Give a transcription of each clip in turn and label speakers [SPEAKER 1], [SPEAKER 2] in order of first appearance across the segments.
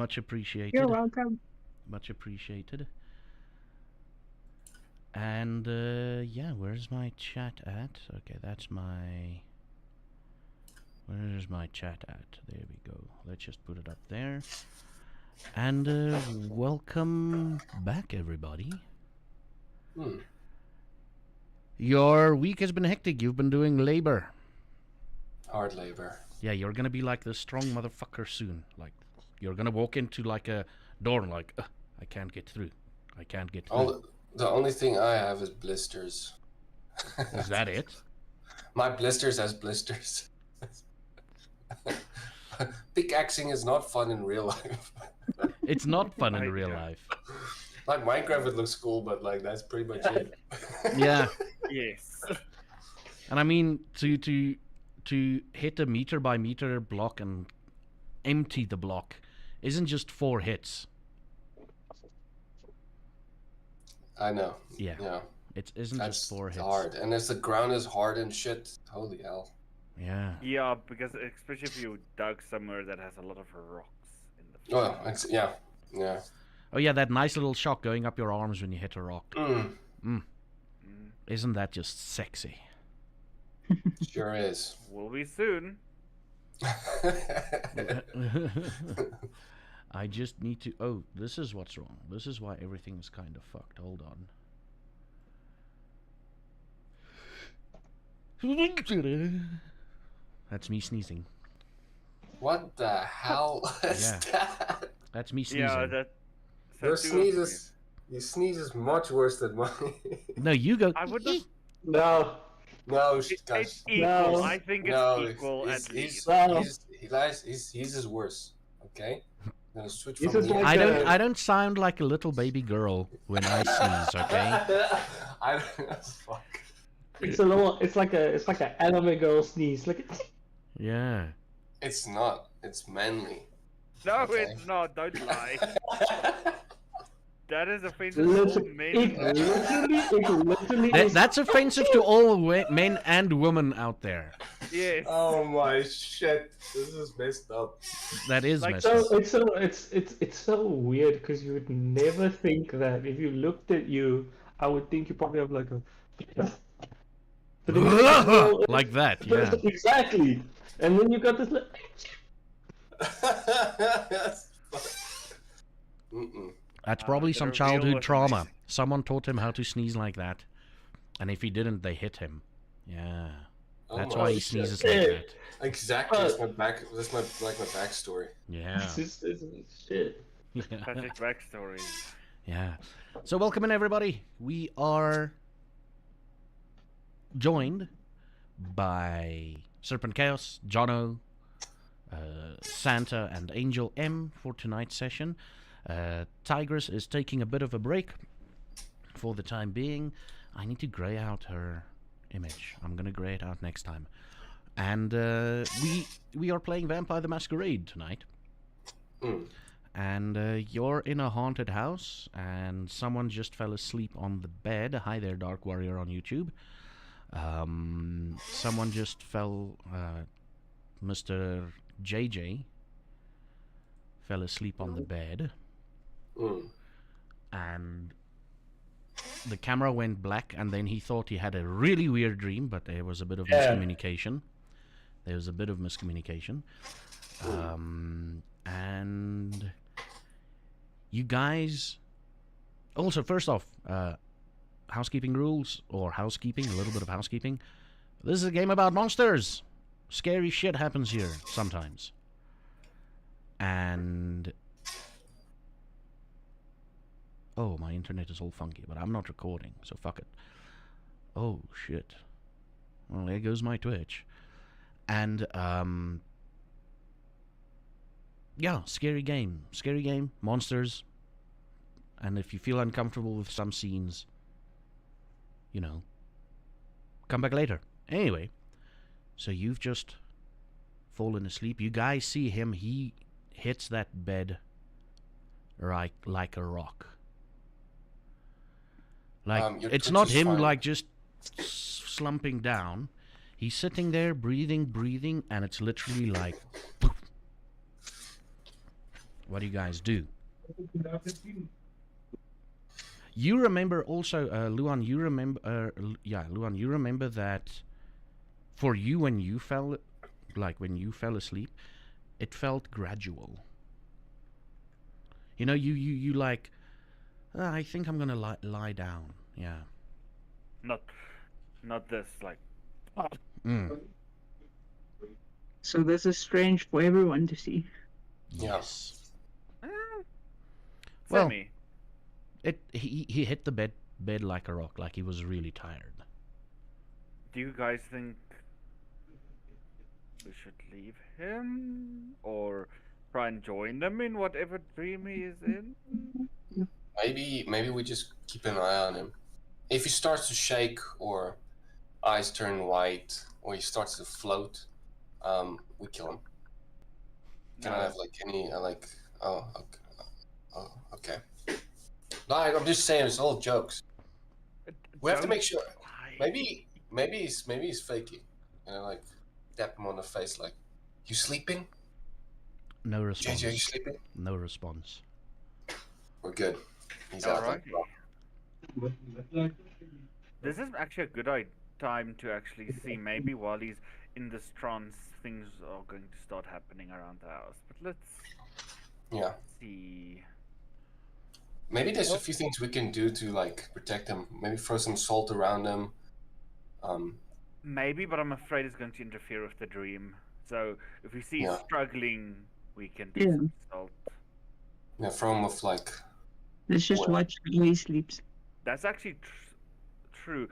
[SPEAKER 1] Much appreciated.
[SPEAKER 2] You're welcome.
[SPEAKER 1] Much appreciated. And yeah, where's my chat at? Okay, that's my... Where's my chat at? There we go. Let's just put it up there. And welcome back, everybody. Your week has been hectic. You've been doing labor.
[SPEAKER 3] Hard labor.
[SPEAKER 1] Yeah, you're gonna be like the strong motherfucker soon. Like, you're gonna walk into like a door and like, I can't get through. I can't get through.
[SPEAKER 3] The only thing I have is blisters.
[SPEAKER 1] Is that it?
[SPEAKER 3] My blisters has blisters. Pickaxing is not fun in real life.
[SPEAKER 1] It's not fun in real life.
[SPEAKER 3] Like Minecraft, it looks cool, but like that's pretty much it.
[SPEAKER 1] Yeah.
[SPEAKER 2] Yes.
[SPEAKER 1] And I mean, to hit a meter by meter block and empty the block isn't just 4 hits.
[SPEAKER 3] I know.
[SPEAKER 1] Yeah.
[SPEAKER 3] Yeah.
[SPEAKER 1] It isn't just 4 hits.
[SPEAKER 3] Hard, and if the ground is hard and shit, holy hell.
[SPEAKER 1] Yeah.
[SPEAKER 4] Yeah, because especially if you dug somewhere that has a lot of rocks in the
[SPEAKER 3] Oh, yeah.
[SPEAKER 1] Oh yeah, that nice little shock going up your arms when you hit a rock. Isn't that just sexy?
[SPEAKER 3] Sure is.
[SPEAKER 4] Will be soon.
[SPEAKER 1] I just need to... Oh, this is what's wrong. This is why everything is kind of fucked. Hold on. That's me sneezing.
[SPEAKER 3] What the hell is that?
[SPEAKER 1] That's me sneezing.
[SPEAKER 4] Yeah, that.
[SPEAKER 3] Your sneeze is much worse than mine.
[SPEAKER 1] No, you go.
[SPEAKER 4] I would not.
[SPEAKER 2] No.
[SPEAKER 3] No,
[SPEAKER 4] It's
[SPEAKER 3] guys.
[SPEAKER 4] equal.
[SPEAKER 2] No.
[SPEAKER 4] I think it's
[SPEAKER 3] No,
[SPEAKER 4] equal at least.
[SPEAKER 3] He's his worse. Okay. I'm gonna switch
[SPEAKER 2] He's
[SPEAKER 3] from
[SPEAKER 2] just
[SPEAKER 3] me.
[SPEAKER 2] like
[SPEAKER 1] I don't sound like a little baby girl when I sneeze. Okay.
[SPEAKER 3] Fuck.
[SPEAKER 2] It's a little. It's like an anime girl sneeze. Like.
[SPEAKER 1] Yeah.
[SPEAKER 3] It's not. It's manly.
[SPEAKER 4] No,
[SPEAKER 3] Okay.
[SPEAKER 4] it's not. Don't lie. That is offensive to all men.
[SPEAKER 1] That's offensive to all men and women out there.
[SPEAKER 4] Yes.
[SPEAKER 3] Oh my shit! This is messed up.
[SPEAKER 1] That is
[SPEAKER 4] Like,
[SPEAKER 1] messed up.
[SPEAKER 2] It's so weird because you would never think that if you looked at you, I would think you probably have like a.
[SPEAKER 1] Like that, yeah.
[SPEAKER 2] Exactly. And then you got this.
[SPEAKER 1] That's probably some
[SPEAKER 4] the reveal
[SPEAKER 1] childhood
[SPEAKER 4] was
[SPEAKER 1] trauma.
[SPEAKER 4] amazing.
[SPEAKER 1] Someone taught him how to sneeze like that, and if he didn't, they hit him. Yeah,
[SPEAKER 3] Oh
[SPEAKER 1] that's
[SPEAKER 3] my
[SPEAKER 1] why he
[SPEAKER 3] shit.
[SPEAKER 1] sneezes like that.
[SPEAKER 3] Exactly. That's my back. That's my backstory.
[SPEAKER 1] Yeah,
[SPEAKER 2] It's shit.
[SPEAKER 1] yeah,
[SPEAKER 4] Tragic backstory.
[SPEAKER 1] yeah. So welcome in, everybody. We are joined by Serpent Chaos, Jono, Santa, and Angel M for tonight's session. Tigress is taking a bit of a break for the time being. I need to grey out her image. I'm gonna grey it out next time. And we are playing Vampire the Masquerade tonight. And you're in a haunted house, and someone just fell asleep on the bed. Hi there, Dark Warrior on YouTube. Someone just fell. Mr. JJ fell asleep on the bed. And the camera went black, and then he thought he had a really weird dream, but there was a bit of miscommunication. And you guys... Also, first off, housekeeping rules, or housekeeping, a little bit of housekeeping. This is a game about monsters. Scary shit happens here sometimes. And... Oh, my internet is all funky, but I'm not recording, so fuck it. Oh, shit. Well, there goes my Twitch. And, yeah, scary game. Scary game, monsters. And if you feel uncomfortable with some scenes, you know, come back later. Anyway, so you've just fallen asleep. You guys see him, he hits that bed right like a rock. Like, it's not him, like, just slumping down. He's sitting there, breathing, and it's literally like... What do you guys do? You remember also, Luan. You remember, Luan. You remember that for you when you fell, when you fell asleep, it felt gradual. You know, you like, I think I'm gonna lie down. Yeah.
[SPEAKER 4] Not this like.
[SPEAKER 1] Mm.
[SPEAKER 5] So this is strange for everyone to see.
[SPEAKER 3] Yeah.
[SPEAKER 1] Yes.
[SPEAKER 4] eh,
[SPEAKER 1] Well,
[SPEAKER 4] Semi.
[SPEAKER 1] He hit the bed like a rock, like he was really tired.
[SPEAKER 4] Do you guys think we should leave him or try and join them in whatever dream he is in?
[SPEAKER 3] Maybe we just keep an eye on him. If he starts to shake or eyes turn white or he starts to float, we kill him. Can I have like any Oh, okay. Oh, okay. No, I'm just saying it's all jokes. We have to make sure. Maybe he's faking. You know, like tap him on the face, like, "You sleeping?
[SPEAKER 1] No response.
[SPEAKER 3] JJ, you sleeping?"
[SPEAKER 1] No response.
[SPEAKER 3] We're good. He's out. Like,
[SPEAKER 4] Alrighty. This is actually a good time to actually see. Maybe while he's in this trance, things are going to start happening around the house. But let's
[SPEAKER 3] yeah.
[SPEAKER 4] see.
[SPEAKER 3] Maybe there's a few things we can do to like protect him. Maybe throw some salt around him.
[SPEAKER 4] Maybe, but I'm afraid it's going to interfere with the dream. So if we see he's struggling, we can do some salt.
[SPEAKER 3] Yeah, throw him with like.
[SPEAKER 5] Let's just watch how he sleeps.
[SPEAKER 4] That's actually true.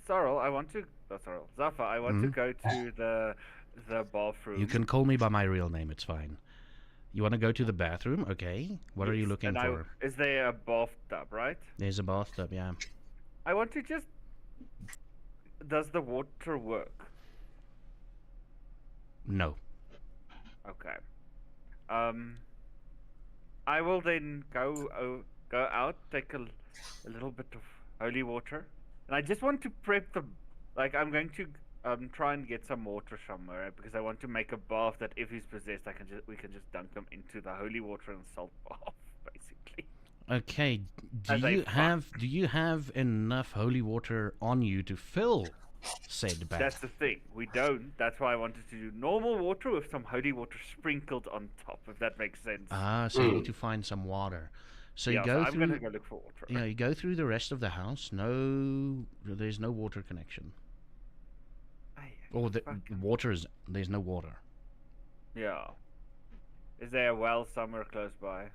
[SPEAKER 4] Sorrel, I want to. Zaffa, I want to go to the bathroom.
[SPEAKER 1] You can call me by my real name. It's fine. You want to go to the bathroom? Okay. What are you looking for?
[SPEAKER 4] Is there a bathtub, right?
[SPEAKER 1] There's a bathtub. Yeah.
[SPEAKER 4] I want to just. Does the water work?
[SPEAKER 1] No.
[SPEAKER 4] Okay. I will then go out, take a little bit of holy water, and I just want to prep the. Like I'm going to try and get some water somewhere because I want to make a bath that if he's possessed, we can just dunk him into the holy water and salt bath, basically.
[SPEAKER 1] Okay. Do you have enough holy water on you to fill said bath?
[SPEAKER 4] That's the thing. We don't. That's why I wanted to do normal water with some holy water sprinkled on top, if that makes sense.
[SPEAKER 1] So you need to find some water. So you go
[SPEAKER 4] I'm
[SPEAKER 1] through.
[SPEAKER 4] gonna go look for water.
[SPEAKER 1] Yeah, you go through the rest of the house. There's no water connection. Or there's no water.
[SPEAKER 4] Yeah. Is there a well somewhere close by?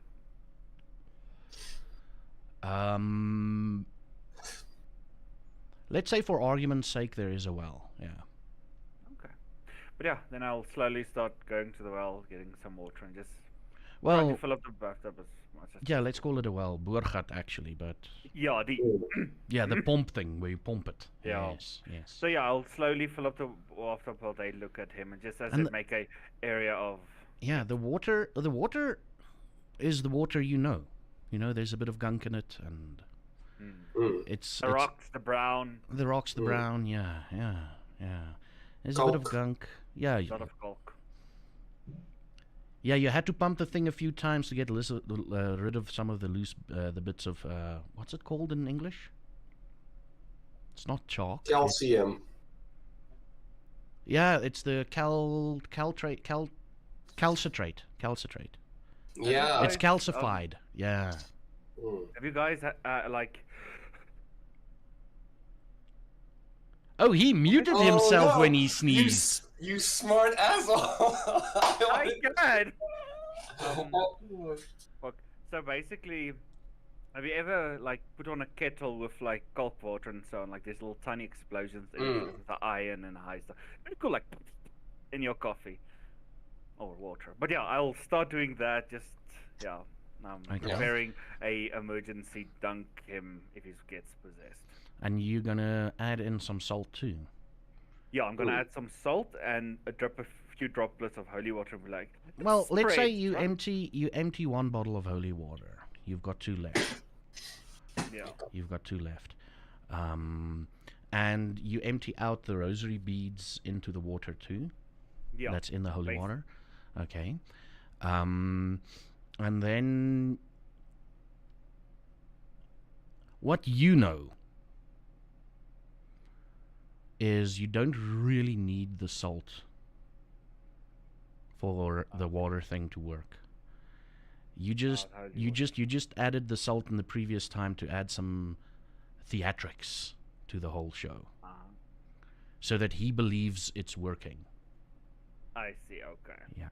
[SPEAKER 1] Let's say for argument's sake there is a well. Yeah.
[SPEAKER 4] Okay. But yeah, then I'll slowly start going to the well, getting some water, and just trying
[SPEAKER 1] Well,
[SPEAKER 4] to fill up the bathtub as much as
[SPEAKER 1] yeah, let's call it a well. Boorgat actually, but
[SPEAKER 4] Yeah,
[SPEAKER 1] yeah, the pump thing where you pump it.
[SPEAKER 4] Yeah.
[SPEAKER 1] Yes, yes.
[SPEAKER 4] So yeah, I'll slowly fill up the bathtub while they look at him, and just as
[SPEAKER 1] And
[SPEAKER 4] they make a area of
[SPEAKER 1] Yeah, the water is the water you know. You know, there's a bit of gunk in it, and it's
[SPEAKER 4] the rocks, the brown,
[SPEAKER 1] the rocks, the brown. Yeah. There's a bit of
[SPEAKER 3] Gulk.
[SPEAKER 1] gunk. Yeah,
[SPEAKER 4] lot of caulk.
[SPEAKER 1] yeah. You had to pump the thing a few times to get rid of some of the loose, the bits of what's it called in English? It's not chalk.
[SPEAKER 3] Calcium.
[SPEAKER 1] Yeah, it's the calcitrate.
[SPEAKER 3] Yeah.
[SPEAKER 1] It's calcified. Yeah.
[SPEAKER 4] Have you guys like?
[SPEAKER 1] Oh, he muted himself
[SPEAKER 3] no.
[SPEAKER 1] when he sneezed.
[SPEAKER 3] You smart asshole.
[SPEAKER 4] My God. Fuck. So basically, have you ever like put on a kettle with like cold water and so on? Like there's little tiny explosions with the iron and high stuff. Very cool, like in your coffee or water. But yeah, I'll start doing that. Just preparing a emergency dunk him if he gets possessed.
[SPEAKER 1] And you're gonna add in some salt too.
[SPEAKER 4] Yeah, I'm gonna add some salt and a few droplets of holy water. And be like,
[SPEAKER 1] Well, let's say
[SPEAKER 4] spread,
[SPEAKER 1] you
[SPEAKER 4] huh?
[SPEAKER 1] empty one bottle of holy water. You've got two left.
[SPEAKER 4] Yeah.
[SPEAKER 1] You've got two left. And you empty out the rosary beads into the water too.
[SPEAKER 4] Yeah.
[SPEAKER 1] That's in the holy
[SPEAKER 4] base-
[SPEAKER 1] water. Okay. And then what you know is you don't really need the salt for the water thing to work. You just you just added the salt in the previous time to add some theatrics to the whole show, so that he believes it's working.
[SPEAKER 4] I see. Okay.
[SPEAKER 1] Yeah.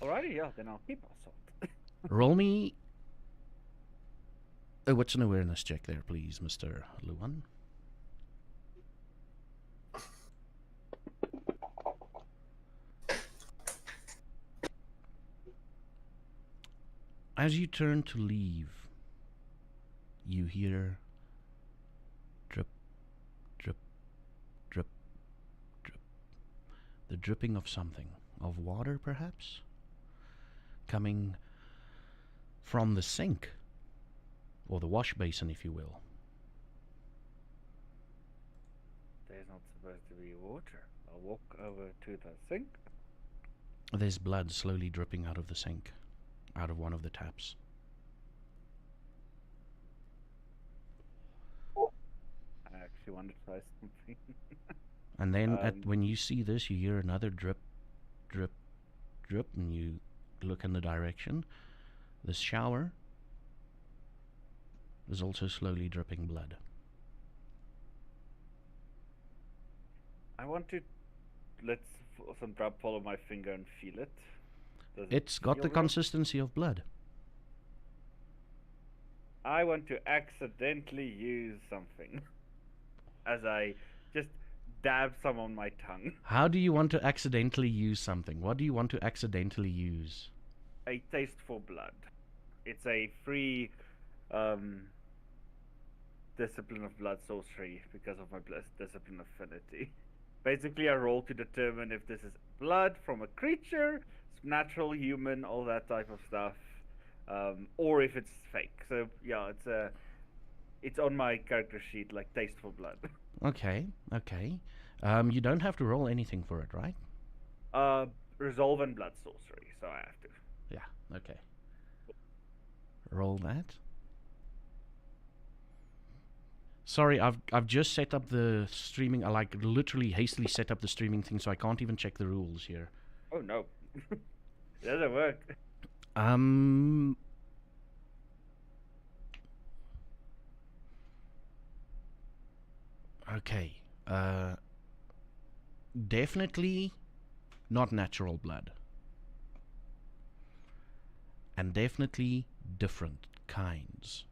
[SPEAKER 4] Alrighty. Yeah. Then I'll keep our salt.
[SPEAKER 1] Roll me. Oh, what's an awareness check there, please, Mr. Luan? As you turn to leave, you hear drip, drip, drip, drip. The dripping of something, of water perhaps, coming from the sink, or the wash basin, if you will.
[SPEAKER 4] There's not supposed to be water. I'll walk over to the sink.
[SPEAKER 1] There's blood slowly dripping out of the sink, out of one of the taps.
[SPEAKER 4] I actually want to try something.
[SPEAKER 1] And then when you see this, you hear another drip, drip, drip, and you look in the direction. The shower is also slowly dripping blood.
[SPEAKER 4] I want to let some drop follow my finger and feel it. Does
[SPEAKER 1] It's got
[SPEAKER 4] feel
[SPEAKER 1] the
[SPEAKER 4] right?
[SPEAKER 1] consistency of blood.
[SPEAKER 4] I want to accidentally use something as I just dab some on my tongue.
[SPEAKER 1] How do you want to accidentally use something? What do you want to accidentally use?
[SPEAKER 4] A taste for blood. It's a free discipline of blood sorcery because of my discipline affinity. Basically, I roll to determine if this is blood from a creature, natural, human, all that type of stuff, or if it's fake. So yeah, it's on my character sheet, like taste for blood.
[SPEAKER 1] Okay, okay. You don't have to roll anything for it, right?
[SPEAKER 4] Resolve and blood sorcery, so I have to.
[SPEAKER 1] Yeah, okay. Roll that. Sorry, I've just set up the streaming. I literally hastily set up the streaming thing, so I can't even check the rules here.
[SPEAKER 4] Oh no, it doesn't work.
[SPEAKER 1] Okay. Definitely not natural blood. And definitely different kinds.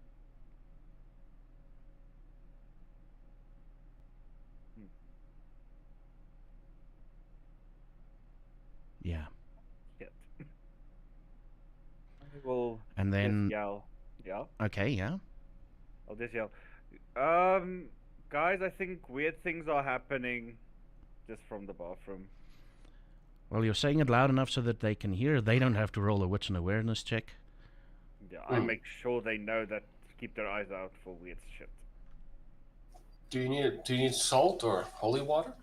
[SPEAKER 1] Yeah.
[SPEAKER 4] Shit. I will
[SPEAKER 1] And then
[SPEAKER 4] just yell. Yeah,
[SPEAKER 1] okay, yeah.
[SPEAKER 4] I'll just yell. Guys, I think weird things are happening just from the bathroom.
[SPEAKER 1] Well, you're saying it loud enough so that they can hear. They don't have to roll a wits and awareness check.
[SPEAKER 4] Yeah, I make sure they know that to keep their eyes out for weird shit.
[SPEAKER 3] Do you need salt or holy water?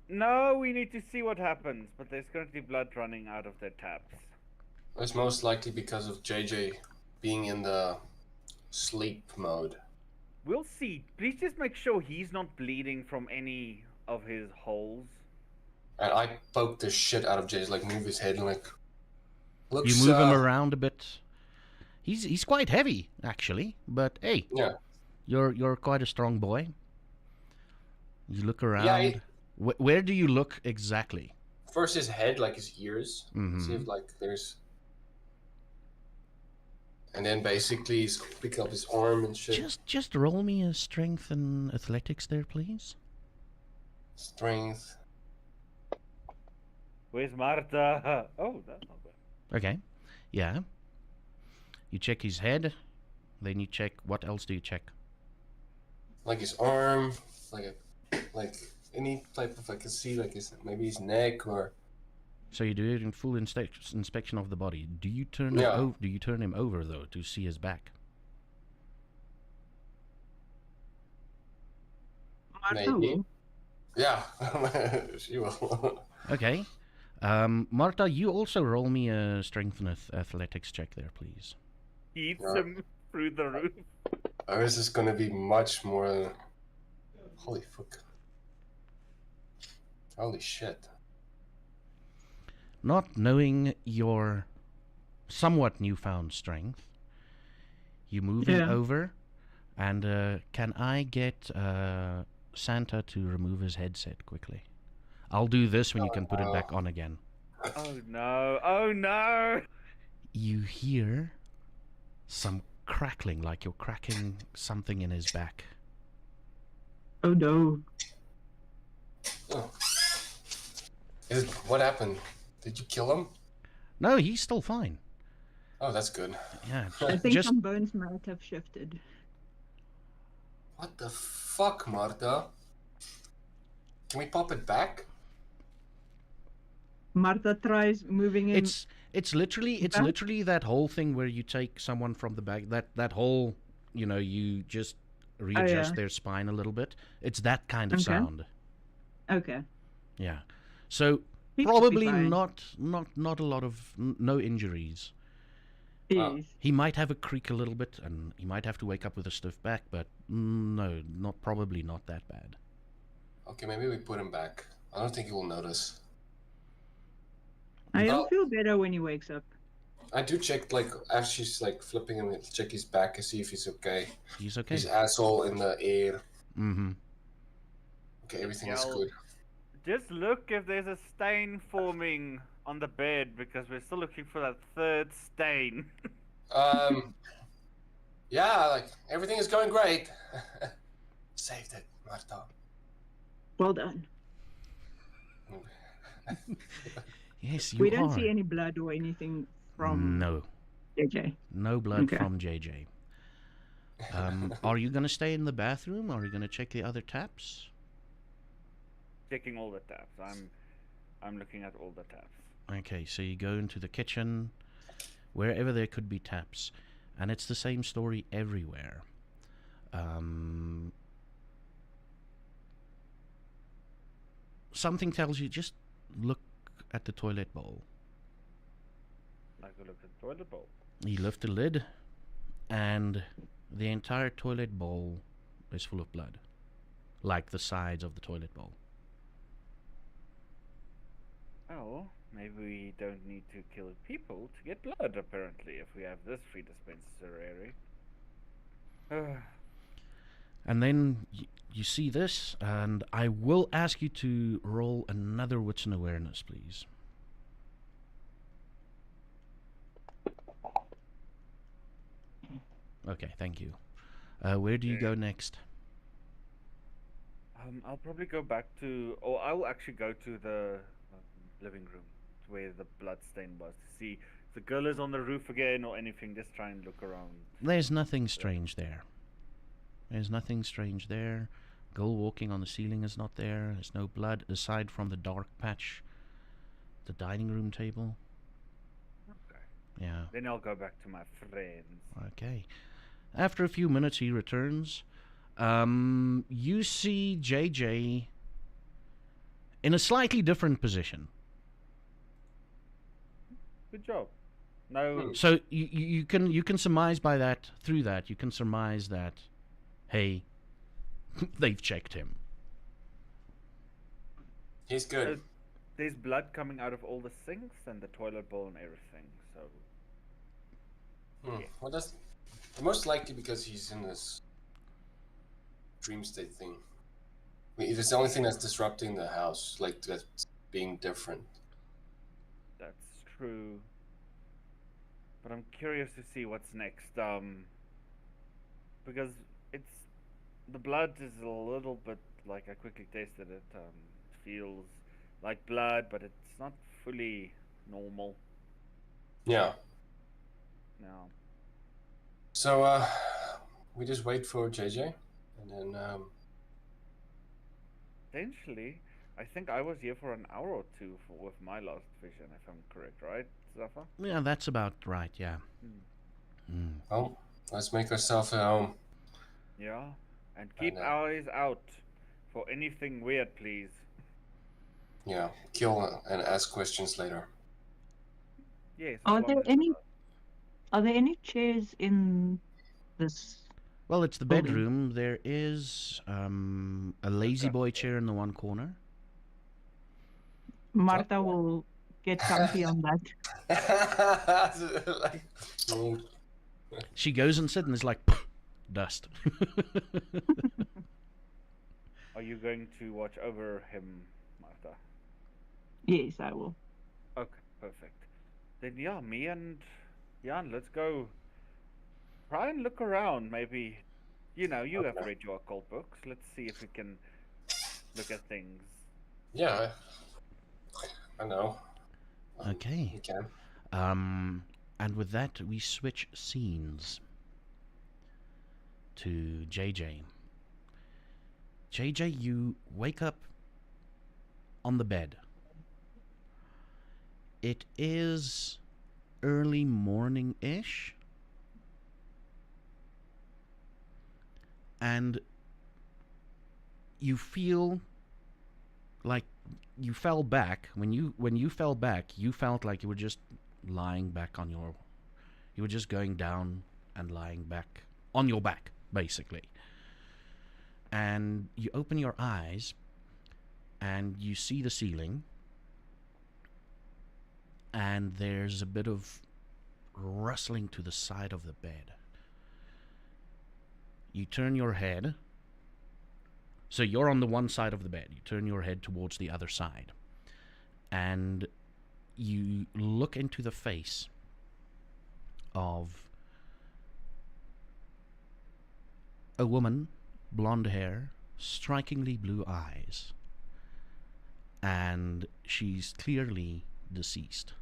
[SPEAKER 4] No, we need to see what happens, but there's currently blood running out of their taps.
[SPEAKER 3] It's most likely because of JJ being in the sleep mode.
[SPEAKER 4] We'll see. Please just make sure he's not bleeding from any of his holes.
[SPEAKER 3] And I poked the shit out of JJ, like move his head and like. Looks,
[SPEAKER 1] You move him around a bit. He's quite heavy, actually. But hey,
[SPEAKER 3] Yeah.
[SPEAKER 1] you're quite a strong boy. You look around.
[SPEAKER 3] Yeah,
[SPEAKER 1] Where do you look exactly?
[SPEAKER 3] First his head, like his ears.
[SPEAKER 1] Mhm.
[SPEAKER 3] See if like there's. And then basically he's pick up his arm and shit.
[SPEAKER 1] Just roll me a strength and athletics there, please.
[SPEAKER 3] Strength.
[SPEAKER 4] Where's Marta? Oh, that's not bad.
[SPEAKER 1] Okay. Yeah. You check his head, then you check what else do you check?
[SPEAKER 3] Like his arm, like any type of I can see like maybe his neck or.
[SPEAKER 1] So you do it in full inspection of the body. Do you turn
[SPEAKER 3] Yeah.
[SPEAKER 1] do you turn him over though to see his back?
[SPEAKER 3] Maybe. Yeah, she will.
[SPEAKER 1] Okay. Marta, you also roll me a strength and athletics check there, please.
[SPEAKER 4] Eats
[SPEAKER 3] Right.
[SPEAKER 4] him through the roof.
[SPEAKER 3] Ours is gonna be much more. Holy fuck. Holy shit.
[SPEAKER 1] Not knowing your somewhat newfound strength, you moving
[SPEAKER 5] Yeah.
[SPEAKER 1] over, and can I get Santa to remove his headset quickly? I'll do this when you can put it back on again.
[SPEAKER 4] Oh no! Oh no!
[SPEAKER 1] You hear some crackling, like you're cracking something in his back.
[SPEAKER 5] Oh no.
[SPEAKER 3] Oh. What happened? Did you kill him?
[SPEAKER 1] No, he's still fine.
[SPEAKER 3] Oh, that's good.
[SPEAKER 1] Yeah,
[SPEAKER 5] I think
[SPEAKER 1] just
[SPEAKER 5] some bones might have shifted.
[SPEAKER 3] What the fuck, Marta? Can we pop it back?
[SPEAKER 5] Martha tries moving him.
[SPEAKER 1] it's literally
[SPEAKER 5] back?
[SPEAKER 1] that whole thing where you take someone from the back, that whole, you just readjust
[SPEAKER 5] yeah.
[SPEAKER 1] their spine a little bit. It's that kind of
[SPEAKER 5] Okay.
[SPEAKER 1] sound.
[SPEAKER 5] Okay.
[SPEAKER 1] Yeah. So
[SPEAKER 5] He should be
[SPEAKER 1] probably
[SPEAKER 5] fine.
[SPEAKER 1] not a lot of no injuries.
[SPEAKER 5] Yes.
[SPEAKER 1] He might have a creak a little bit, and he might have to wake up with a stiff back, but no, probably not that bad.
[SPEAKER 3] Okay, maybe we put him back. I don't think he will notice.
[SPEAKER 5] He'll
[SPEAKER 3] Well-
[SPEAKER 5] feel better when he wakes up.
[SPEAKER 3] I do check, like, as she's, like, flipping him, check his back and see if he's okay.
[SPEAKER 1] He's okay.
[SPEAKER 3] His asshole in the air.
[SPEAKER 1] Mm-hmm.
[SPEAKER 3] Okay, everything is
[SPEAKER 4] Yell.
[SPEAKER 3] good.
[SPEAKER 4] Just look if there's a stain forming on the bed because we're still looking for that third stain.
[SPEAKER 3] Yeah, like, everything is going great. Saved it, Marta.
[SPEAKER 5] Well done.
[SPEAKER 1] Yes, you
[SPEAKER 5] We
[SPEAKER 1] are.
[SPEAKER 5] don't see any blood or anything from
[SPEAKER 1] No,
[SPEAKER 5] JJ.
[SPEAKER 1] no blood
[SPEAKER 5] Okay.
[SPEAKER 1] from JJ. Are you gonna stay in the bathroom? Or are you gonna check the other taps?
[SPEAKER 4] Checking all the taps. I'm looking at all the taps.
[SPEAKER 1] Okay, so you go into the kitchen, wherever there could be taps, and it's the same story everywhere. Something tells you just look at the toilet bowl.
[SPEAKER 4] Like a look at the toilet bowl.
[SPEAKER 1] You lift the lid, and the entire toilet bowl is full of blood, like the sides of the toilet bowl.
[SPEAKER 4] Oh, maybe we don't need to kill people to get blood, apparently, if we have this free dispensary.
[SPEAKER 1] And then you see this, and I will ask you to roll another wits and awareness, please. Okay, thank you. Where do you go next?
[SPEAKER 4] I'll probably go back to, or I'll actually go to the living room where the blood stain was to see if the girl is on the roof again or anything. Just try and look around.
[SPEAKER 1] There's nothing strange there. There's nothing strange there. Girl walking on the ceiling is not there. There's no blood aside from the dark patch. The dining room table.
[SPEAKER 4] Okay.
[SPEAKER 1] Yeah.
[SPEAKER 4] Then I'll go back to my friends.
[SPEAKER 1] Okay. After a few minutes, he returns. You see JJ in a slightly different position.
[SPEAKER 4] Good job. No.
[SPEAKER 1] So you can surmise through that you can surmise that, hey, they've checked him.
[SPEAKER 3] He's good.
[SPEAKER 4] There's blood coming out of all the sinks and the toilet bowl and everything. So
[SPEAKER 3] Well, that's most likely because he's in this dream state thing. I mean, if it's the only thing that's disrupting the house, like that's being different.
[SPEAKER 4] that's true. But I'm curious to see what's next. Because the blood is a little bit like I quickly tested it. It feels like blood, but it's not fully normal.
[SPEAKER 3] Yeah.
[SPEAKER 4] No.
[SPEAKER 3] So we just wait for JJ, and then
[SPEAKER 4] Potentially, I think I was here for an hour or two with my last vision, if I'm correct, right, Zaffa?
[SPEAKER 1] Yeah, that's about right. Yeah.
[SPEAKER 3] well, let's make ourselves at home.
[SPEAKER 4] Yeah. And keep
[SPEAKER 3] know.
[SPEAKER 4] eyes out for anything weird, please.
[SPEAKER 3] Yeah, kill and ask questions later.
[SPEAKER 4] Yes. as
[SPEAKER 5] Are
[SPEAKER 4] long
[SPEAKER 5] there
[SPEAKER 4] as-
[SPEAKER 5] any chairs in this?
[SPEAKER 1] Well, it's the
[SPEAKER 5] Building.
[SPEAKER 1] bedroom. There is a lazy boy chair in the one corner.
[SPEAKER 5] Martha will get comfy on that.
[SPEAKER 3] Like, mm,
[SPEAKER 1] She goes and sits and is like, dust.
[SPEAKER 4] Are you going to watch over him, Martha?
[SPEAKER 5] Yes, I will.
[SPEAKER 4] Okay, perfect. Then yeah, me and Jan, let's go. Try and look around. Maybe, you have read your occult books. Let's see if we can look at things.
[SPEAKER 3] yeah, I know.
[SPEAKER 1] Okay.
[SPEAKER 3] You can.
[SPEAKER 1] And with that, we switch scenes to JJ. JJ, you wake up on the bed. It is early morning-ish. And you feel like you fell back. When you fell back, you felt like you were just lying back on your... You were just going down and lying back on your back, basically. And you open your eyes and you see the ceiling, and there's a bit of rustling to the side of the bed. You turn your head. So you're on the one side of the bed. You turn your head towards the other side. And you look into the face of a woman, blonde hair, strikingly blue eyes. And she's clearly deceased.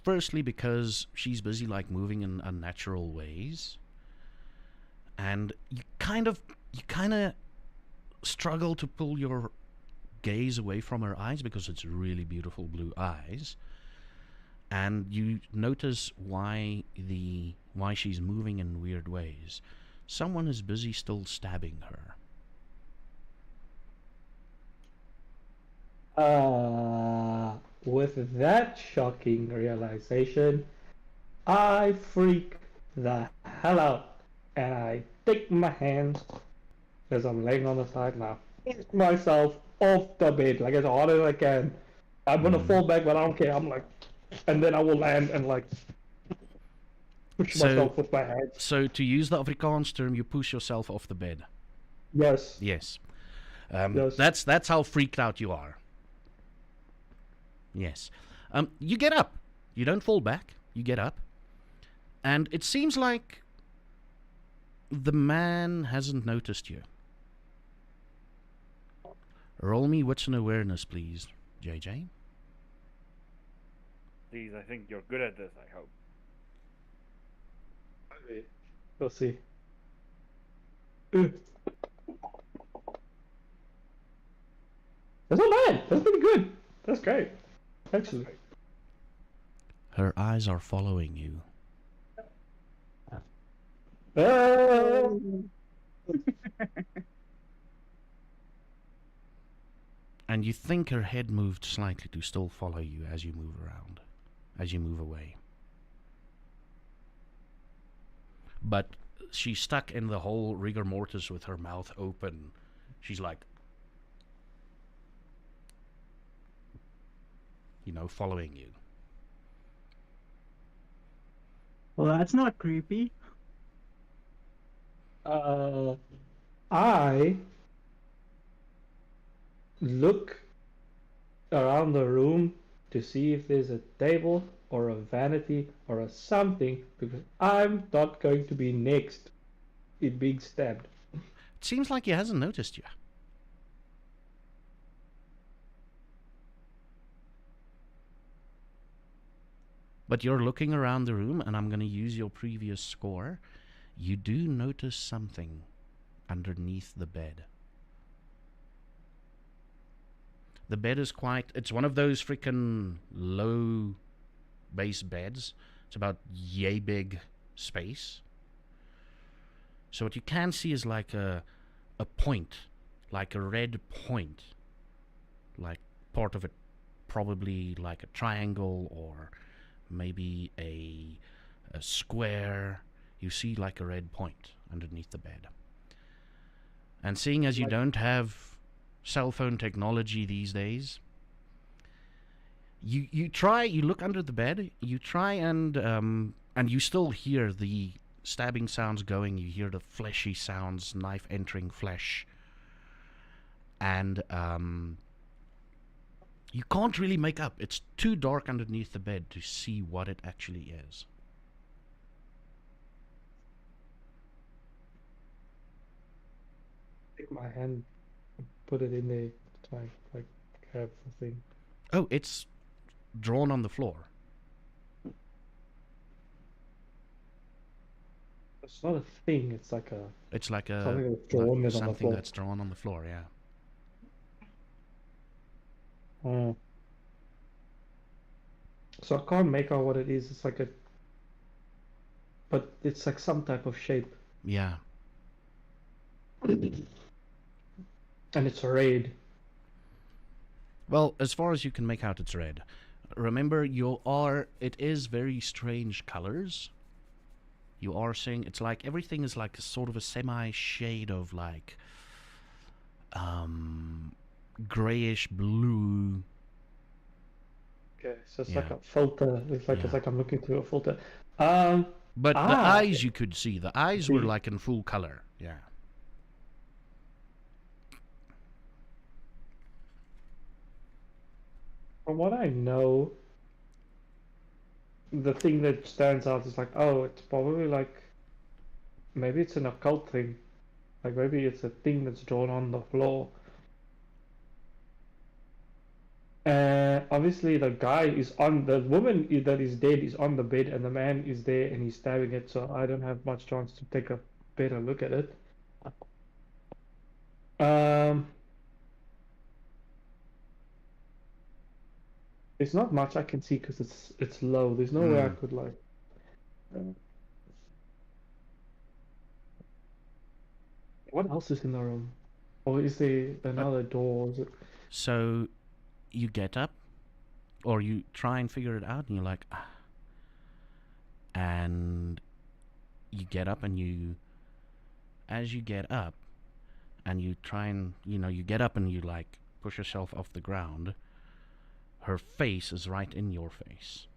[SPEAKER 1] Firstly, because she's busy like moving in unnatural ways. And you kind of struggle to pull your gaze away from her eyes because it's really beautiful blue eyes. And you notice why she's moving in weird ways. Someone is busy still stabbing her.
[SPEAKER 2] With that shocking realization, I freak the hell out, and I take my hands as I'm laying on the side now, get myself off the bed like as hard as I can. I'm gonna fall back, but I don't care. I'm like, and then I will land and like push myself with my hands.
[SPEAKER 1] So to use the Afrikaans term, you push yourself off the bed.
[SPEAKER 2] Yes.
[SPEAKER 1] Yes.
[SPEAKER 2] Yes.
[SPEAKER 1] That's how freaked out you are. Yes. You get up. You don't fall back. You get up. And it seems like the man hasn't noticed you. Roll me wits and awareness, please, JJ.
[SPEAKER 4] Please, I think you're good at this, I hope.
[SPEAKER 2] We'll see. That's not bad. That's pretty good. That's great. Actually.
[SPEAKER 1] Her eyes are following you. And you think her head moved slightly to still follow you as you move around, as you move away. But she's stuck in the whole rigor mortis with her mouth open. She's like, following you.
[SPEAKER 5] Well, that's not creepy.
[SPEAKER 2] I look around the room to see if there's a table or a vanity or a something, because I'm not going to be next in being stabbed.
[SPEAKER 1] It seems like he hasn't noticed you. But you're looking around the room, and I'm going to use your previous score. You do notice something underneath the bed. The bed is it's one of those freaking low base beds. It's about yay big space. So what you can see is like a point like a red point, like part of it, probably like a triangle or maybe a square. You see like a red point underneath the bed. And seeing as you
[SPEAKER 2] Like-
[SPEAKER 1] don't have cell phone technology these days, you look under the bed, you try and you still hear the stabbing sounds going, you hear the fleshy sounds, knife entering flesh, and you can't really make up. It's too dark underneath the bed to see what it actually is.
[SPEAKER 2] Take my hand, put it in there, try like grab the thing.
[SPEAKER 1] Oh, it's drawn on the floor.
[SPEAKER 2] It's not a thing. It's like a
[SPEAKER 1] It's like a
[SPEAKER 2] something that's drawn is on the
[SPEAKER 1] something
[SPEAKER 2] floor.
[SPEAKER 1] that's drawn on the floor. Yeah.
[SPEAKER 2] Oh. So I can't make out what it is. It's like a, but it's like some type of shape,
[SPEAKER 1] Yeah.
[SPEAKER 2] and it's red.
[SPEAKER 1] Well, as far as you can make out, it's red. Remember, it is very strange colors. You are seeing, it's like everything is like a sort of a semi-shade of like grayish blue.
[SPEAKER 2] Okay, so it's
[SPEAKER 1] Yeah.
[SPEAKER 2] like a filter. It's
[SPEAKER 1] Yeah.
[SPEAKER 2] like I'm looking through a filter.
[SPEAKER 1] But the
[SPEAKER 2] Ah,
[SPEAKER 1] eyes you could see. The eyes were
[SPEAKER 2] see.
[SPEAKER 1] like in full color. Yeah.
[SPEAKER 2] From what I know, the thing that stands out is like, oh, it's probably like, maybe it's an occult thing. Like maybe it's a thing that's drawn on the floor. Obviously the woman that is dead is on the bed and the man is there and he's stabbing it, so I don't have much chance to take a better look at it. There's not much I can see because it's low. There's no way I could like. What else is in the room? Or is there another door? Is it...
[SPEAKER 1] So you get up, or you try and figure it out, and you're like, ah. And you get up, and as you get up, and you try and, you get up and you like push yourself off the ground, her face is right in your face.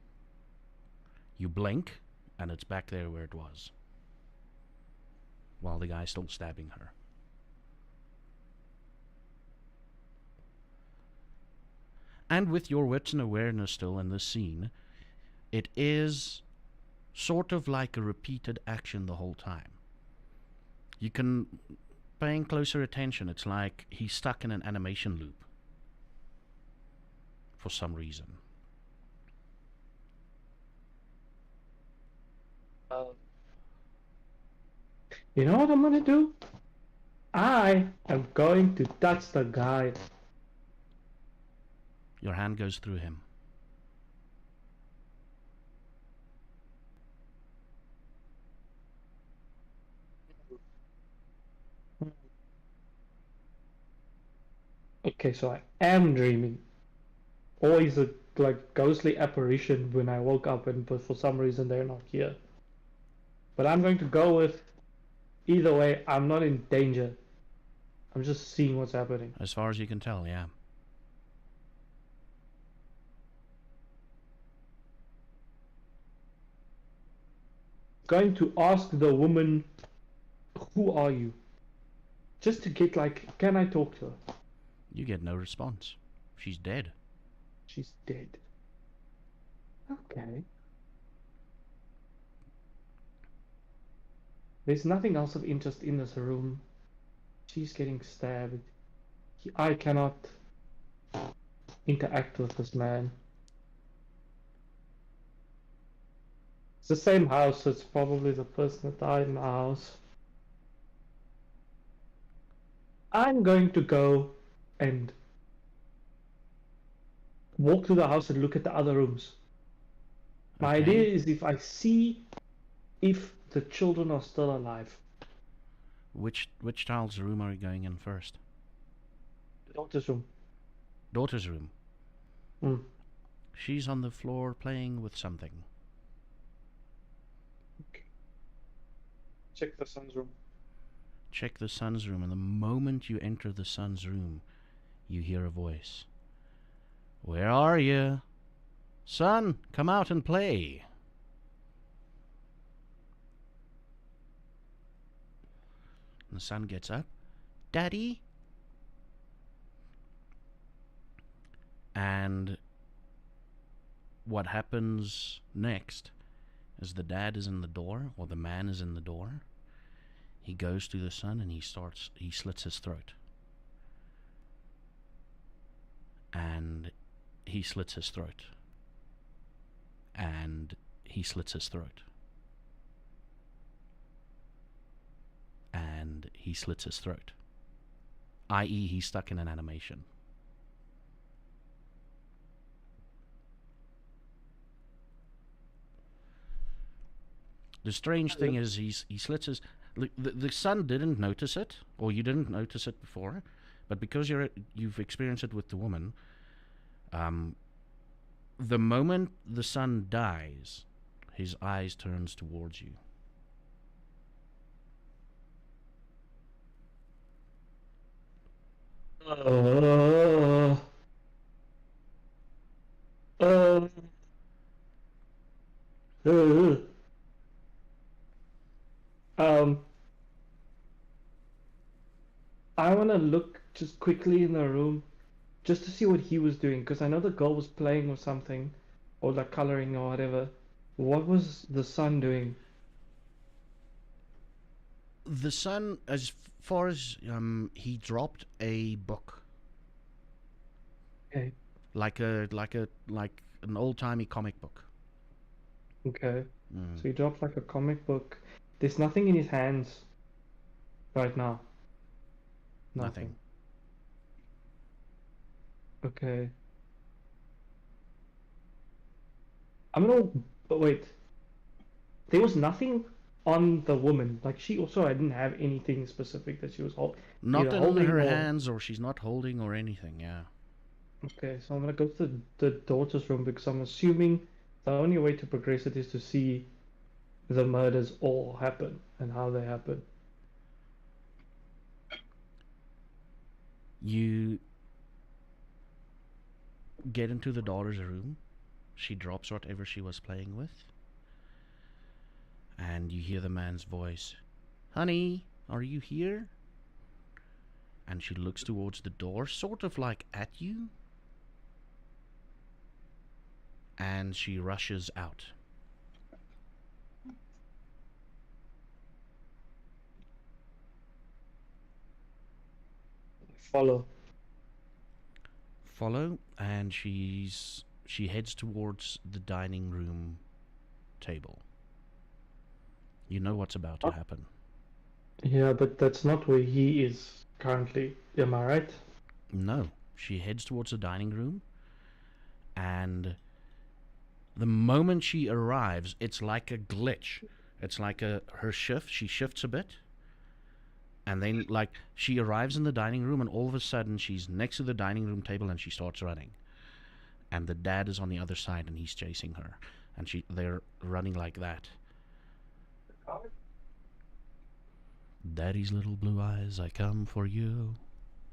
[SPEAKER 1] You blink, and it's back there where it was, while the guy's still stabbing her. And with your wits and awareness still in this scene, it is sort of like a repeated action the whole time. You can, paying closer attention, it's like he's stuck in an animation loop for some reason.
[SPEAKER 2] You know what I'm gonna do? I am going to touch the guy.
[SPEAKER 1] Your hand goes through him.
[SPEAKER 2] Okay, so I am dreaming. Or is it like ghostly apparition when I woke up but for some reason they're not here? But I'm going to go with either way, I'm not in danger. I'm just seeing what's happening.
[SPEAKER 1] As far as you can tell, yeah.
[SPEAKER 2] Going to ask the woman, who are you? Just to get like, can I talk to her?
[SPEAKER 1] You get no response. She's dead.
[SPEAKER 2] She's dead. Okay. There's nothing else of interest in this room. She's getting stabbed. I cannot interact with this man. It's the same house, so it's probably the person that died in the house. I'm going to go and walk to the house and look at the other rooms. My
[SPEAKER 1] Okay.
[SPEAKER 2] idea is if I see if the children are still alive.
[SPEAKER 1] Which child's room are you going in first?
[SPEAKER 2] Daughter's room.
[SPEAKER 1] Daughter's room.
[SPEAKER 2] Mm.
[SPEAKER 1] She's on the floor playing with something.
[SPEAKER 2] Check the son's room.
[SPEAKER 1] Check the son's room, and the moment you enter the son's room, you hear a voice. Where are you? Son, come out and play. And the son gets up. Daddy? And what happens next is the dad is in the door, or the man is in the door. He goes to the son and he slits his throat. And he slits his throat. And he slits his throat. And he slits his throat. I.e., he's stuck in an animation. The strange thing is he slits his... The son didn't notice it, or you didn't notice it before, but because you've experienced it with the woman, the moment the son dies, his eyes turns towards you.
[SPEAKER 2] Uh, uh, uh, I want to look just quickly in the room just to see what he was doing, because I know the girl was playing with something or like coloring or whatever. What was the son doing?
[SPEAKER 1] The son, as far as he dropped a book,
[SPEAKER 2] Okay.
[SPEAKER 1] like an old-timey comic book.
[SPEAKER 2] Okay.
[SPEAKER 1] Mm.
[SPEAKER 2] So he dropped like a comic book. There's nothing in his hands right now.
[SPEAKER 1] Nothing.
[SPEAKER 2] Okay. I'm gonna. But wait. There was nothing on the woman. Like she also didn't have anything specific that she was
[SPEAKER 1] Not
[SPEAKER 2] either
[SPEAKER 1] in
[SPEAKER 2] holding
[SPEAKER 1] her
[SPEAKER 2] or...
[SPEAKER 1] hands, or she's not holding or anything. Yeah.
[SPEAKER 2] Okay, so I'm gonna go to the daughter's room because I'm assuming the only way to progress it is to see the murders all happen and how they happen.
[SPEAKER 1] You get into the daughter's room. She drops whatever she was playing with. And you hear the man's voice. Honey, are you here? And she looks towards the door, sort of like at you. And she rushes out.
[SPEAKER 2] Follow.
[SPEAKER 1] Follow, and she heads towards the dining room table. You know what's about to happen.
[SPEAKER 2] Yeah, but that's not where he is currently. Am I right?
[SPEAKER 1] No, she heads towards the dining room, and the moment she arrives, it's like a glitch. It's like she shifts a bit, and then like she arrives in the dining room, and all of a sudden she's next to the dining room table and she starts running. And the dad is on the other side and he's chasing her, and they're running like that. Daddy's little blue eyes, I come for you.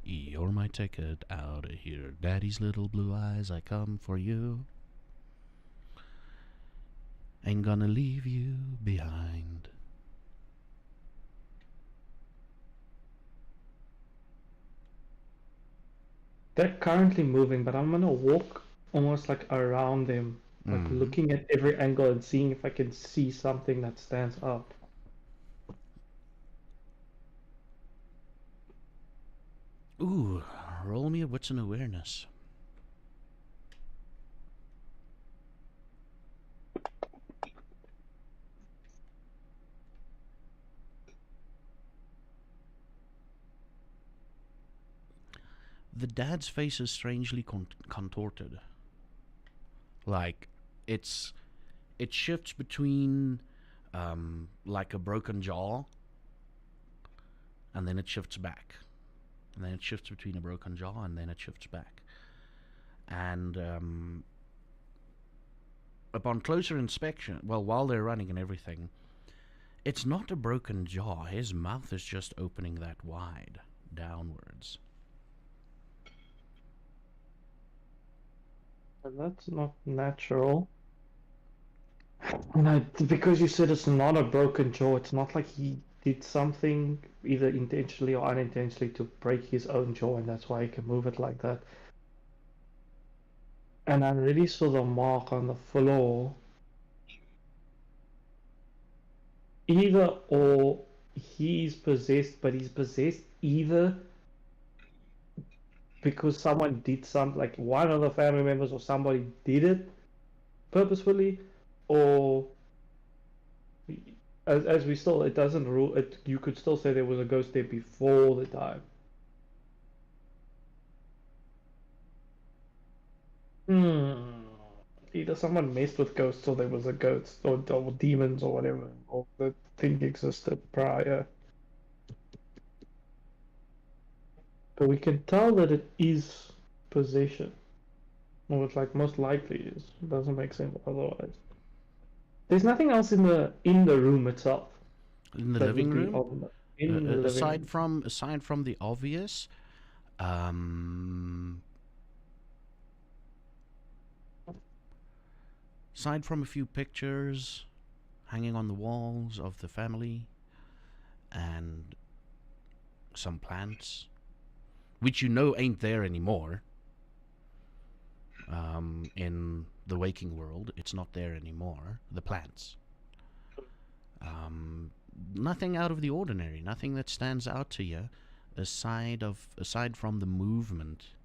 [SPEAKER 1] You're my ticket out of here. Daddy's little blue eyes, I come for you. Ain't gonna leave you behind.
[SPEAKER 2] They're currently moving, but I'm gonna walk almost like around them, like looking at every angle and seeing if I can see something that stands out.
[SPEAKER 1] Ooh, roll me a wits and awareness. The dad's face is strangely contorted. Like, it shifts between like a broken jaw, and then it shifts back. and then it shifts between a broken jaw, and then it shifts back. And upon closer inspection, well, while they're running and everything, it's not a broken jaw. His mouth is just opening that wide downwards.
[SPEAKER 2] And that's not natural. And because you said it's not a broken jaw, it's not like he did something either intentionally or unintentionally to break his own jaw, and that's why he can move it like that. And I really saw the mark on the floor. Either or he's possessed, but he's possessed either because someone did something, like one of the family members or somebody did it purposefully, or as we still, it doesn't rule it. You could still say there was a ghost there before the time. Either someone messed with ghosts, or there was a ghost, or demons, or whatever, or the thing existed prior. But we can tell that it is possession. Or it's like most likely is. It doesn't make sense otherwise. There's nothing else in the room itself.
[SPEAKER 1] In the
[SPEAKER 2] that
[SPEAKER 1] living
[SPEAKER 2] would be
[SPEAKER 1] room?
[SPEAKER 2] on the- in the living room.
[SPEAKER 1] Aside from the obvious, aside from a few pictures hanging on the walls of the family and some plants, which you know ain't there anymore. In the waking world, it's not there anymore. The plants. Nothing out of the ordinary. Nothing that stands out to you, aside from the movement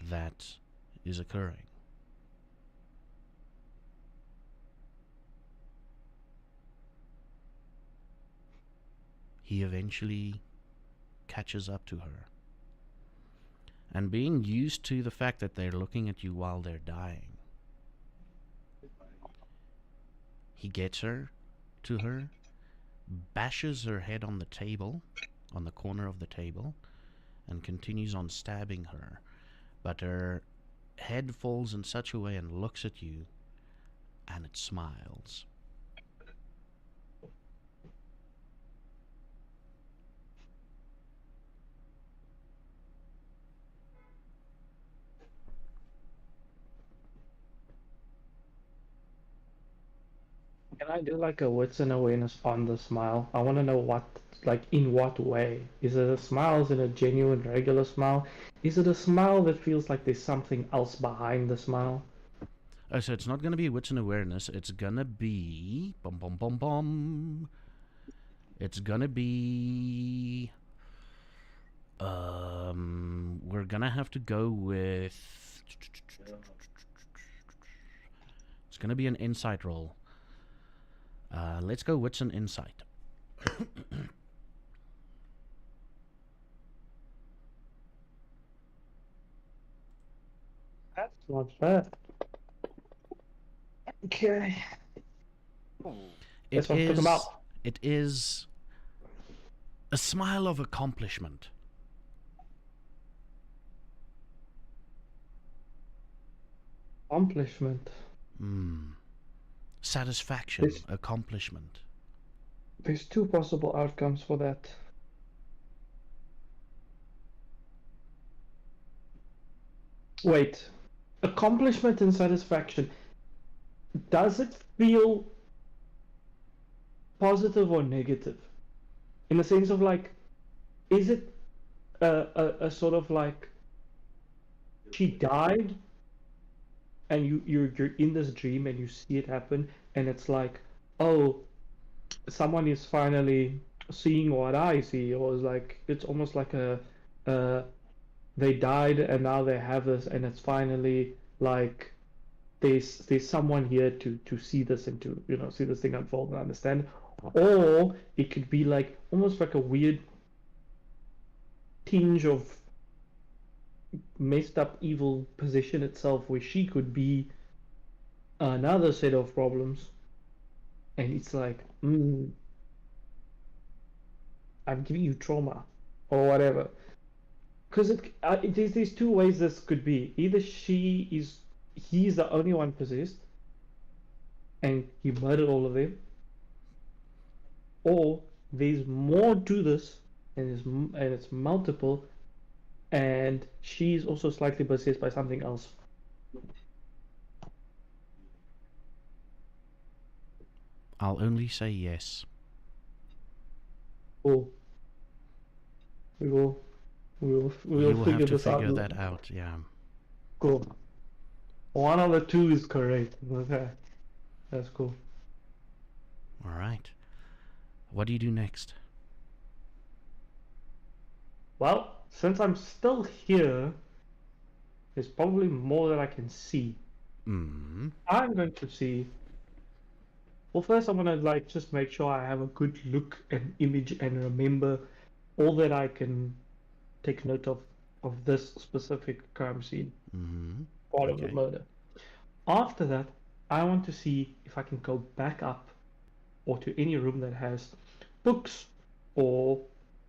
[SPEAKER 1] that is occurring. He eventually catches up to her. And being used to the fact that they're looking at you while they're dying, he gets her to her, bashes her head on the table, on the corner of the table, and continues on stabbing her. But her head falls in such a way and looks at you, and it smiles.
[SPEAKER 2] Can I do like a wits and awareness on the smile? I want to know what, like, in what way? Is it a smile? Is it a genuine, regular smile? Is it a smile that feels like there's something else behind the smile?
[SPEAKER 1] Oh, so it's not going to be wits and awareness. It's going to be... Bum, bum, bum, bum. It's going to be... we're going to have to go with... It's going to be an insight roll. Let's go wits and insight.
[SPEAKER 2] That's not bad. Okay. This one took him out.
[SPEAKER 1] It is a smile of accomplishment.
[SPEAKER 2] Accomplishment.
[SPEAKER 1] Satisfaction, accomplishment.
[SPEAKER 2] There's two possible outcomes for that. Wait. Accomplishment and satisfaction. Does it feel positive or negative? In the sense of like, is it a sort of like she died and you're in this dream and you see it happen and it's like, oh, someone is finally seeing what I see, or it's like it's almost like they died and now they have this and it's finally like there's someone here to see this and to see this thing unfold and understand. Or it could be like almost like a weird tinge of messed up evil position itself, where she could be another set of problems, and it's like, I'm giving you trauma or whatever. Because there's two ways this could be. Either he's the only one possessed, and he murdered all of them, or there's more to this, and it's multiple, and she's also slightly possessed by something else.
[SPEAKER 1] I'll only say yes.
[SPEAKER 2] Cool. We will
[SPEAKER 1] You will
[SPEAKER 2] figure
[SPEAKER 1] have to
[SPEAKER 2] this out.
[SPEAKER 1] figure that out, yeah.
[SPEAKER 2] Cool. One of the two is correct. Okay. That's cool.
[SPEAKER 1] Alright. What do you do next?
[SPEAKER 2] Well, since I'm still here, there's probably more that I can see.
[SPEAKER 1] Mm.
[SPEAKER 2] I'm going to see. Well, first I'm gonna just make sure I have a good look and image and remember all that I can take note of this specific crime scene,
[SPEAKER 1] Mm-hmm.
[SPEAKER 2] part of the
[SPEAKER 1] Okay.
[SPEAKER 2] murder. After that, I want to see if I can go back up or to any room that has books or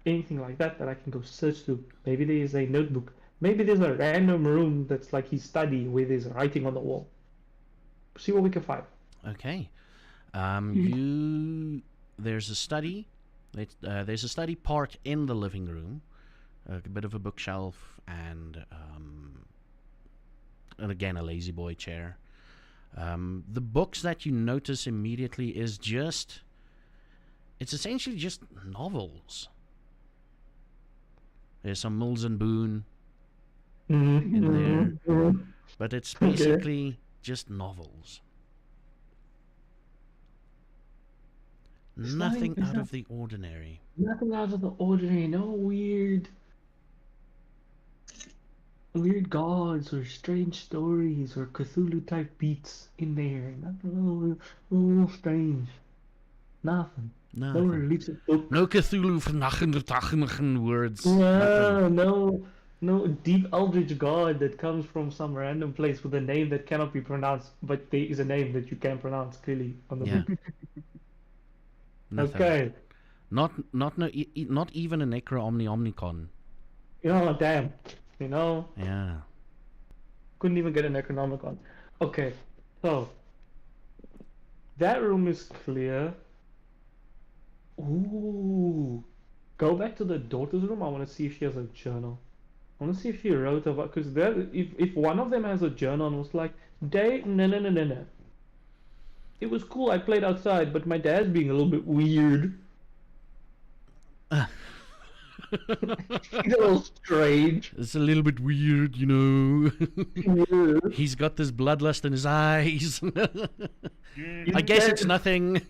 [SPEAKER 2] anything like that I can go search through. Maybe there is a notebook. Maybe there's a random room that's like his study where there's writing on the wall. See what we can find.
[SPEAKER 1] Okay. There's a study. There's a study part in the living room, a bit of a bookshelf, and again a lazy boy chair. The books that you notice immediately is it's essentially just novels. There's some Mills and Boone in there, but it's basically just novels. Nothing out of the ordinary.
[SPEAKER 2] Nothing out of the ordinary. No weird gods or strange stories or Cthulhu type beats in there. Nothing a little strange. Nothing. No
[SPEAKER 1] Nothing.
[SPEAKER 2] religious book.
[SPEAKER 1] No Cthulhu vernachende words.
[SPEAKER 2] Yeah,
[SPEAKER 1] Nothing.
[SPEAKER 2] no deep eldritch god that comes from some random place with a name that cannot be pronounced, but there is a name that you can pronounce clearly on the
[SPEAKER 1] Yeah.
[SPEAKER 2] book.
[SPEAKER 1] Nothing.
[SPEAKER 2] Okay.
[SPEAKER 1] Not even a Necro Omnicon.
[SPEAKER 2] Oh damn.
[SPEAKER 1] Yeah.
[SPEAKER 2] Couldn't even get an Necronomicon. Okay, so that room is clear. Ooh. Go back to the daughter's room. I want to see if she has a journal. I want to see if she wrote about, because if one of them has a journal and was like, no. It was cool. I played outside, but my dad's being a little bit weird. He's a little strange.
[SPEAKER 1] It's a little bit weird, you know. He's got this bloodlust in his eyes. I guess it's nothing.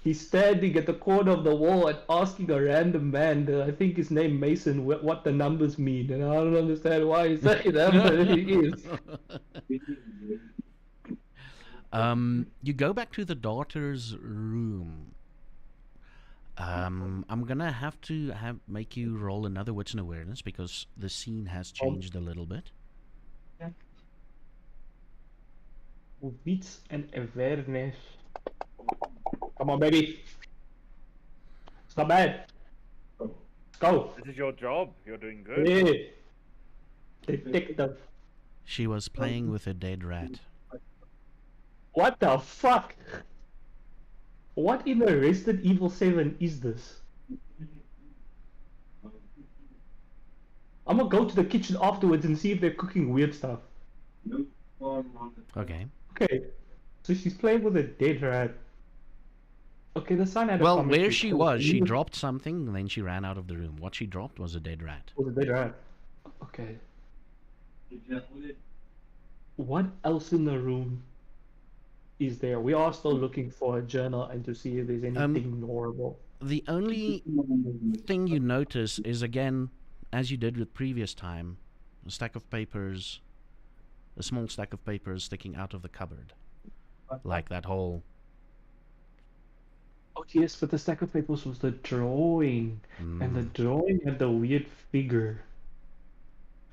[SPEAKER 2] He's standing at the corner of the wall and asking a random man, I think his name Mason, what the numbers mean, and I don't understand why he's saying that, but he is.
[SPEAKER 1] You go back to the daughter's room. I'm gonna have to make you roll another wits and awareness because the scene has changed a little bit.
[SPEAKER 2] Wits and awareness. Come on, baby. It's not bad. Let's go.
[SPEAKER 4] This is your job. You're doing good.
[SPEAKER 2] Yeah. Detective.
[SPEAKER 1] She was playing with a dead rat.
[SPEAKER 2] What the fuck? What in the Resident Evil 7 is this? I'm gonna go to the kitchen afterwards and see if they're cooking weird stuff.
[SPEAKER 1] Okay.
[SPEAKER 2] Okay, so she's playing with a dead rat. Okay, the son had a
[SPEAKER 1] Well,
[SPEAKER 2] comic
[SPEAKER 1] where
[SPEAKER 2] book.
[SPEAKER 1] she
[SPEAKER 2] Cool.
[SPEAKER 1] was, she dropped something, and then she ran out of the room. What she dropped was a dead rat.
[SPEAKER 2] Was a dead rat. Okay. What else in the room is there? We are still looking for a journal and to see if there's anything horrible.
[SPEAKER 1] The only thing you notice is, again, as you did with previous time, a stack of papers, a small stack of papers sticking out of the cupboard. Like that whole...
[SPEAKER 2] Oh yes, but the stack of papers was the drawing. And the drawing had the weird figure.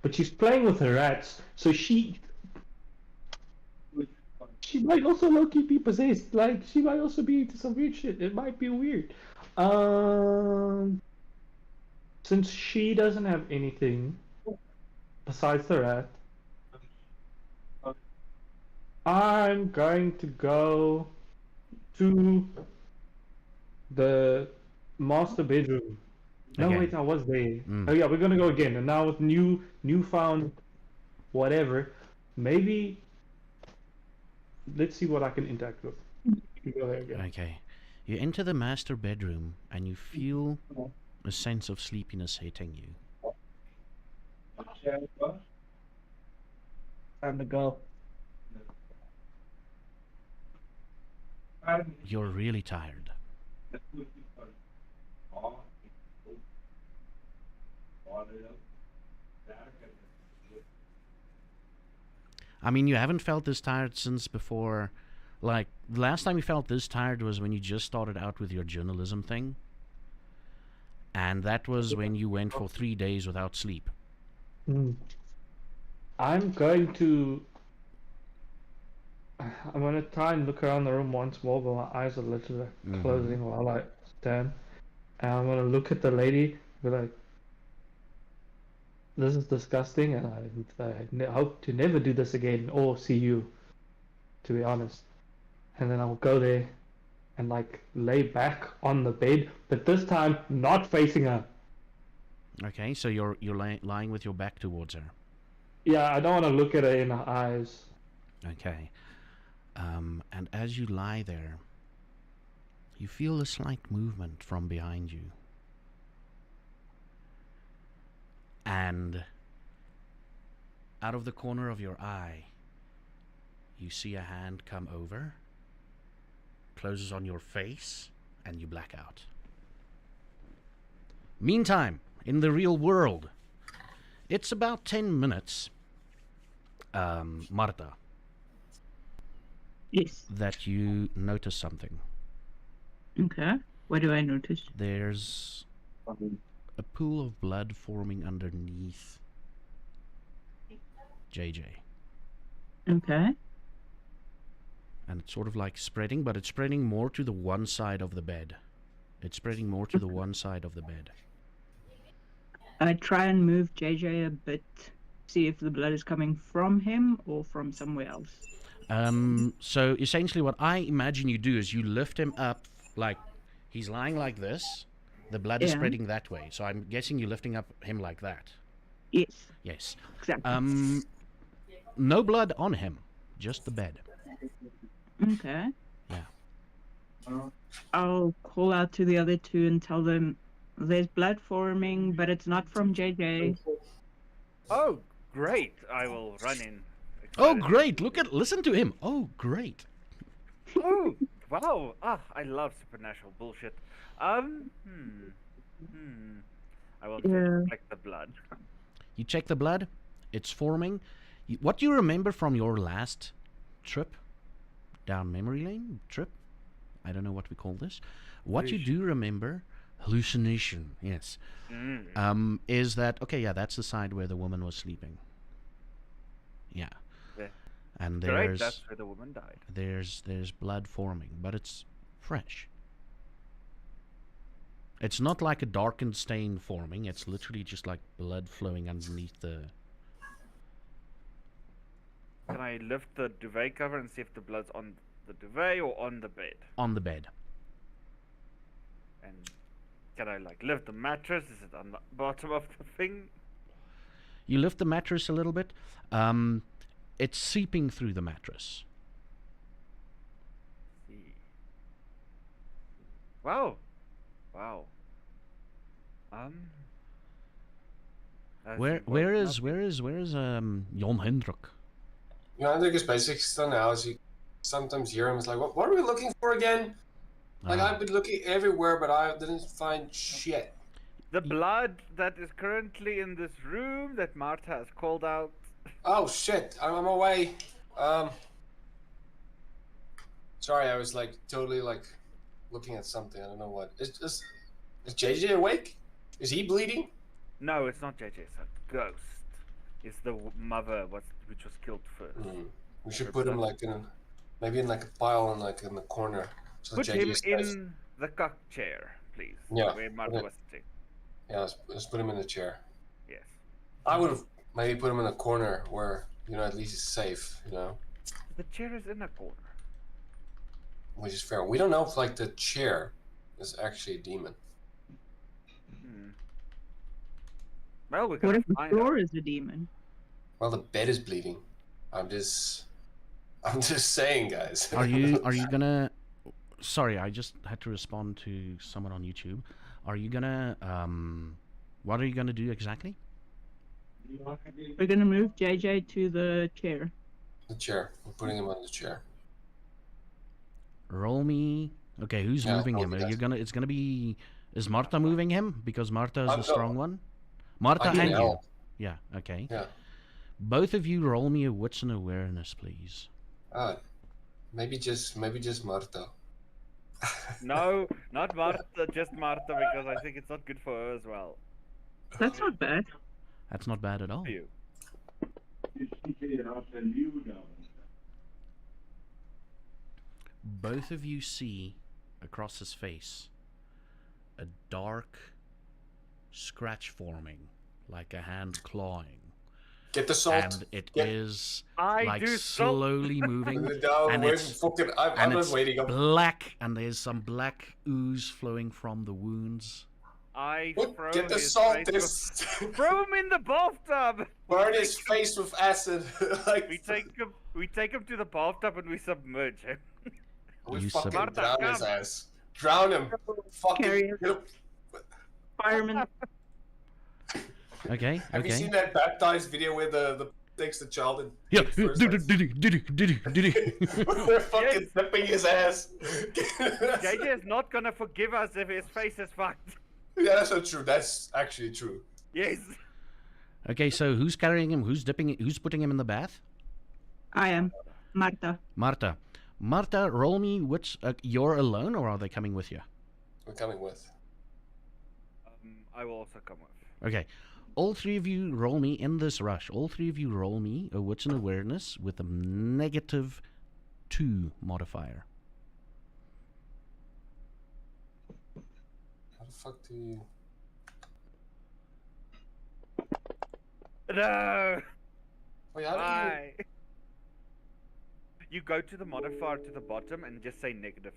[SPEAKER 2] But she's playing with her rats, so she might also low-key be possessed. Like, she might also be into some weird shit. It might be weird. since she doesn't have anything besides the rat, I'm going to go to the master bedroom. No,
[SPEAKER 1] Again.
[SPEAKER 2] wait, I was there.
[SPEAKER 1] Mm.
[SPEAKER 2] Oh yeah, we're gonna go again, and now with newfound whatever, maybe let's see what I can interact with. You go there again.
[SPEAKER 1] Okay. You enter the master bedroom and you feel a sense of sleepiness hitting you.
[SPEAKER 5] Time to go.
[SPEAKER 1] You're really tired. I mean, you haven't felt this tired since before. Like, the last time you felt this tired was when you just started out with your journalism thing. And that was when you went for 3 days without sleep.
[SPEAKER 2] I'm going to try and look around the room once more, but my eyes are literally closing while I stand. And I'm gonna look at the lady, be like, "This is disgusting, and I hope to never do this again or see you." To be honest, and then I'll go there and like lay back on the bed, but this time not facing her.
[SPEAKER 1] Okay, so you're lying with your back towards her.
[SPEAKER 2] Yeah, I don't want to look at her in her eyes.
[SPEAKER 1] Okay. And as you lie there, you feel a slight movement from behind you. And out of the corner of your eye, you see a hand come over, closes on your face, and you black out. Meantime, in the real world, it's about 10 minutes, Marta,
[SPEAKER 5] Yes.
[SPEAKER 1] that you notice something.
[SPEAKER 5] Okay. What do I notice?
[SPEAKER 1] There's a pool of blood forming underneath JJ.
[SPEAKER 5] Okay.
[SPEAKER 1] And it's sort of like spreading, but it's spreading more to the one side of the bed. It's spreading more to the one side of the bed.
[SPEAKER 5] I try and move JJ a bit, see if the blood is coming from him or from somewhere else.
[SPEAKER 1] So essentially what I imagine you do is you lift him up, like he's lying like this, the blood is
[SPEAKER 5] Yeah.
[SPEAKER 1] spreading that way. So I'm guessing you're lifting up him like that.
[SPEAKER 5] Yes,
[SPEAKER 1] Yes.
[SPEAKER 5] exactly.
[SPEAKER 1] No blood on him, just the bed.
[SPEAKER 5] Okay.
[SPEAKER 1] Yeah.
[SPEAKER 5] I'll call out to the other two and tell them there's blood forming, but it's not from JJ.
[SPEAKER 4] Oh, great! I will run in.
[SPEAKER 1] Oh,
[SPEAKER 4] excited.
[SPEAKER 1] great! Listen to him. Oh, great.
[SPEAKER 4] Oh, wow! Ah, I love supernatural bullshit. I will
[SPEAKER 5] Yeah.
[SPEAKER 4] check the blood.
[SPEAKER 1] You check the blood. It's forming. What do you remember from your last trip down memory lane? Trip? I don't know what we call this. What you do remember, hallucination, yes, is that, okay, yeah, that's the side where the woman was sleeping. Yeah.
[SPEAKER 4] Yeah.
[SPEAKER 1] And
[SPEAKER 4] Great, that's where the woman died.
[SPEAKER 1] there's blood forming, but it's fresh. It's not like a darkened stain forming. It's literally just like blood flowing underneath the...
[SPEAKER 4] Can I lift the duvet cover and see if the blood's on the duvet or on the bed?
[SPEAKER 1] on the bed.
[SPEAKER 4] And can I like lift the mattress? Is it on the bottom of the thing?
[SPEAKER 1] You lift the mattress a little bit. It's seeping through the mattress.
[SPEAKER 4] See. Wow. Wow.
[SPEAKER 1] Where is Jon Hendrik?
[SPEAKER 3] Yeah, I think it's basically still now. As you sometimes hear him, it's like, what are we looking for again? Like, I've been looking everywhere, but I didn't find shit.
[SPEAKER 4] The blood that is currently in this room that Marta has called out.
[SPEAKER 3] Oh shit! I'm away. Sorry, I was like totally like looking at something. I don't know what. Is JJ awake? Is he bleeding?
[SPEAKER 4] No, it's not JJ. It's a ghost. It's the mother which was killed first.
[SPEAKER 3] We should put him like maybe in like a pile and like in the corner. So
[SPEAKER 4] Put
[SPEAKER 3] JJ
[SPEAKER 4] him
[SPEAKER 3] stays.
[SPEAKER 4] in the cock chair, please.
[SPEAKER 3] Yeah,
[SPEAKER 4] Where Marta
[SPEAKER 3] okay.
[SPEAKER 4] was sitting.
[SPEAKER 3] Yeah, let's put him in the chair.
[SPEAKER 4] Yes.
[SPEAKER 3] I would have maybe put him in a corner where, at least he's safe,
[SPEAKER 4] The chair is in a corner.
[SPEAKER 3] which is fair. We don't know if, like, the chair is actually a demon.
[SPEAKER 4] Hmm. Well, we're
[SPEAKER 5] What
[SPEAKER 4] gonna
[SPEAKER 5] if the
[SPEAKER 4] find
[SPEAKER 5] floor
[SPEAKER 4] out.
[SPEAKER 5] is a demon?
[SPEAKER 3] Well, the bed is bleeding. I'm just saying, guys.
[SPEAKER 1] Are you gonna? Sorry, I just had to respond to someone on YouTube. Are you gonna What are you gonna do exactly?
[SPEAKER 5] We're gonna move JJ to the chair.
[SPEAKER 3] The chair. We're putting him on the chair.
[SPEAKER 1] Roll me. Okay, who's
[SPEAKER 3] Yeah,
[SPEAKER 1] moving
[SPEAKER 3] I'll
[SPEAKER 1] him?
[SPEAKER 3] do
[SPEAKER 1] Are you
[SPEAKER 3] that.
[SPEAKER 1] gonna? It's gonna be. Is Marta moving him? Because Marta is
[SPEAKER 3] I'm
[SPEAKER 1] the strong
[SPEAKER 3] go-
[SPEAKER 1] one. Marta
[SPEAKER 3] I can
[SPEAKER 1] and you.
[SPEAKER 3] help.
[SPEAKER 1] Yeah. Okay.
[SPEAKER 3] Yeah.
[SPEAKER 1] Both of you roll me a wits and awareness, please.
[SPEAKER 3] Maybe just Marta.
[SPEAKER 4] No, not Martha, just Martha, because I think it's not good for her as well.
[SPEAKER 5] That's not bad.
[SPEAKER 1] That's not bad at all.
[SPEAKER 4] For you.
[SPEAKER 1] Both of you see across his face a dark scratch forming, like a hand clawing,
[SPEAKER 3] Get the salt.
[SPEAKER 1] and it
[SPEAKER 3] Get-
[SPEAKER 1] is
[SPEAKER 4] I
[SPEAKER 1] like
[SPEAKER 4] do salt.
[SPEAKER 1] slowly moving.
[SPEAKER 3] No,
[SPEAKER 1] and
[SPEAKER 3] where's
[SPEAKER 1] it's-
[SPEAKER 3] fucking? I'm
[SPEAKER 1] and
[SPEAKER 3] not
[SPEAKER 1] it's
[SPEAKER 3] waiting.
[SPEAKER 1] black, and there's some black ooze flowing from the wounds.
[SPEAKER 4] I throw
[SPEAKER 3] Get the
[SPEAKER 4] his
[SPEAKER 3] salt.
[SPEAKER 4] face
[SPEAKER 3] This.
[SPEAKER 4] throw him in the bathtub.
[SPEAKER 3] Burn his face with acid. Like
[SPEAKER 4] We take him to the bathtub and we submerge him.
[SPEAKER 3] we
[SPEAKER 1] You
[SPEAKER 3] fucking
[SPEAKER 1] sub-
[SPEAKER 3] drown
[SPEAKER 4] Marta,
[SPEAKER 3] his
[SPEAKER 4] come.
[SPEAKER 3] ass. Drown him. Fucking.
[SPEAKER 5] Carrier.
[SPEAKER 3] Get him.
[SPEAKER 5] Fireman.
[SPEAKER 1] Okay.
[SPEAKER 3] Have you
[SPEAKER 1] Okay.
[SPEAKER 3] seen that baptized video where the takes the child and
[SPEAKER 1] Yeah.
[SPEAKER 3] first
[SPEAKER 1] Did
[SPEAKER 3] starts-
[SPEAKER 1] it.
[SPEAKER 3] They're fucking dipping his ass.
[SPEAKER 4] JJ is not gonna forgive us if his face is fucked.
[SPEAKER 3] Yeah, that's not true. That's actually true.
[SPEAKER 4] Yes.
[SPEAKER 1] Okay. So who's carrying him? Who's dipping it? Who's putting him in the bath?
[SPEAKER 5] I am. Marta.
[SPEAKER 1] Marta. Marta, roll me which. You're alone, or are they coming with you?
[SPEAKER 3] We're coming with.
[SPEAKER 4] I will also come with.
[SPEAKER 1] Okay. All three of you roll me in this rush. All three of you roll me a wits and awareness with a -2 modifier.
[SPEAKER 3] How the fuck do you?
[SPEAKER 4] No.
[SPEAKER 3] Wait, how do you?
[SPEAKER 4] Why? You go to the modifier to the bottom and just say -2.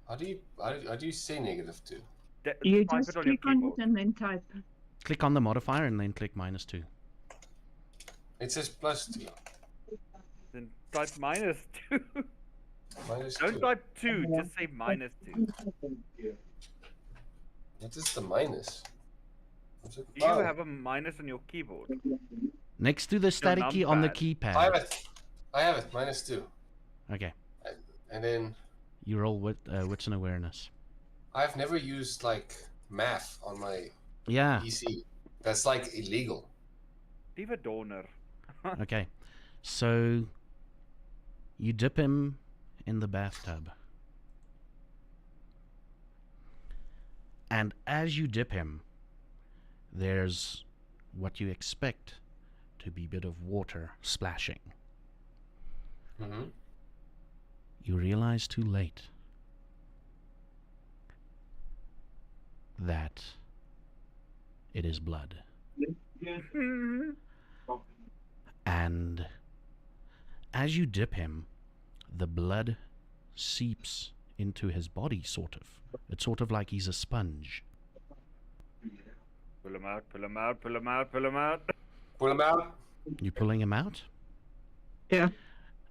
[SPEAKER 3] How do you say -2?
[SPEAKER 5] You
[SPEAKER 4] Type
[SPEAKER 5] just
[SPEAKER 4] it on your
[SPEAKER 5] click on
[SPEAKER 4] keyboard.
[SPEAKER 5] it and then type.
[SPEAKER 1] Click on the modifier and then click -2.
[SPEAKER 3] It says +2.
[SPEAKER 4] Then type -2.
[SPEAKER 3] -2.
[SPEAKER 4] Don't type 2, just say -2.
[SPEAKER 3] What is the minus? What's it?
[SPEAKER 4] Do you have a minus on your keyboard?
[SPEAKER 1] Next to the static key on the
[SPEAKER 4] numpad.
[SPEAKER 3] I have
[SPEAKER 1] keypad.
[SPEAKER 3] it. I have it. -2.
[SPEAKER 1] Okay.
[SPEAKER 3] And then
[SPEAKER 1] You roll wits and awareness.
[SPEAKER 3] I've never used like math on my
[SPEAKER 1] Yeah.
[SPEAKER 3] PC. That's like illegal.
[SPEAKER 4] Leave a donor.
[SPEAKER 1] Okay. So you dip him in the bathtub. And as you dip him, there's what you expect to be a bit of water splashing.
[SPEAKER 3] Mm-hmm.
[SPEAKER 1] You realize too late that it is blood. And as you dip him, the blood seeps into his body, sort of. It's sort of like he's a sponge.
[SPEAKER 4] Pull him out, pull him out, pull him out, pull him out.
[SPEAKER 3] Pull him out.
[SPEAKER 1] You pulling him out?
[SPEAKER 5] Yeah.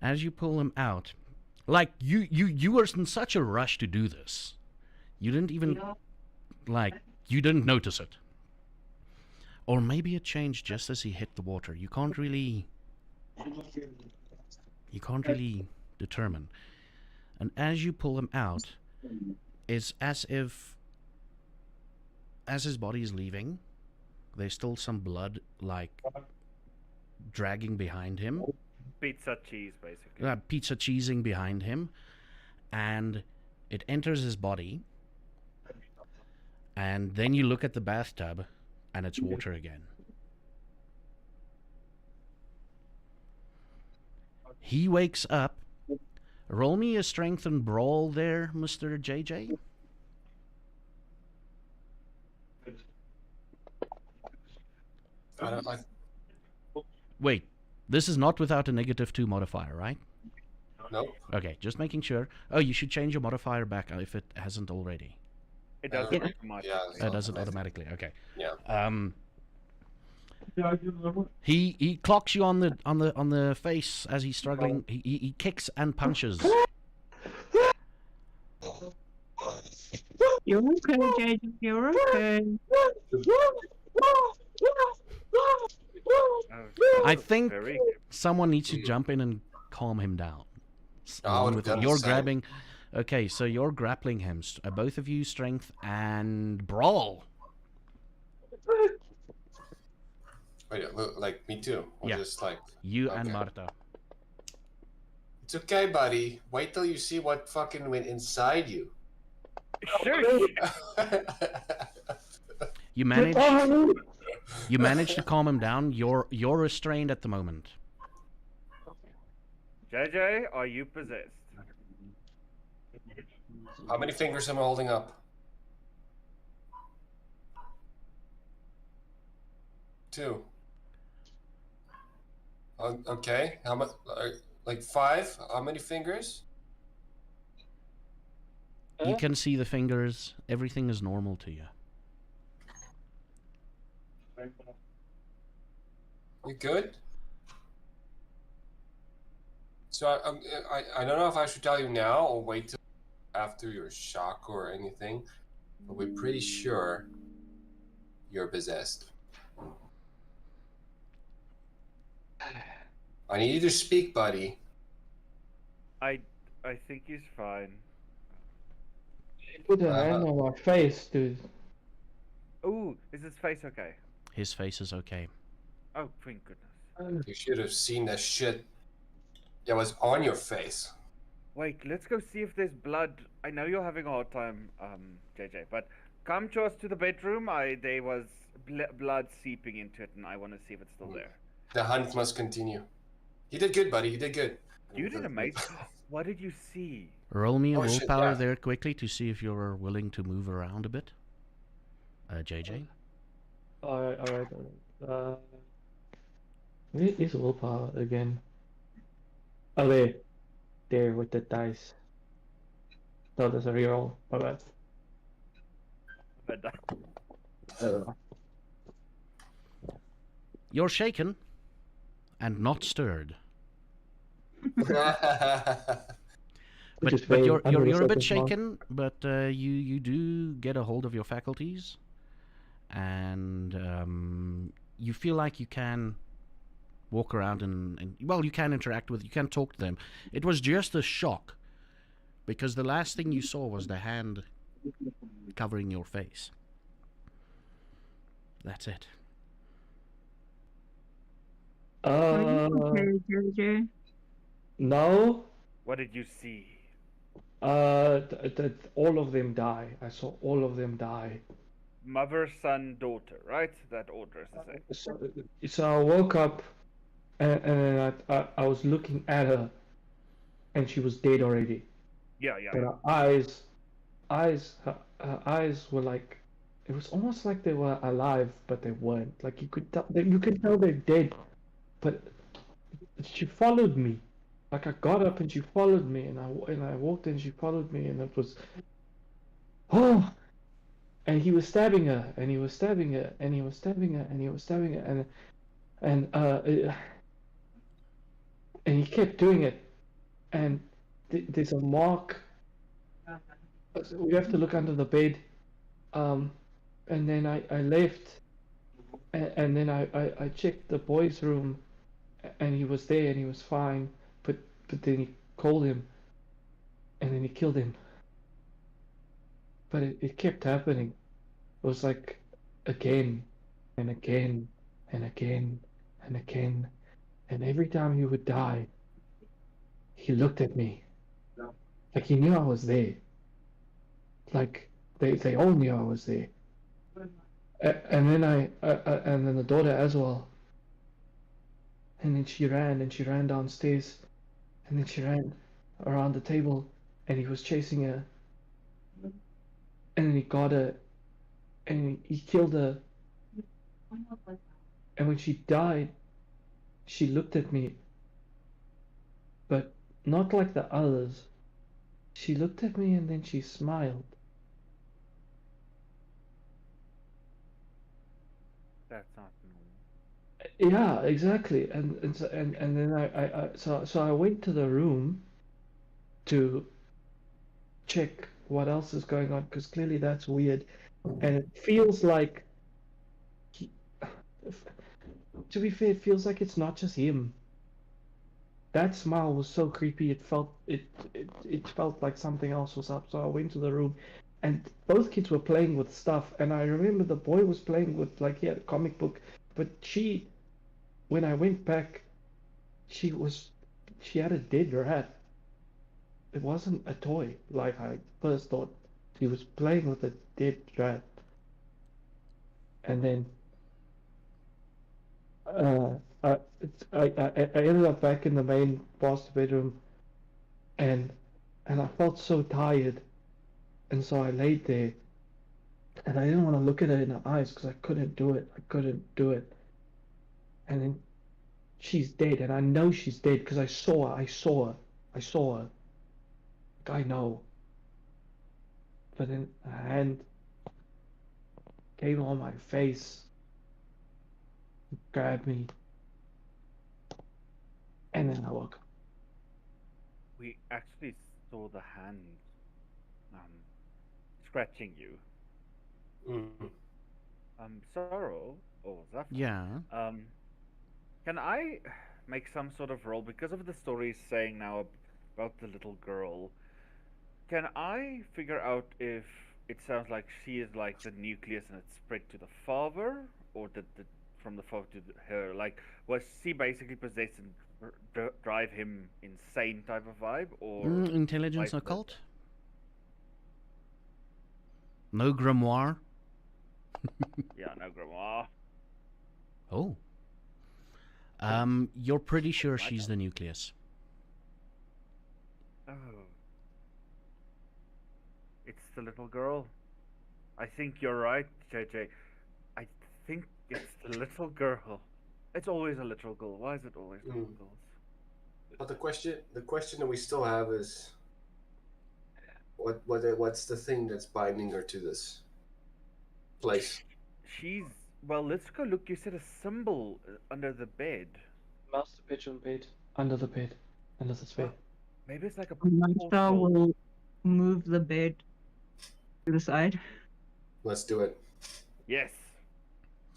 [SPEAKER 1] As you pull him out, like you were in such a rush to do this, you didn't even you didn't notice it. Or maybe it changed just as he hit the water. You can't really determine. And as you pull him out, it's as if as his body is leaving, there's still some blood like dragging behind him.
[SPEAKER 4] Pizza cheese, basically.
[SPEAKER 1] Pizza cheesing behind him, and it enters his body, and then you look at the bathtub and it's water again. He wakes up. Roll me a strength and brawl there, Mr. JJ.
[SPEAKER 3] don't, I,
[SPEAKER 1] Wait, this is not without a -2 modifier, right?
[SPEAKER 3] nope.
[SPEAKER 1] Okay, just making sure. Oh, you should change your modifier back if it hasn't already.
[SPEAKER 4] It does
[SPEAKER 3] Yeah.
[SPEAKER 4] it automatically.
[SPEAKER 3] Yeah,
[SPEAKER 1] It does it automatically. Okay.
[SPEAKER 3] Yeah.
[SPEAKER 1] He clocks you on the face as he's struggling. He kicks and punches.
[SPEAKER 5] You're okay, JJ. You're okay.
[SPEAKER 4] Oh,
[SPEAKER 1] I think
[SPEAKER 4] very
[SPEAKER 1] someone needs to jump in and calm him down.
[SPEAKER 3] I
[SPEAKER 1] Along
[SPEAKER 3] would've
[SPEAKER 1] with
[SPEAKER 3] done the
[SPEAKER 1] you're
[SPEAKER 3] same.
[SPEAKER 1] grabbing. Okay, so you're grappling him. Both of you, strength and brawl.
[SPEAKER 3] Wait, look, like me too. Or
[SPEAKER 1] Yeah.
[SPEAKER 3] just like
[SPEAKER 1] You and
[SPEAKER 3] Okay.
[SPEAKER 1] Marta.
[SPEAKER 3] it's okay, buddy. Wait till you see what fucking went inside you.
[SPEAKER 4] sure.
[SPEAKER 1] You manage. You manage to calm him down. You're restrained at the moment.
[SPEAKER 4] JJ, are you possessed?
[SPEAKER 3] How many fingers am I holding up? 2. Okay. How much? Like 5? How many fingers?
[SPEAKER 1] You can see the fingers. Everything is normal to you.
[SPEAKER 3] You good? So I don't know if I should tell you now or wait till after your shock or anything, but we're pretty sure you're possessed. I need you to speak, buddy.
[SPEAKER 4] I think he's fine.
[SPEAKER 2] Put a hand on my face, dude.
[SPEAKER 4] Ooh, is his face okay?
[SPEAKER 1] His face is okay.
[SPEAKER 4] Oh, thank goodness.
[SPEAKER 3] You should have seen the shit that was on your face.
[SPEAKER 4] Wait, let's go see if there's blood. I know you're having a hard time, JJ, but come to us to the bedroom. There was blood seeping into it, and I want to see if it's still there.
[SPEAKER 3] The hunt must continue. You did good, buddy. You did good.
[SPEAKER 4] You did amazing. What did you see?
[SPEAKER 1] Roll me a
[SPEAKER 3] Oh, shit,
[SPEAKER 1] willpower
[SPEAKER 3] yeah.
[SPEAKER 1] there quickly to see if you're willing to move around a bit. JJ.
[SPEAKER 2] Alright. Where is willpower again? Oh, there with the dice. No, that's a reroll. My bad.
[SPEAKER 1] You're shaken and not stirred.
[SPEAKER 2] Which is
[SPEAKER 1] But
[SPEAKER 2] vague.
[SPEAKER 1] you're
[SPEAKER 2] Under the
[SPEAKER 1] a bit
[SPEAKER 2] second one.
[SPEAKER 1] shaken, but you do get a hold of your faculties, and you feel like you can walk around and well, you can interact with, you can talk to them. It was just a shock, because the last thing you saw was the hand covering your face. That's it.
[SPEAKER 5] Okay, JJ.
[SPEAKER 2] No.
[SPEAKER 4] What did you see?
[SPEAKER 2] All of them die. I saw all of them die.
[SPEAKER 4] Mother, son, daughter, right? That order is the same.
[SPEAKER 2] So I woke up, and then I was looking at her, and she was dead already.
[SPEAKER 4] Yeah.
[SPEAKER 2] But her eyes were like, it was almost like they were alive, but they weren't. Like you could tell they're dead. But she followed me. Like I got up and she followed me, and I walked and she followed me, and it was, oh. And he was stabbing her, and he was stabbing her, and he was stabbing her, and he was stabbing her, and he kept doing it, and there's a mark. We have to look under the bed, and then I left, and then I checked the boys' room, and he was there and he was fine, but then he called him, and then he killed him. But it kept happening. It was like again and again and again and again, and every time he would die, he looked at me like he knew I was there. Like they all knew I was there. And then and then the daughter as well. And then she ran downstairs, and then she ran around the table, and he was chasing her. And then he got her, and he killed her. And when she died, she looked at me, but not like the others. She looked at me and then she smiled.
[SPEAKER 4] That's not normal.
[SPEAKER 2] Yeah, exactly. And then so I went to the room to check what else is going on because clearly that's weird, and it feels like he, to be fair, it feels like it's not just him. That smile was so creepy. It felt like something else was up. So I went to the room, and both kids were playing with stuff. And I remember the boy was playing with like he had a comic book, but she, when I went back, she had a dead rat. It wasn't a toy like I first thought. She was playing with a dead rat. And then I, I ended up back in the main master bedroom, and I felt so tired, and so I laid there, and I didn't want to look at her in the eyes because I couldn't do it. I couldn't do it. And then she's dead, and I know she's dead because I saw her. I saw her. I saw her. Like, I know. But then a hand came on my face, grabbed me, and then I woke up.
[SPEAKER 4] We actually saw the hand scratching you.
[SPEAKER 3] Mm.
[SPEAKER 4] Sorrow or Zaffa.
[SPEAKER 1] Yeah.
[SPEAKER 4] Can I make some sort of roll because of the stories saying now about the little girl? Can I figure out if it sounds like she is like the nucleus and it spread to the father, or did the from the father to her? Like, was she basically possessed and drive him insane type of vibe, or
[SPEAKER 1] Intelligence
[SPEAKER 4] vice
[SPEAKER 1] occult? No grimoire?
[SPEAKER 4] yeah, no grimoire.
[SPEAKER 1] Oh. You're pretty sure she's the nucleus.
[SPEAKER 4] Oh. It's the little girl. I think you're right, JJ. I think it's the little girl. It's always a little girl. Why is it always little girls?
[SPEAKER 3] But the question that we still have is, what's the thing that's binding her to this place?
[SPEAKER 4] Well, let's go look. You said a symbol under the bed.
[SPEAKER 2] Master bedroom bed. Under the bed. Under the bed.
[SPEAKER 4] Maybe it's like a
[SPEAKER 5] Monster
[SPEAKER 4] portal.
[SPEAKER 5] will move the bed to the side.
[SPEAKER 3] Let's do it.
[SPEAKER 4] Yes,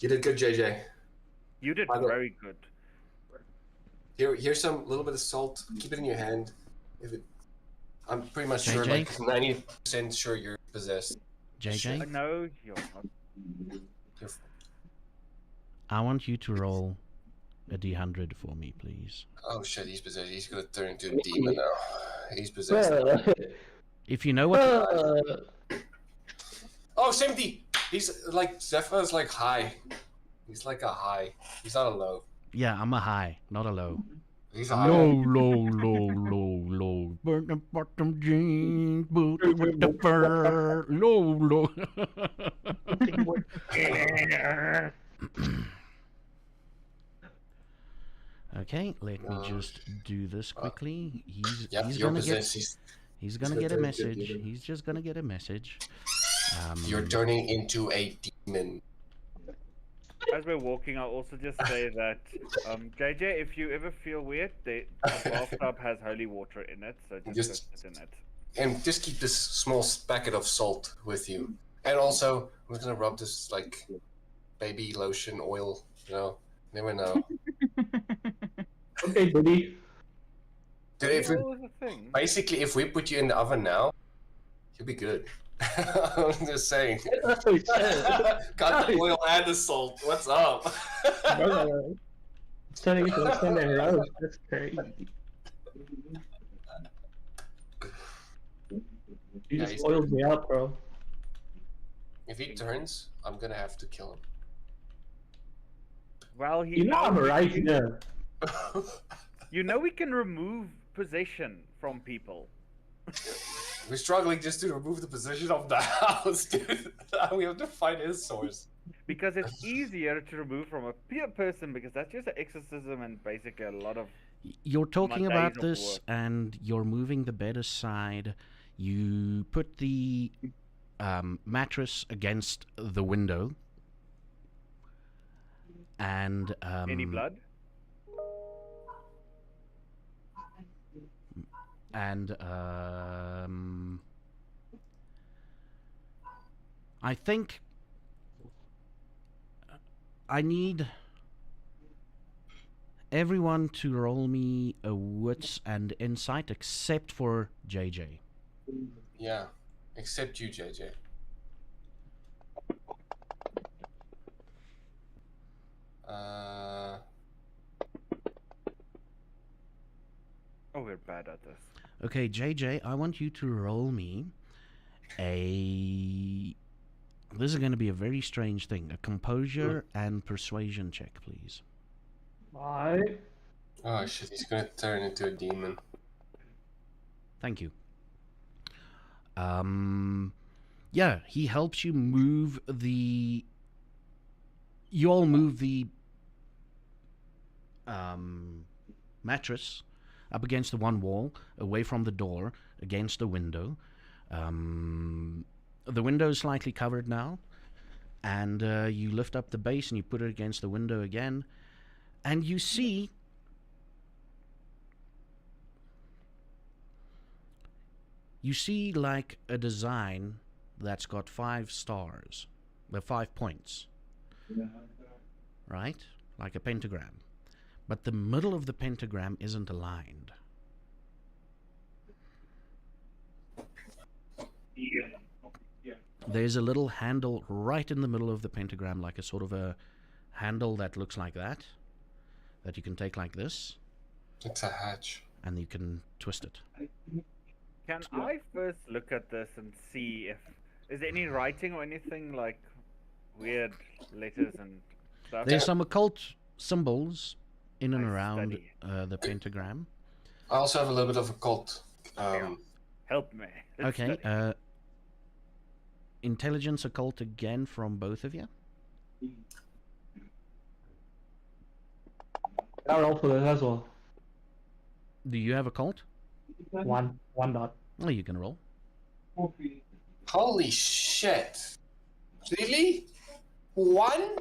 [SPEAKER 3] You did good, JJ.
[SPEAKER 4] you did
[SPEAKER 3] By the-
[SPEAKER 4] very good.
[SPEAKER 3] Here's some little bit of salt. Keep it in your hand. I'm pretty much sure,
[SPEAKER 1] JJ?
[SPEAKER 3] like 90% sure you're possessed.
[SPEAKER 1] JJ,
[SPEAKER 4] No, you're not.
[SPEAKER 3] You're
[SPEAKER 1] I want you to roll a d100 for me, please.
[SPEAKER 3] Oh shit, he's possessed. He's gonna turn into a demon now. He's possessed.
[SPEAKER 1] If you know what...
[SPEAKER 3] Oh, 70! He's like, Zephyr like high. He's like a high. He's not a low.
[SPEAKER 1] Yeah, I'm a high, not a low.
[SPEAKER 3] He's a high.
[SPEAKER 1] Low. Burn the bottom jeans, booty with the fur. Low. Okay, let me just do this quickly. He's
[SPEAKER 3] You're
[SPEAKER 1] gonna get
[SPEAKER 3] possessed.
[SPEAKER 1] he's gonna
[SPEAKER 3] gonna
[SPEAKER 1] get a
[SPEAKER 3] turn into a
[SPEAKER 1] message.
[SPEAKER 3] demon.
[SPEAKER 1] He's just gonna get a message.
[SPEAKER 3] You're turning into a demon.
[SPEAKER 4] As we're walking, I'll also just say that, JJ, if you ever feel weird, the bathtub has holy water in it, so just put it in it.
[SPEAKER 3] And just keep this small packet of salt with you. And also, we're gonna rub this like baby lotion oil. You know, never know.
[SPEAKER 2] Okay, buddy.
[SPEAKER 3] Dude, if
[SPEAKER 4] What was the thing?
[SPEAKER 3] basically, if we put you in the oven now, you'll be good. I'm just saying.
[SPEAKER 2] That's what he said.
[SPEAKER 3] Got the oil and the salt. What's up?
[SPEAKER 2] It's turning into a Sunday roast. That's crazy. You
[SPEAKER 3] Yeah,
[SPEAKER 2] just
[SPEAKER 3] he's-
[SPEAKER 2] oiled me up, bro.
[SPEAKER 3] If he turns, I'm gonna have to kill
[SPEAKER 4] Well, he
[SPEAKER 2] You know I'm right here.
[SPEAKER 3] him.
[SPEAKER 4] You know we can remove possession from people.
[SPEAKER 3] We're struggling just to remove the position of the house, dude. We have to find his source.
[SPEAKER 4] Because it's easier to remove from a person because that's just an exorcism and basically a lot of
[SPEAKER 1] You're talking
[SPEAKER 4] days
[SPEAKER 1] about
[SPEAKER 4] of
[SPEAKER 1] this,
[SPEAKER 4] work.
[SPEAKER 1] and you're moving the bed aside. You put the mattress against the window, and
[SPEAKER 4] Any blood?
[SPEAKER 1] and I think I need everyone to roll me a wits and insight except for JJ.
[SPEAKER 3] Yeah, except you, JJ.
[SPEAKER 4] Oh, we're bad at this.
[SPEAKER 1] Okay, JJ, I want you to roll me a. This is going to be a very strange thing. A composure and persuasion check, please.
[SPEAKER 2] Alright.
[SPEAKER 3] Oh shit, he's gonna turn into a demon.
[SPEAKER 1] Thank you. Yeah, he helps you move the. You all move the mattress up against the one wall, away from the door, against the window. The window is slightly covered now, and you lift up the base and you put it against the window again, and you see like a design that's got 5 stars, 5 points, right? Like a pentagram. But the middle of the pentagram isn't aligned. There's a little handle right in the middle of the pentagram, like a sort of a handle that looks like that you can take like this,
[SPEAKER 3] It's a hatch.
[SPEAKER 1] and you can twist it.
[SPEAKER 4] Can I first look at this and see if is there any writing or anything like weird letters and stuff?
[SPEAKER 1] There's some occult symbols in and
[SPEAKER 4] I
[SPEAKER 1] around
[SPEAKER 4] study.
[SPEAKER 1] the pentagram.
[SPEAKER 3] I also have a little bit of occult.
[SPEAKER 4] Help me. Let's
[SPEAKER 1] Okay,
[SPEAKER 4] study.
[SPEAKER 1] intelligence occult again from both of you.
[SPEAKER 2] I roll for this as well.
[SPEAKER 1] Do you have occult?
[SPEAKER 2] One dot.
[SPEAKER 1] Oh, you can roll.
[SPEAKER 3] Holy shit! Really? 1?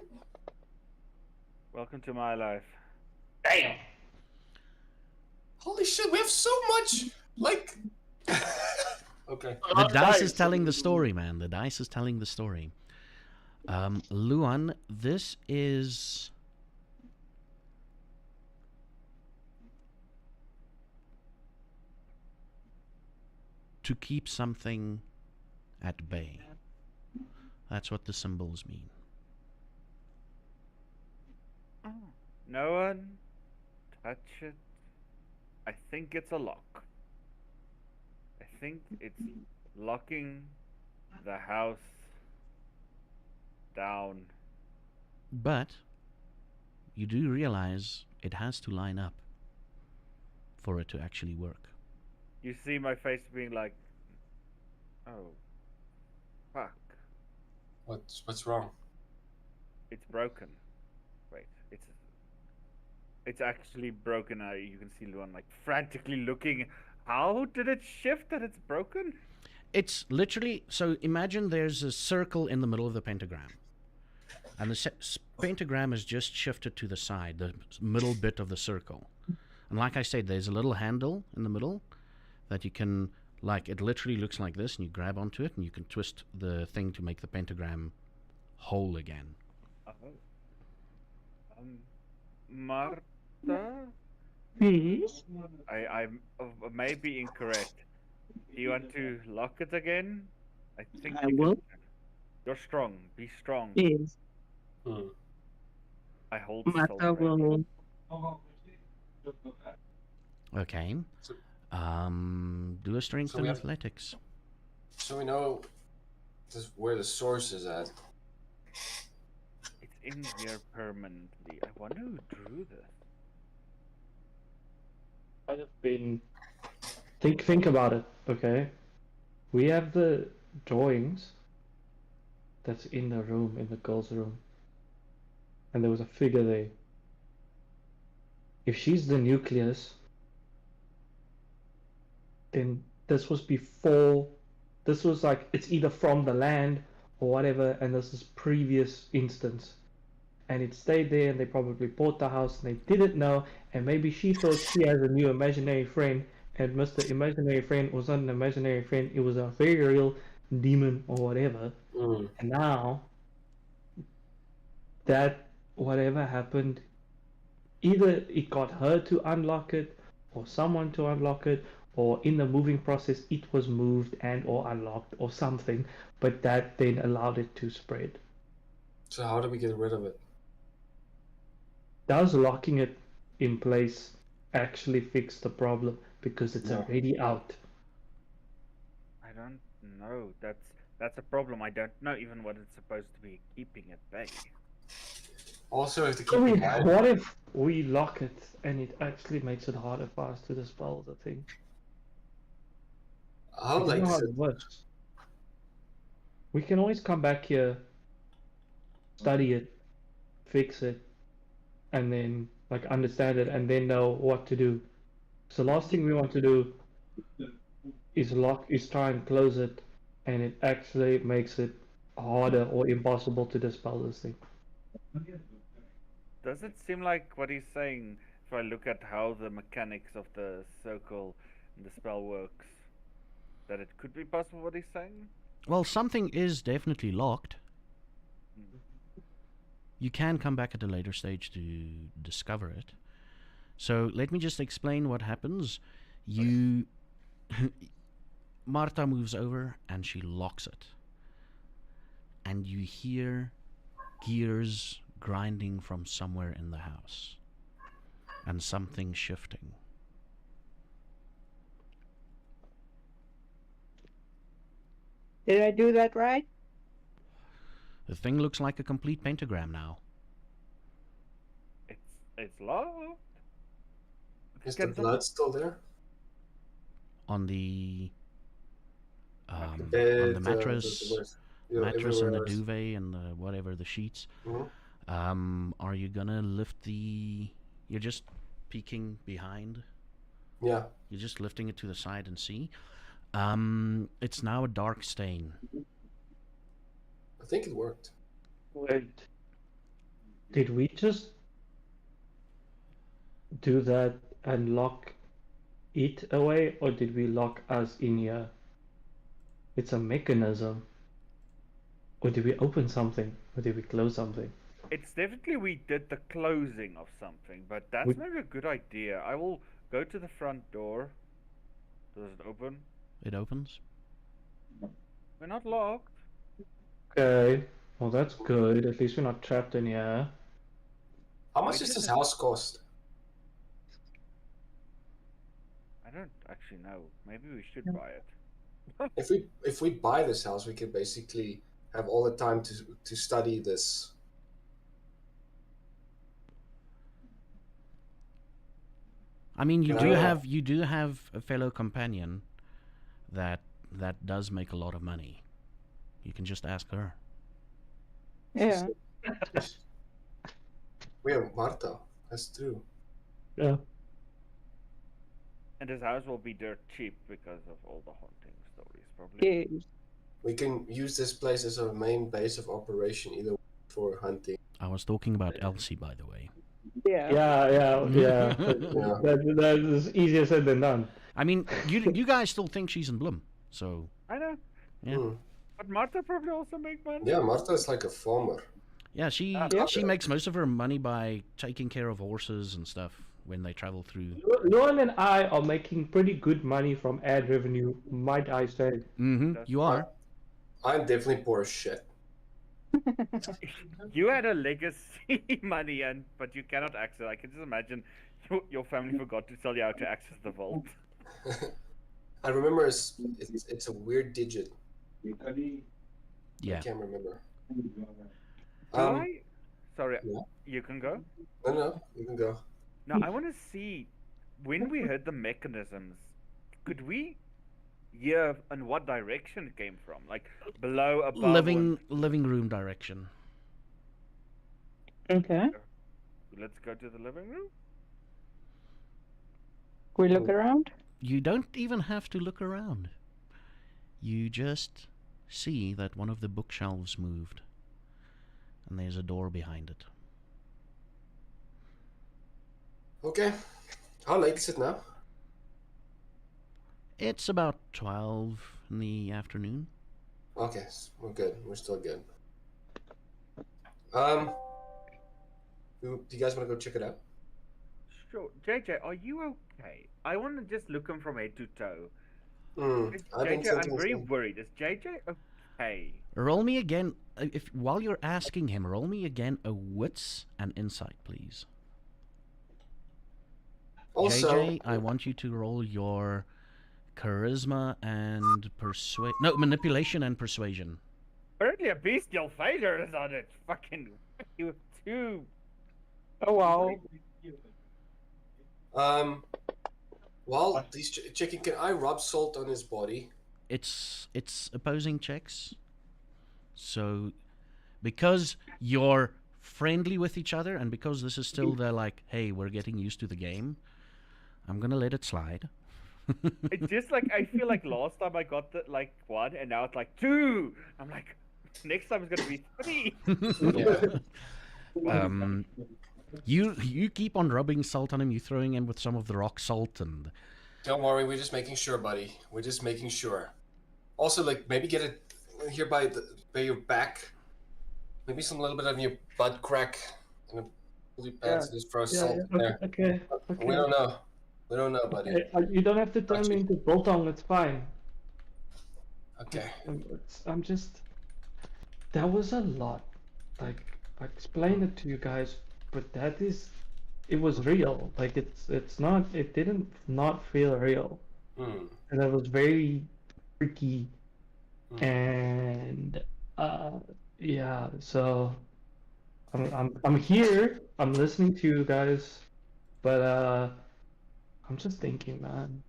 [SPEAKER 4] Welcome to my life.
[SPEAKER 2] Damn.
[SPEAKER 3] Holy shit, we have so much, like... Okay.
[SPEAKER 1] The dice is telling the story, man. The dice is telling the story. Luan, this is... to keep something at bay. That's what the symbols mean.
[SPEAKER 4] No one touch it. I think it's a lock. I think it's locking the house down.
[SPEAKER 1] But you do realize it has to line up for it to actually work.
[SPEAKER 4] You see my face being like, oh, fuck,
[SPEAKER 3] What's wrong?
[SPEAKER 4] it's broken. Wait, it's actually broken. You can see Luan like frantically looking. How did it shift that it's broken?
[SPEAKER 1] It's literally, so imagine there's a circle in the middle of the pentagram. And the pentagram is just shifted to the side, the middle bit of the circle. And like I said, there's a little handle in the middle that you can, like, it literally looks like this, and you grab onto it, and you can twist the thing to make the pentagram whole again.
[SPEAKER 4] Oh. Marta?
[SPEAKER 5] Yes.
[SPEAKER 4] I may be incorrect. Do you want to lock it again? I think
[SPEAKER 5] I
[SPEAKER 4] you
[SPEAKER 5] will.
[SPEAKER 4] can. You're strong. Be strong.
[SPEAKER 5] Yes.
[SPEAKER 4] I hold
[SPEAKER 5] Martha
[SPEAKER 4] salt right.
[SPEAKER 5] will.
[SPEAKER 1] Okay.
[SPEAKER 3] So-
[SPEAKER 1] Do a strength
[SPEAKER 3] So
[SPEAKER 1] and
[SPEAKER 3] we have-
[SPEAKER 1] athletics.
[SPEAKER 3] So we know where the source is at.
[SPEAKER 4] It's in here permanently. I wonder who drew this.
[SPEAKER 2] I've been think about it, okay? We have the drawings that's in the room, in the girl's room. And there was a figure there. If she's the nucleus, then this was before, this was like, it's either from the land or whatever, and this is previous instance. And it stayed there, and they probably bought the house, and they didn't know, and maybe she thought she has a new imaginary friend, and Mr. Imaginary Friend was not an imaginary friend, it was a very real demon or whatever.
[SPEAKER 3] Mm.
[SPEAKER 2] And now, that whatever happened, either it got her to unlock it, or someone to unlock it, or in the moving process it was moved and or unlocked or something, but that then allowed it to spread.
[SPEAKER 3] So how do we get rid of it?
[SPEAKER 2] Does locking it in place actually fix the problem? Because it's
[SPEAKER 3] No.
[SPEAKER 2] already out.
[SPEAKER 4] I don't know. That's a problem. I don't know even what it's supposed to be keeping at bay.
[SPEAKER 3] Also, if to
[SPEAKER 2] So
[SPEAKER 3] keep in mind,
[SPEAKER 2] what if we lock it and it actually makes it harder for us to dispel the thing?
[SPEAKER 3] how
[SPEAKER 2] You
[SPEAKER 3] like
[SPEAKER 2] know how
[SPEAKER 3] is it?
[SPEAKER 2] it works. We can always come back here, study it, fix it, and then like understand it, and then know what to do. So the last thing we want to do is try and close it, and it actually makes it harder or impossible to dispel this thing.
[SPEAKER 4] Does it seem like what he's saying, if I look at how the mechanics of the circle and the spell works, that it could be possible what he's saying?
[SPEAKER 1] Well, something is definitely locked.
[SPEAKER 4] Hmm.
[SPEAKER 1] You can come back at a later stage to discover it. So let me just explain what happens. You Marta moves over and she locks it. And you hear gears grinding from somewhere in the house. And something shifting.
[SPEAKER 5] Did I do that right?
[SPEAKER 1] The thing looks like a complete pentagram now.
[SPEAKER 4] It's locked.
[SPEAKER 3] Is the
[SPEAKER 4] Can some-
[SPEAKER 3] blood still there?
[SPEAKER 1] On the on
[SPEAKER 3] Bed,
[SPEAKER 1] the mattress, mattress and the
[SPEAKER 3] everywhere.
[SPEAKER 1] duvet and the whatever, the sheets.
[SPEAKER 3] Mhm.
[SPEAKER 1] Are you gonna lift the? You're just peeking behind.
[SPEAKER 3] Yeah.
[SPEAKER 1] You're just lifting it to the side and see. It's now a dark stain.
[SPEAKER 3] I think it worked.
[SPEAKER 2] Wait, did we just do that and lock it away, or did we lock us in here? It's a mechanism. Or did we open something? Or did we close something?
[SPEAKER 4] It's definitely we did the closing of something, but that's
[SPEAKER 2] We-
[SPEAKER 4] maybe a good idea. I will go to the front door. Does it open?
[SPEAKER 1] It opens.
[SPEAKER 4] We're not locked.
[SPEAKER 2] Okay, well that's good. At least we're not trapped in here.
[SPEAKER 3] How
[SPEAKER 4] Why
[SPEAKER 3] much does
[SPEAKER 4] did
[SPEAKER 3] this
[SPEAKER 4] it-
[SPEAKER 3] house cost?
[SPEAKER 4] I don't actually know. Maybe we should buy it.
[SPEAKER 3] If we buy this house, we could basically have all the time to study this.
[SPEAKER 1] I mean, you do
[SPEAKER 3] Yeah.
[SPEAKER 1] have a fellow companion that does make a lot of money. You can just ask her.
[SPEAKER 5] Yeah.
[SPEAKER 3] We have Marta. That's true.
[SPEAKER 2] Yeah.
[SPEAKER 4] And this house will be dirt cheap because of all the haunting stories, probably.
[SPEAKER 5] Yes.
[SPEAKER 3] We can use this place as a main base of operation, either for hunting.
[SPEAKER 1] I was talking about Elsie, by the way.
[SPEAKER 5] Yeah.
[SPEAKER 2] Yeah.
[SPEAKER 3] Yeah.
[SPEAKER 2] That is easier said than done.
[SPEAKER 1] I mean, you guys still think she's in Bloem, so
[SPEAKER 4] I know.
[SPEAKER 1] yeah.
[SPEAKER 3] Hmm.
[SPEAKER 4] But Martha probably also make money.
[SPEAKER 3] Yeah, Marta is like a farmer.
[SPEAKER 1] Yeah, she
[SPEAKER 4] Yeah.
[SPEAKER 1] she makes most of her money by taking care of horses and stuff when they travel through.
[SPEAKER 2] Luan and I are making pretty good money from ad revenue, might I say.
[SPEAKER 1] Mm-hmm.
[SPEAKER 4] That's
[SPEAKER 1] You are.
[SPEAKER 3] I'm definitely poor as shit.
[SPEAKER 4] You had a legacy money, but you cannot access. I can just imagine your family forgot to tell you how to access the vault.
[SPEAKER 3] I remember it's a weird digit.
[SPEAKER 1] Yeah.
[SPEAKER 3] I can't remember.
[SPEAKER 4] Do I? Sorry,
[SPEAKER 3] yeah.
[SPEAKER 4] you can go.
[SPEAKER 3] No, you can go.
[SPEAKER 4] Now I want to see when we heard the mechanisms. Could we hear and what direction it came from? Like below, above, or
[SPEAKER 1] living room direction.
[SPEAKER 5] Okay.
[SPEAKER 4] let's go to the living room.
[SPEAKER 5] We look around.
[SPEAKER 1] You don't even have to look around. You just see that one of the bookshelves moved, and there's a door behind it.
[SPEAKER 3] Okay. How late is it now?
[SPEAKER 1] It's about 12 in the afternoon.
[SPEAKER 3] Okay, we're good. We're still good. Do you guys want to go check it out?
[SPEAKER 4] Sure. JJ, are you okay? I want to just look him from head to toe.
[SPEAKER 3] I've been
[SPEAKER 4] JJ, I'm
[SPEAKER 3] thinking
[SPEAKER 4] very
[SPEAKER 3] some-
[SPEAKER 4] worried. Is JJ okay?
[SPEAKER 1] Roll me again, if while you're asking him, roll me again a wits and insight, please.
[SPEAKER 3] Also,
[SPEAKER 1] JJ, I want you to roll your charisma and manipulation and persuasion.
[SPEAKER 4] Apparently, a bestial failure is on it. Fucking you two.
[SPEAKER 5] Oh wow.
[SPEAKER 3] while these checking, can I rub salt on his body?
[SPEAKER 1] It's opposing checks. So, because you're friendly with each other, and because this is still the like, hey, we're getting used to the game, I'm gonna let it slide.
[SPEAKER 4] It's just like I feel like last time I got the like 1, and now it's like 2. I'm like, next time it's gonna be 3.
[SPEAKER 3] Yeah.
[SPEAKER 1] You keep on rubbing salt on him. You throwing him with some of the rock salt, and
[SPEAKER 3] Don't worry, we're just making sure, buddy. We're just making sure. Also, like maybe get it here by your back. Maybe some little bit of your butt crack and pull your pants and just throw salt in there.
[SPEAKER 2] Okay.
[SPEAKER 3] We don't know. We don't know, buddy.
[SPEAKER 2] You don't have to turn me into Boltong. It's fine.
[SPEAKER 3] Okay.
[SPEAKER 2] I'm just. That was a lot. Like I explained it to you guys, but it was real. Like it's not. It didn't not feel real, and it was very freaky. And yeah. So I'm here. I'm listening to you guys, but I'm just thinking, man.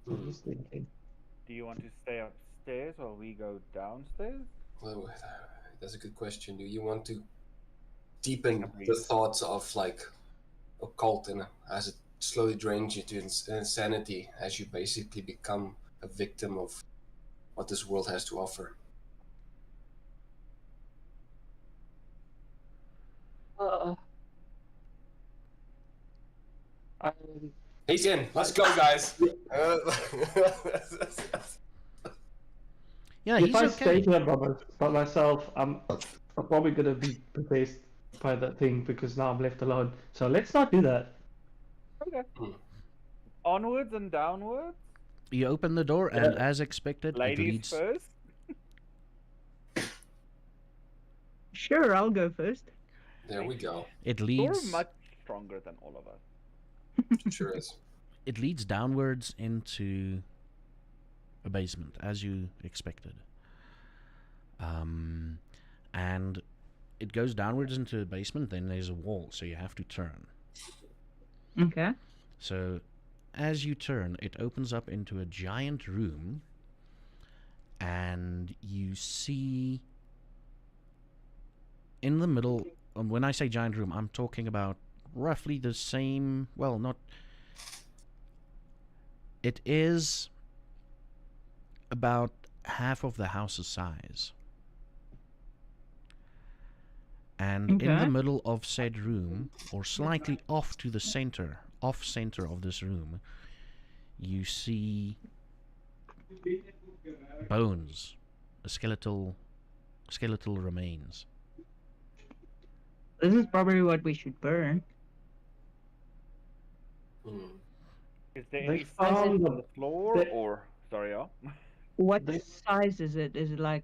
[SPEAKER 2] I'm just thinking.
[SPEAKER 4] Do you want to stay upstairs or we go downstairs?
[SPEAKER 3] Well, that's a good question. Do you want to deepen the thoughts of like occult and as it slowly drains you to insanity as you basically become a victim of what this world has to offer? He's in. Let's go, guys.
[SPEAKER 1] yeah,
[SPEAKER 2] If
[SPEAKER 1] he's
[SPEAKER 2] I
[SPEAKER 1] okay.
[SPEAKER 2] stay here by myself, I'm probably gonna be possessed by that thing because now I'm left alone. So let's not do that.
[SPEAKER 4] Okay. Onwards and downwards.
[SPEAKER 1] You open the door, and as expected, it
[SPEAKER 4] Ladies
[SPEAKER 1] leads.
[SPEAKER 4] first.
[SPEAKER 5] Sure, I'll go first.
[SPEAKER 3] There we go.
[SPEAKER 1] It
[SPEAKER 4] You're
[SPEAKER 1] leads.
[SPEAKER 4] much stronger than all of us.
[SPEAKER 3] Sure is.
[SPEAKER 1] It leads downwards into a basement, as you expected. And it goes downwards into a basement. Then there's a wall, so you have to turn.
[SPEAKER 5] Okay.
[SPEAKER 1] So, as you turn, it opens up into a giant room, and you see in the middle. When I say giant room, I'm talking about roughly the same. Well, not. It is about half of the house's size. And in the
[SPEAKER 5] Okay.
[SPEAKER 1] middle of said room, or slightly off to the center of this room, you see bones, skeletal remains.
[SPEAKER 5] This is probably what we should burn.
[SPEAKER 4] Is there
[SPEAKER 2] They
[SPEAKER 4] any
[SPEAKER 2] found
[SPEAKER 4] signs
[SPEAKER 2] the-
[SPEAKER 4] on the floor
[SPEAKER 2] they-
[SPEAKER 4] or sorry, yeah?
[SPEAKER 5] What
[SPEAKER 2] They-
[SPEAKER 5] size is it? Is it like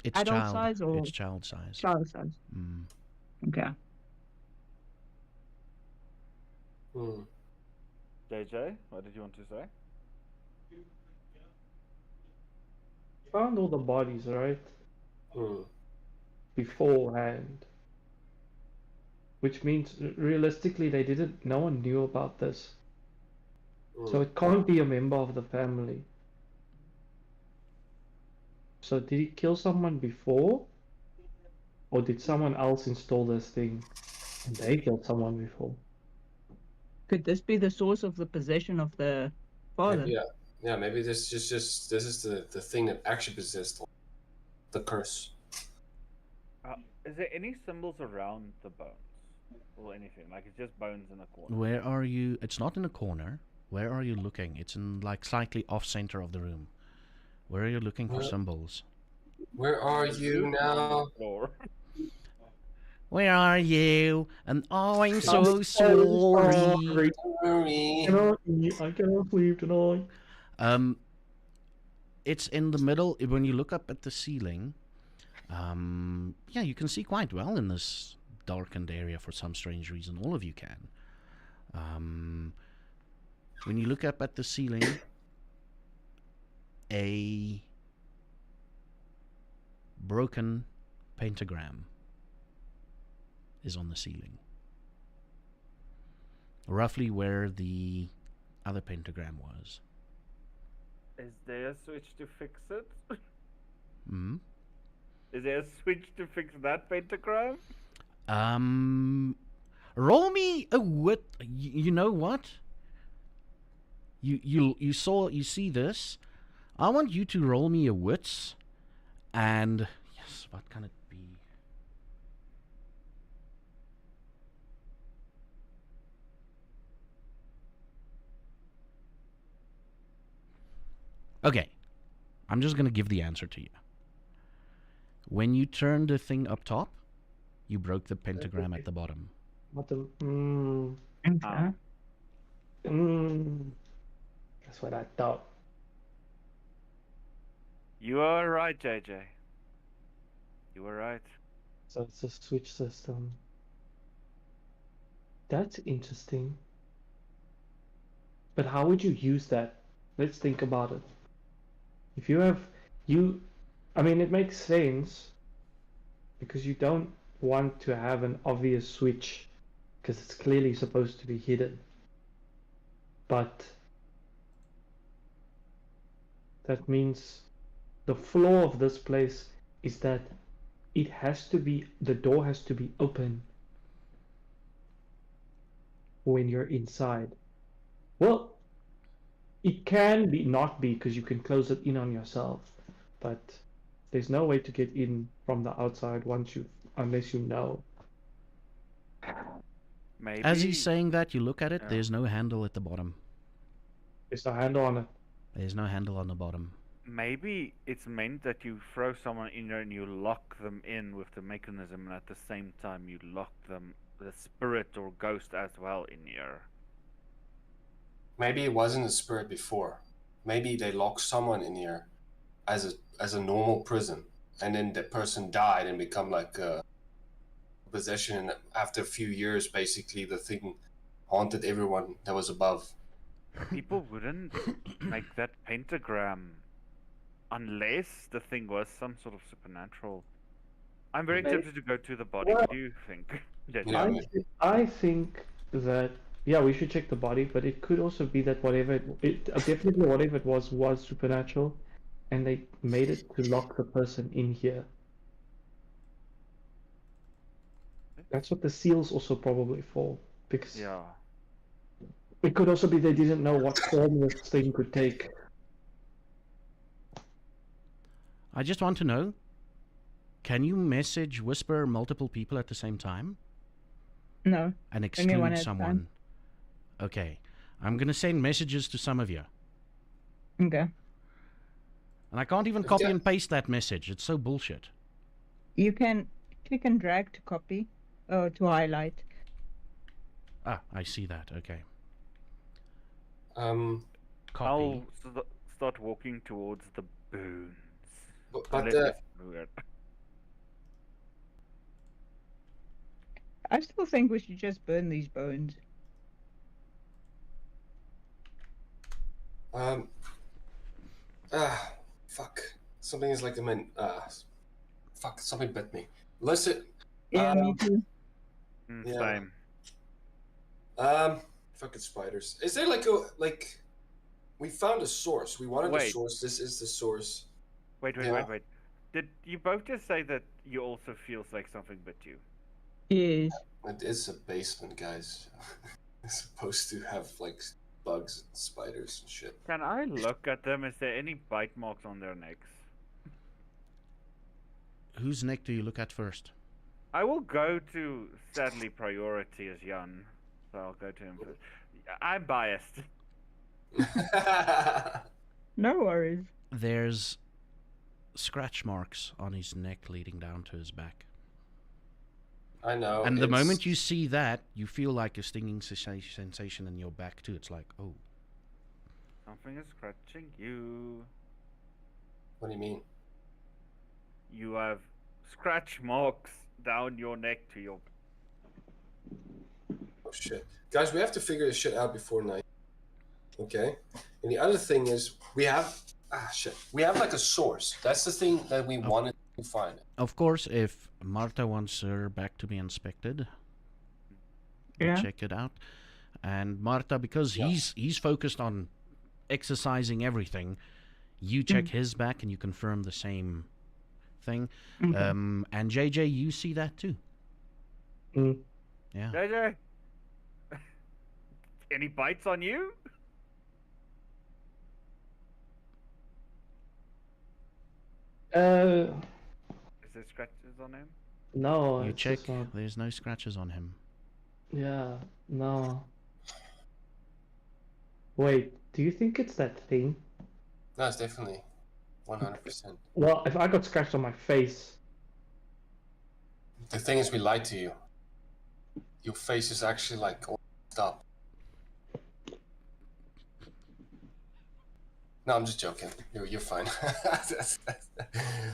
[SPEAKER 1] It's
[SPEAKER 5] adult
[SPEAKER 1] child
[SPEAKER 5] size or
[SPEAKER 1] It's child size.
[SPEAKER 5] child size?
[SPEAKER 1] Mm.
[SPEAKER 5] Okay.
[SPEAKER 4] JJ, what did you want to say?
[SPEAKER 2] Found all the bodies, right? Beforehand. Which means realistically no one knew about this. So it can't be a member of the family. So did he kill someone before? Or did someone else install this thing and they killed someone before?
[SPEAKER 5] Could this be the source of the possession of the father?
[SPEAKER 3] Maybe, yeah, maybe this is just this is the thing that actually possessed the curse.
[SPEAKER 4] Is there any symbols around the bones or anything? Like it's just bones in a corner.
[SPEAKER 1] Where are you? It's not in a corner. Where are you looking? It's in like slightly off center of the room. Where are you looking for symbols?
[SPEAKER 3] Where are you now?
[SPEAKER 4] Floor.
[SPEAKER 1] Where are you? And I'm
[SPEAKER 2] so
[SPEAKER 1] so sorry.
[SPEAKER 2] sorry.
[SPEAKER 3] Sorry.
[SPEAKER 2] I cannot sleep tonight.
[SPEAKER 1] It's in the middle. When you look up at the ceiling, yeah, you can see quite well in this darkened area for some strange reason. All of you can. When you look up at the ceiling, a broken pentagram is on the ceiling. Roughly where the other pentagram was.
[SPEAKER 4] Is there a switch to fix it?
[SPEAKER 1] Hmm?
[SPEAKER 4] Is there a switch to fix that pentagram?
[SPEAKER 1] Roll me a wit. You know what? You see this. I want you to roll me a wits, and yes, what can it be? Okay, I'm just gonna give the answer to you. When you turn the thing up top, you broke the pentagram at the bottom.
[SPEAKER 2] What the?
[SPEAKER 5] Okay.
[SPEAKER 2] That's what I thought.
[SPEAKER 4] You are right, JJ. You were right.
[SPEAKER 2] So it's a switch system. That's interesting. But how would you use that? Let's think about it. If you have I mean, it makes sense because you don't want to have an obvious switch because it's clearly supposed to be hidden. But that means the flaw of this place is that the door has to be open when you're inside. Well, it can be not be because you can close it in on yourself, but there's no way to get in from the outside unless you know.
[SPEAKER 4] Maybe.
[SPEAKER 1] As he's saying that, you look at it, there's no handle at the bottom.
[SPEAKER 2] There's no handle on it.
[SPEAKER 1] There's no handle on the bottom.
[SPEAKER 4] Maybe it's meant that you throw someone in there and you lock them in with the mechanism, and at the same time you lock them, the spirit or ghost as well, in here.
[SPEAKER 3] Maybe it wasn't a spirit before. Maybe they locked someone in here as a normal prison, and then the person died and become like a possession. And after a few years, basically, the thing haunted everyone that was above.
[SPEAKER 4] People wouldn't make that pentagram unless the thing was some sort of supernatural. I'm very tempted to go to the body. What do you think?
[SPEAKER 3] Yeah.
[SPEAKER 2] I think that we should check the body, but it could also be that whatever it was supernatural, and they made it to lock the person in here. That's what the seal's also probably for, because it could also be they didn't know what form this thing could take.
[SPEAKER 1] I just want to know, can you message Whisper multiple people at the same time?
[SPEAKER 5] No.
[SPEAKER 1] And
[SPEAKER 5] Only one
[SPEAKER 1] exclude
[SPEAKER 5] at a
[SPEAKER 1] someone?
[SPEAKER 5] time.
[SPEAKER 1] Okay. I'm going to send messages to some of you.
[SPEAKER 5] Okay.
[SPEAKER 1] And I can't even copy and paste that message. It's so bullshit.
[SPEAKER 5] You can click and drag to copy, or to highlight.
[SPEAKER 1] Ah, I see that. Okay.
[SPEAKER 3] Um,
[SPEAKER 1] Copy.
[SPEAKER 4] I'll start walking towards the boons.
[SPEAKER 3] but
[SPEAKER 5] I still think we should just burn these bones.
[SPEAKER 3] Fuck. Something is like fuck, something bit me. Listen.
[SPEAKER 5] Yeah, me too.
[SPEAKER 3] Yeah.
[SPEAKER 4] Same.
[SPEAKER 3] Fucking spiders. Is there we found a source. We wanted a source. This is the source.
[SPEAKER 4] Wait. Did you both just say that you also feels like something bit you?
[SPEAKER 5] Yes.
[SPEAKER 3] It is a basement, guys. It's supposed to have like bugs and spiders and shit.
[SPEAKER 4] Can I look at them? Is there any bite marks on their necks?
[SPEAKER 1] Whose neck do you look at first?
[SPEAKER 4] I will go to, sadly, priority is Jan, so I'll go to him first. I'm biased.
[SPEAKER 5] No worries.
[SPEAKER 1] There's scratch marks on his neck leading down to his back.
[SPEAKER 3] I know.
[SPEAKER 1] And the
[SPEAKER 3] it's-
[SPEAKER 1] moment you see that, you feel like a stinging sensation in your back too. It's like, oh,
[SPEAKER 4] Something is scratching you.
[SPEAKER 3] What do you mean?
[SPEAKER 4] You have scratch marks down your neck to your.
[SPEAKER 3] Oh shit, guys, we have to figure this shit out before night. Okay. And the other thing is, we have we have like a source. That's the thing that we wanted to find.
[SPEAKER 1] of course, if Marta wants her back to be inspected, we'll
[SPEAKER 5] Yeah.
[SPEAKER 1] check it out. And Marta, because
[SPEAKER 3] Yeah.
[SPEAKER 1] he's focused on exercising everything, you check his back and you confirm the same thing.
[SPEAKER 5] Okay.
[SPEAKER 1] And JJ, you see that too.
[SPEAKER 2] Mm.
[SPEAKER 1] Yeah.
[SPEAKER 4] JJ! Any bites on you?
[SPEAKER 2] Uh,
[SPEAKER 4] Is there scratches on him?
[SPEAKER 2] no.
[SPEAKER 1] You
[SPEAKER 2] it's
[SPEAKER 1] check.
[SPEAKER 2] just not-
[SPEAKER 1] There's no scratches on him.
[SPEAKER 2] Yeah, no. Wait, do you think it's that thing?
[SPEAKER 3] No, it's definitely 100%.
[SPEAKER 2] Well, if I got scratched on my face,
[SPEAKER 3] The thing is, we lied to you. Your face is actually like all messed up. No, I'm just joking. You're fine.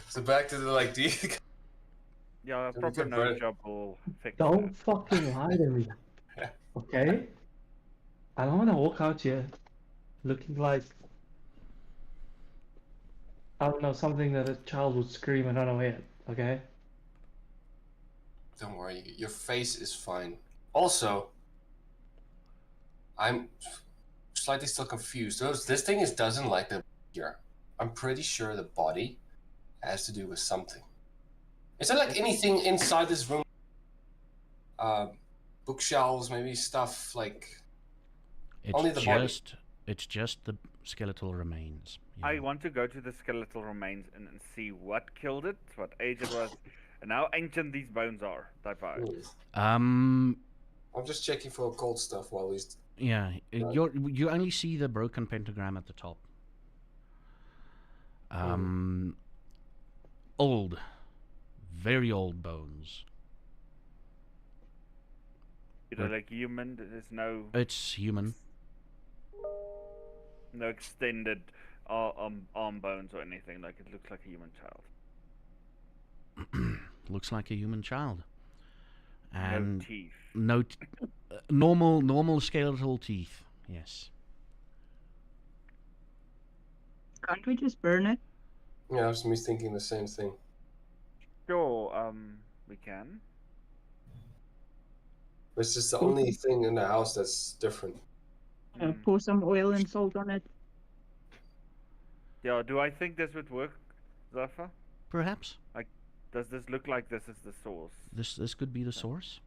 [SPEAKER 3] So back to the like, do you?
[SPEAKER 4] Yeah, a
[SPEAKER 3] So we
[SPEAKER 4] proper
[SPEAKER 3] can
[SPEAKER 4] no
[SPEAKER 3] burn-
[SPEAKER 4] job will fix
[SPEAKER 2] don't
[SPEAKER 4] that.
[SPEAKER 2] fucking lie to me. Okay? I don't want to walk out here looking like, I don't know, something that a child would scream and run away at. Okay?
[SPEAKER 3] Don't worry, your face is fine. Also, I'm slightly still confused. This thing doesn't like the here. I'm pretty sure the body has to do with something. Is there like anything inside this room? Bookshelves, maybe stuff like.
[SPEAKER 1] It's
[SPEAKER 3] Only the body.
[SPEAKER 1] It's just the skeletal remains.
[SPEAKER 4] I
[SPEAKER 1] Yeah.
[SPEAKER 4] want to go to the skeletal remains and see what killed it, what age it was, and how ancient these bones are. Type out.
[SPEAKER 1] Um.
[SPEAKER 3] I'm just checking for occult stuff while he's.
[SPEAKER 1] Yeah.
[SPEAKER 3] Right.
[SPEAKER 1] You only see the broken pentagram at the top. Old, very old bones.
[SPEAKER 4] You know, like human. There's no
[SPEAKER 1] It's human.
[SPEAKER 4] extended arm bones or anything. Like it looks like a human child.
[SPEAKER 1] Looks like a human child.
[SPEAKER 4] No
[SPEAKER 1] And
[SPEAKER 4] teeth.
[SPEAKER 1] no normal skeletal teeth. Yes.
[SPEAKER 5] Can't we just burn it?
[SPEAKER 3] Yeah, I was me thinking the same thing.
[SPEAKER 4] Sure. We can.
[SPEAKER 3] It's just the only thing in the house that's different.
[SPEAKER 5] Pour some oil and salt on it.
[SPEAKER 4] Yeah. Do I think this would work, Zaffa?
[SPEAKER 1] Perhaps
[SPEAKER 4] Does this look like this is the source?
[SPEAKER 1] this could be the source.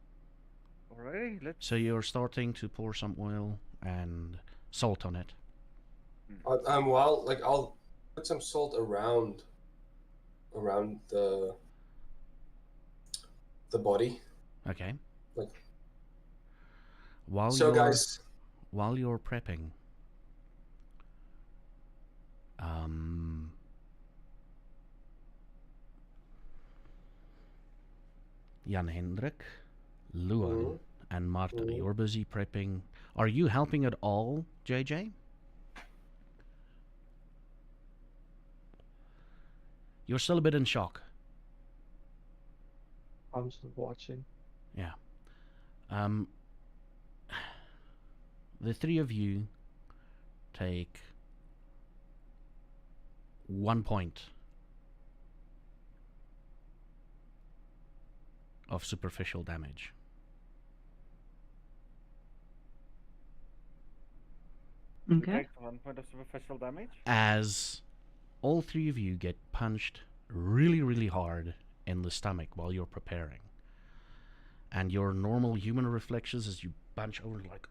[SPEAKER 4] Alright, let's.
[SPEAKER 1] So you're starting to pour some oil and salt on it.
[SPEAKER 3] Well, like I'll put some salt around the body.
[SPEAKER 1] Okay.
[SPEAKER 3] Like.
[SPEAKER 1] While
[SPEAKER 3] So
[SPEAKER 1] you're
[SPEAKER 3] guys,
[SPEAKER 1] while you're prepping, Jan Hendrik, Luan, and Marta, you're busy prepping. Are you helping at all, JJ? You're still a bit in shock.
[SPEAKER 2] I'm just watching.
[SPEAKER 1] Yeah. The three of you take 1 point of superficial damage.
[SPEAKER 5] Okay.
[SPEAKER 4] Take 1 point of superficial damage.
[SPEAKER 1] As all three of you get punched really, really hard in the stomach while you're preparing. And your normal human reflexes as you bunch over like,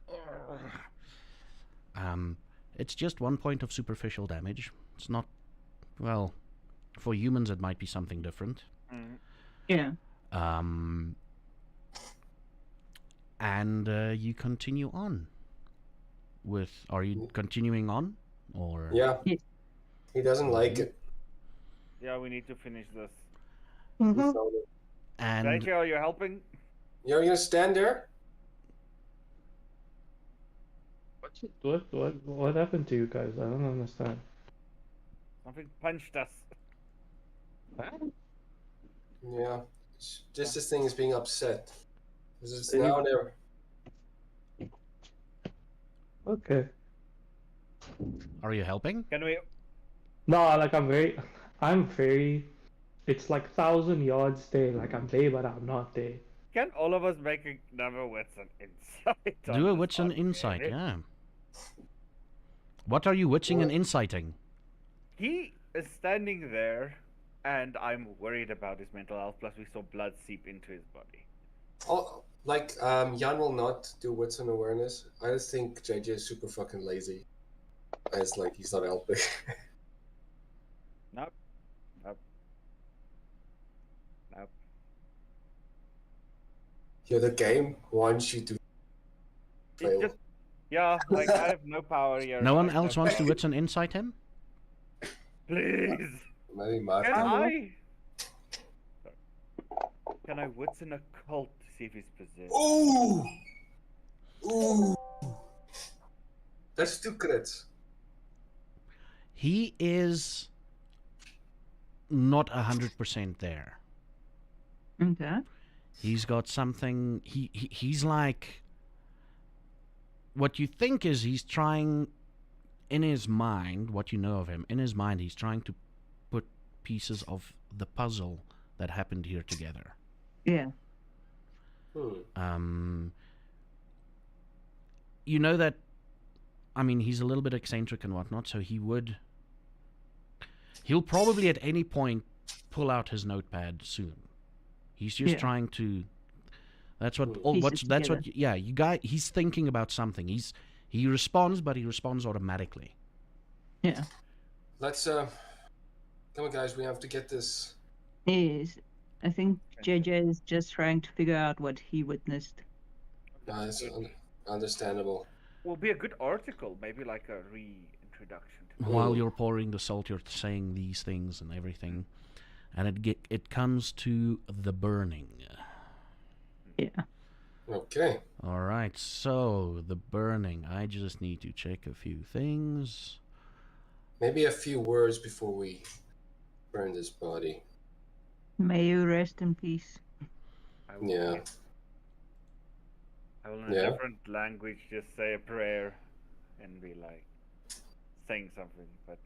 [SPEAKER 1] it's just 1 point of superficial damage. It's not, well, for humans it might be something different.
[SPEAKER 4] Mm.
[SPEAKER 5] Yeah.
[SPEAKER 1] And you continue on with, are you continuing on? Or
[SPEAKER 3] Yeah.
[SPEAKER 5] Yes.
[SPEAKER 3] He doesn't like it.
[SPEAKER 4] Yeah, we need to finish this.
[SPEAKER 5] Mm-hmm.
[SPEAKER 3] So,
[SPEAKER 1] and
[SPEAKER 4] JJ, are you helping?
[SPEAKER 3] you're gonna stand there?
[SPEAKER 2] What happened to you guys? I don't understand.
[SPEAKER 4] Something punched us.
[SPEAKER 3] Yeah. Just this thing is being upset. Because it's
[SPEAKER 2] Are you-
[SPEAKER 3] now or never.
[SPEAKER 2] Okay.
[SPEAKER 1] are you helping?
[SPEAKER 4] Can we?
[SPEAKER 2] No, like I'm very. It's like 1,000 yards there. Like I'm there, but I'm not there.
[SPEAKER 4] Can all of us make another Whitson insight?
[SPEAKER 1] Do a
[SPEAKER 4] on
[SPEAKER 1] wits
[SPEAKER 4] this
[SPEAKER 1] and
[SPEAKER 4] one?
[SPEAKER 1] insight, yeah. What are you witsing and inciting?
[SPEAKER 4] He is standing there, and I'm worried about his mental health. Plus, we saw blood seep into his body.
[SPEAKER 3] Oh, like, Jan will not do wits and awareness. I just think JJ is super fucking lazy. It's like he's not helping.
[SPEAKER 4] Nope. Nope. Nope.
[SPEAKER 3] Yeah, the game wants you to
[SPEAKER 4] He
[SPEAKER 3] fail.
[SPEAKER 4] just, yeah, like I have no power here.
[SPEAKER 1] No one
[SPEAKER 4] like,
[SPEAKER 1] else wants to wits and insight him?
[SPEAKER 4] Please.
[SPEAKER 3] Maybe
[SPEAKER 4] Can
[SPEAKER 3] Martin.
[SPEAKER 4] Can I wits in a cult to see if he's possessed?
[SPEAKER 3] Ooh! Ooh! That's 2 crits.
[SPEAKER 1] He is not 100% there.
[SPEAKER 5] Okay.
[SPEAKER 1] He's got something. He's like. What you think is he's trying, in his mind, what you know of him, in his mind, he's trying to put pieces of the puzzle that happened here together.
[SPEAKER 5] Yeah.
[SPEAKER 1] You know that. I mean, he's a little bit eccentric and whatnot, so he'll probably at any point pull out his notepad soon. He's just
[SPEAKER 5] Yeah.
[SPEAKER 1] trying to. That's what.
[SPEAKER 5] Pieces
[SPEAKER 1] That's what.
[SPEAKER 5] together.
[SPEAKER 1] Yeah, you guys. He's thinking about something. He responds, but he responds automatically.
[SPEAKER 5] Yeah.
[SPEAKER 3] Let's, come on guys, we have to get this.
[SPEAKER 5] Yes. I think JJ is just trying to figure out what he witnessed.
[SPEAKER 3] It's understandable.
[SPEAKER 4] Will be a good article, maybe like a reintroduction to
[SPEAKER 1] While you're pouring the salt, you're saying these things and everything, and it comes to the burning.
[SPEAKER 5] Yeah.
[SPEAKER 3] Okay.
[SPEAKER 1] All right, so the burning. I just need to check a few things.
[SPEAKER 3] Maybe a few words before we burn this body.
[SPEAKER 5] May you rest in peace.
[SPEAKER 4] I will,
[SPEAKER 3] Yeah.
[SPEAKER 4] I will in a
[SPEAKER 3] Yeah.
[SPEAKER 4] different language just say a prayer and be like saying something, but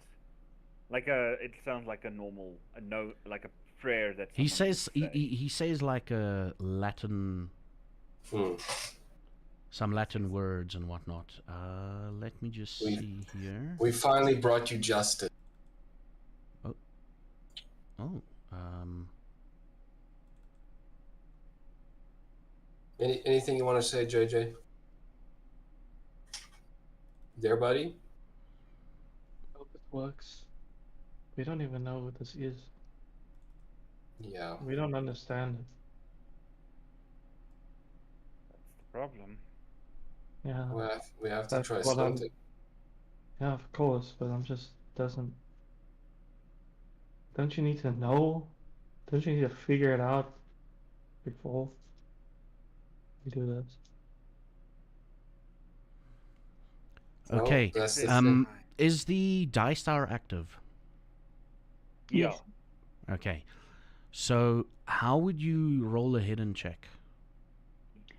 [SPEAKER 4] like it sounds like a normal like a prayer that
[SPEAKER 1] He
[SPEAKER 4] someone
[SPEAKER 1] says
[SPEAKER 4] would say.
[SPEAKER 1] he says like a Latin, some Latin words and whatnot. Let me just see here.
[SPEAKER 3] We finally brought you justice.
[SPEAKER 1] Oh,
[SPEAKER 3] Anything you want to say, JJ? There, buddy?
[SPEAKER 2] I hope it works. We don't even know what this is.
[SPEAKER 3] Yeah.
[SPEAKER 2] We don't understand it.
[SPEAKER 4] That's the problem.
[SPEAKER 2] Yeah.
[SPEAKER 3] We have to
[SPEAKER 2] That's
[SPEAKER 3] try
[SPEAKER 2] what I'm-
[SPEAKER 3] something.
[SPEAKER 2] Yeah, of course, but I'm just doesn't. Don't you need to know? Don't you need to figure it out before you do this?
[SPEAKER 3] Well,
[SPEAKER 1] okay.
[SPEAKER 3] that's the
[SPEAKER 1] Um, is the dice tower active?
[SPEAKER 4] Yeah.
[SPEAKER 5] Yes.
[SPEAKER 1] Okay. So how would you roll a hidden check?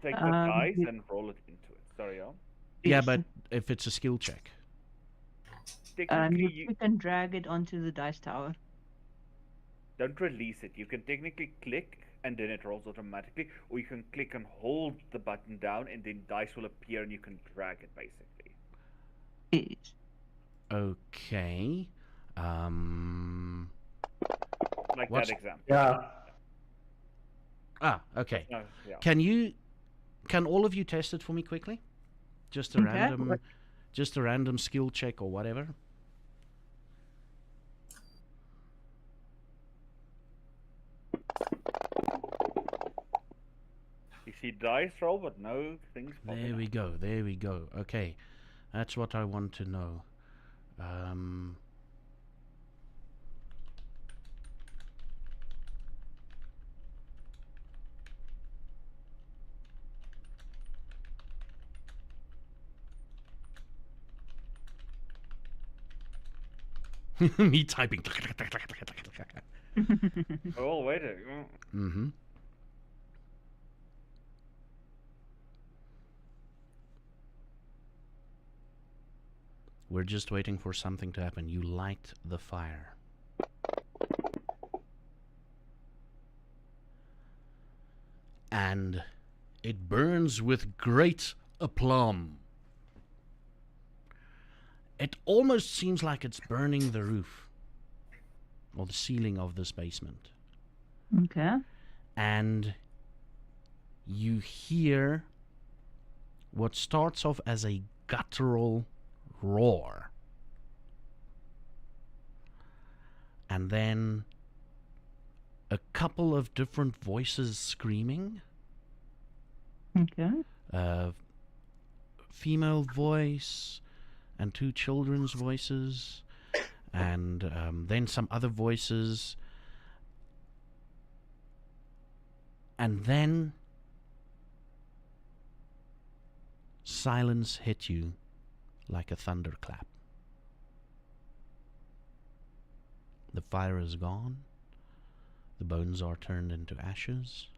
[SPEAKER 4] Take the
[SPEAKER 5] Um,
[SPEAKER 4] dice
[SPEAKER 5] y-
[SPEAKER 4] and roll it into it. Sorry, yeah.
[SPEAKER 1] Yeah,
[SPEAKER 5] Yes.
[SPEAKER 1] but if it's a skill check.
[SPEAKER 4] Technically,
[SPEAKER 5] You
[SPEAKER 4] you
[SPEAKER 5] click and drag it onto the dice tower.
[SPEAKER 4] don't release it. You can technically click and then it rolls automatically, or you can click and hold the button down and then dice will appear and you can drag it basically.
[SPEAKER 5] Yes.
[SPEAKER 1] Okay.
[SPEAKER 4] Like
[SPEAKER 1] What's-
[SPEAKER 4] that example.
[SPEAKER 2] Yeah.
[SPEAKER 1] Ah, okay.
[SPEAKER 4] No, yeah.
[SPEAKER 1] Can all of you test it for me quickly? Just a
[SPEAKER 5] Okay.
[SPEAKER 1] random skill check or whatever.
[SPEAKER 4] You see dice roll, but no things popping
[SPEAKER 1] There
[SPEAKER 4] up.
[SPEAKER 1] we go. There we go. Okay, that's what I want to know. Me typing.
[SPEAKER 4] Oh, wait a
[SPEAKER 1] Mm-hmm. We're just waiting for something to happen. You light the fire. And it burns with great aplomb. It almost seems like it's burning the roof or the ceiling of this basement.
[SPEAKER 5] Okay.
[SPEAKER 1] And you hear what starts off as a guttural roar. And then a couple of different voices screaming.
[SPEAKER 5] Okay.
[SPEAKER 1] Female voice and two children's voices, and then some other voices, and then silence hit you like a thunderclap. The fire is gone. The bones are turned into ashes.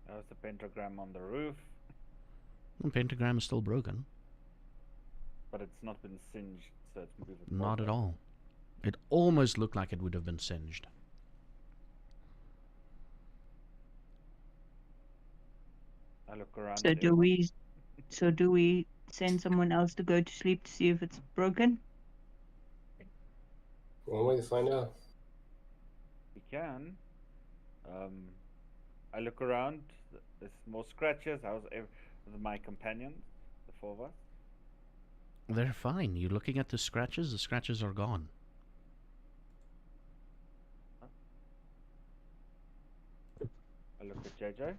[SPEAKER 4] That was the pentagram on the roof,
[SPEAKER 1] The pentagram is still broken.
[SPEAKER 4] but it's not been singed, so it's moving
[SPEAKER 1] Not at
[SPEAKER 4] forward.
[SPEAKER 1] all. It almost looked like it would have been singed.
[SPEAKER 4] I look around.
[SPEAKER 5] So
[SPEAKER 4] at
[SPEAKER 5] do
[SPEAKER 4] everyone.
[SPEAKER 5] do we send someone else to go to sleep to see if it's broken?
[SPEAKER 3] One way to find out.
[SPEAKER 4] We can. I look around. There's more scratches. How's my companions? The four of us.
[SPEAKER 1] They're fine. You're looking at the scratches. The scratches are gone.
[SPEAKER 4] I look at JJ.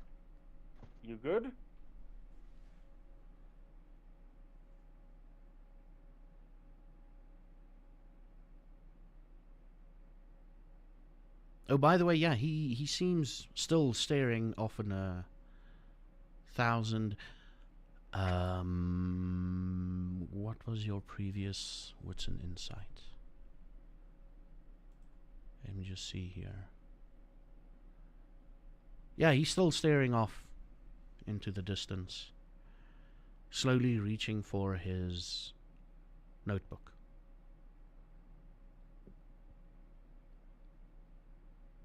[SPEAKER 4] You good?
[SPEAKER 1] Oh, by the way, yeah, he seems still staring off in a thousand. What was your previous? What's an insight? Let me just see here. Yeah, he's still staring off into the distance, slowly reaching for his notebook.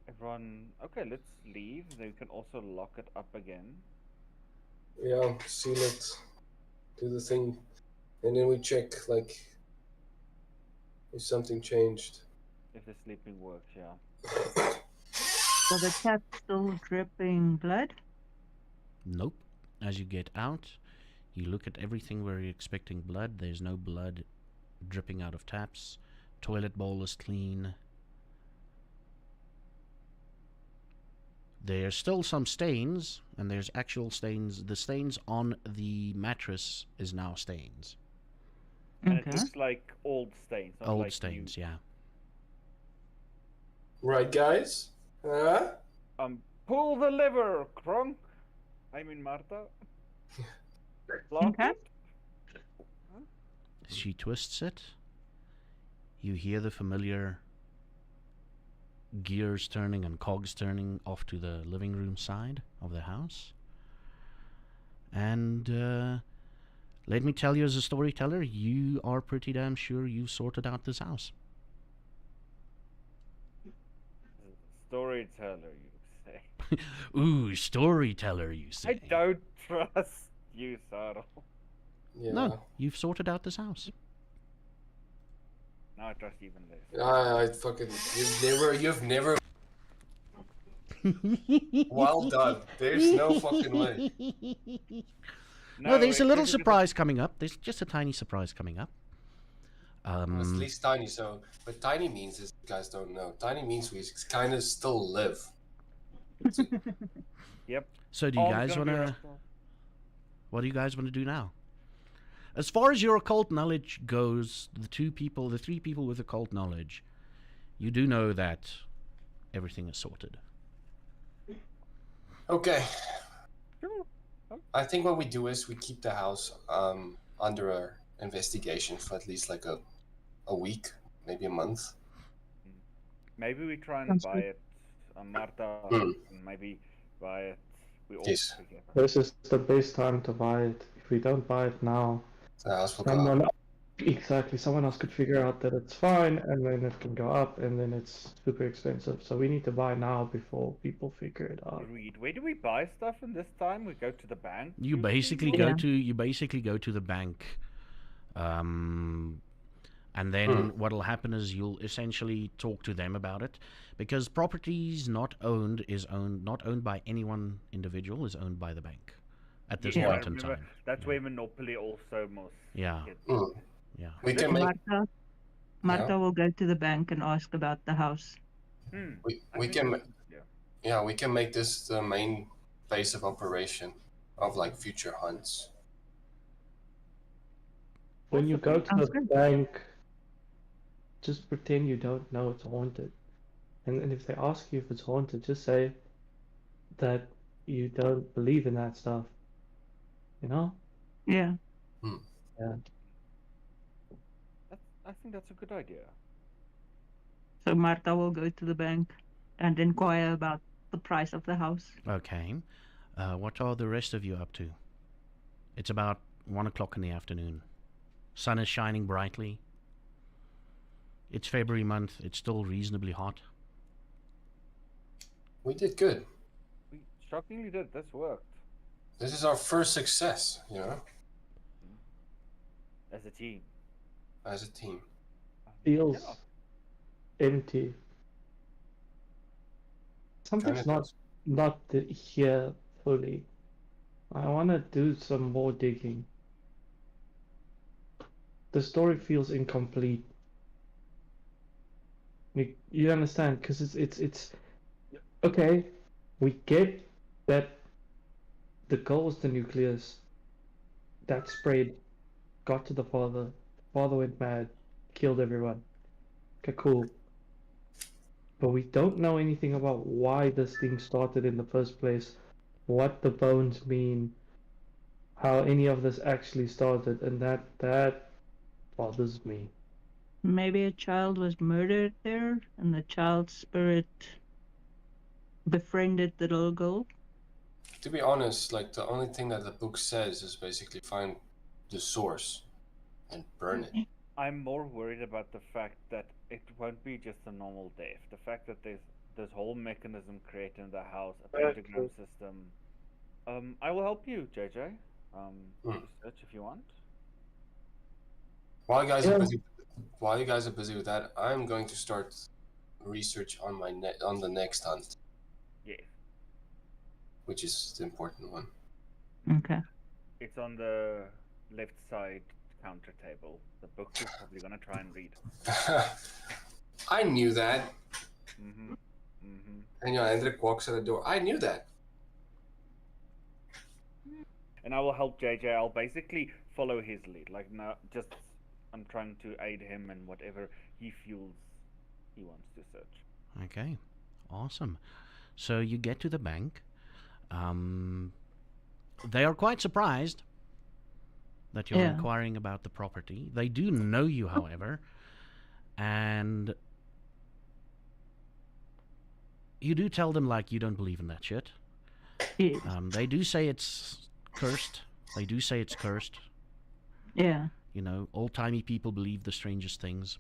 [SPEAKER 4] Everyone. Okay, let's leave. Then we can also lock it up again.
[SPEAKER 3] Yeah, seal it, do the thing, and then we check like if something changed.
[SPEAKER 4] If the sleeping works, yeah.
[SPEAKER 5] So the tap's still dripping blood?
[SPEAKER 1] Nope. As you get out, you look at everything where you're expecting blood. There's no blood dripping out of taps. Toilet bowl is clean. There's still some stains, and there's actual stains. The stains on the mattress is now stains.
[SPEAKER 4] And
[SPEAKER 5] Okay.
[SPEAKER 4] it looks like old stains. Not
[SPEAKER 1] Old
[SPEAKER 4] like
[SPEAKER 1] stains,
[SPEAKER 4] new.
[SPEAKER 1] yeah.
[SPEAKER 3] Right, guys? Huh?
[SPEAKER 4] Pull the lever, Kronk. I mean Marta. Lock
[SPEAKER 5] Okay.
[SPEAKER 4] it.
[SPEAKER 1] She twists it. You hear the familiar gears turning and cogs turning off to the living room side of the house. And let me tell you, as a storyteller, you are pretty damn sure you sorted out this house.
[SPEAKER 4] Storyteller, you say.
[SPEAKER 1] Ooh, storyteller, you say.
[SPEAKER 4] I don't trust you, Sarah.
[SPEAKER 3] Yeah.
[SPEAKER 1] No, you've sorted out this house.
[SPEAKER 4] Now I trust you even less.
[SPEAKER 3] I fucking you've never. Well done. There's no fucking way.
[SPEAKER 1] No, there's a little
[SPEAKER 4] this is
[SPEAKER 1] surprise coming up. There's just a tiny surprise coming up.
[SPEAKER 3] It's at least tiny. So, but tiny means, as you guys don't know, tiny means we kind of still live.
[SPEAKER 4] Yep.
[SPEAKER 1] So do you
[SPEAKER 4] Arm's
[SPEAKER 1] guys
[SPEAKER 4] gonna be
[SPEAKER 1] want to?
[SPEAKER 4] rough.
[SPEAKER 1] What do you guys want to do now? As far as your occult knowledge goes, the three people with occult knowledge, you do know that everything is sorted.
[SPEAKER 3] Okay.
[SPEAKER 4] Sure.
[SPEAKER 3] I think what we do is we keep the house under our investigation for at least like a week, maybe a month.
[SPEAKER 4] Maybe we try and
[SPEAKER 5] Sounds
[SPEAKER 4] buy
[SPEAKER 5] good.
[SPEAKER 4] it. Marta,
[SPEAKER 3] Hmm.
[SPEAKER 4] and maybe buy it. We all
[SPEAKER 3] Yes.
[SPEAKER 4] together.
[SPEAKER 2] This is the best time to buy it. If we don't buy it now,
[SPEAKER 3] The house will go
[SPEAKER 2] someone
[SPEAKER 3] up.
[SPEAKER 2] someone else could figure out that it's fine, and then it can go up, and then it's super expensive. So we need to buy now before people figure it out.
[SPEAKER 4] Read. Where do we buy stuff in this time? We go to the bank.
[SPEAKER 1] You
[SPEAKER 4] usually,
[SPEAKER 1] basically
[SPEAKER 4] or-
[SPEAKER 1] go
[SPEAKER 5] Yeah.
[SPEAKER 1] to the bank, and then what'll happen is you'll essentially talk to them about it, because properties not owned by anyone individual, is owned by the bank at this
[SPEAKER 4] Yeah, I
[SPEAKER 1] point in
[SPEAKER 4] remember
[SPEAKER 1] time.
[SPEAKER 4] that's where Monopoly also must.
[SPEAKER 1] Yeah,
[SPEAKER 4] get-
[SPEAKER 3] Mm.
[SPEAKER 1] yeah.
[SPEAKER 3] We
[SPEAKER 4] This
[SPEAKER 3] can make
[SPEAKER 5] Marta will go to the bank and ask about the house.
[SPEAKER 3] we can we can make this the main base of operation of like future hunts.
[SPEAKER 2] When you go to
[SPEAKER 5] Sounds
[SPEAKER 2] the
[SPEAKER 5] good.
[SPEAKER 2] bank, just pretend you don't know it's haunted. And if they ask you if it's haunted, just say that you don't believe in that stuff. You know?
[SPEAKER 5] Yeah.
[SPEAKER 2] Yeah.
[SPEAKER 4] I think that's a good idea.
[SPEAKER 5] So Marta will go to the bank and inquire about the price of the house.
[SPEAKER 1] Okay. What are the rest of you up to? It's about 1:00 in the afternoon. Sun is shining brightly. It's February month. It's still reasonably hot.
[SPEAKER 3] We did good.
[SPEAKER 4] We shockingly did. This worked
[SPEAKER 3] This is our first success,
[SPEAKER 4] as a team.
[SPEAKER 3] as a team.
[SPEAKER 2] Feels
[SPEAKER 4] Yeah.
[SPEAKER 2] empty. Something's
[SPEAKER 3] Kinda
[SPEAKER 2] not here fully. I want to do some more digging. The story feels incomplete. You understand? Because it's okay. We get that the goal was the nucleus. That spread, got to the father. Father went mad, killed everyone. Okay, cool. But we don't know anything about why this thing started in the first place, what the bones mean, how any of this actually started, and that bothers me.
[SPEAKER 5] Maybe a child was murdered there and the child's spirit befriended the little girl.
[SPEAKER 3] To be honest, like the only thing that the book says is basically find the source and burn it.
[SPEAKER 4] I'm more worried about the fact that it won't be just a normal death. The fact that there's this whole mechanism created in the house, a pentagram system. I will help you, JJ. Research if you want.
[SPEAKER 3] While you guys
[SPEAKER 2] Yeah.
[SPEAKER 3] are busy with that, I'm going to start research on on the next hunt,
[SPEAKER 4] Yeah,
[SPEAKER 3] which is the important one.
[SPEAKER 5] Okay.
[SPEAKER 4] it's on the left side counter table. The book you're probably gonna try and read.
[SPEAKER 3] I knew that. And Hendrik walks at the door. I knew that.
[SPEAKER 4] And I will help JJ. I'll basically follow his lead. Like, no, just I'm trying to aid him in whatever he feels he wants to search.
[SPEAKER 1] Okay, awesome. So you get to the bank. They are quite surprised that you're
[SPEAKER 5] Yeah.
[SPEAKER 1] inquiring about the property. They do know you, however, and you do tell them like you don't believe in that shit.
[SPEAKER 5] Yes.
[SPEAKER 1] They do say it's cursed. They do say it's cursed.
[SPEAKER 5] Yeah.
[SPEAKER 1] You know, old-timey people believe the strangest things.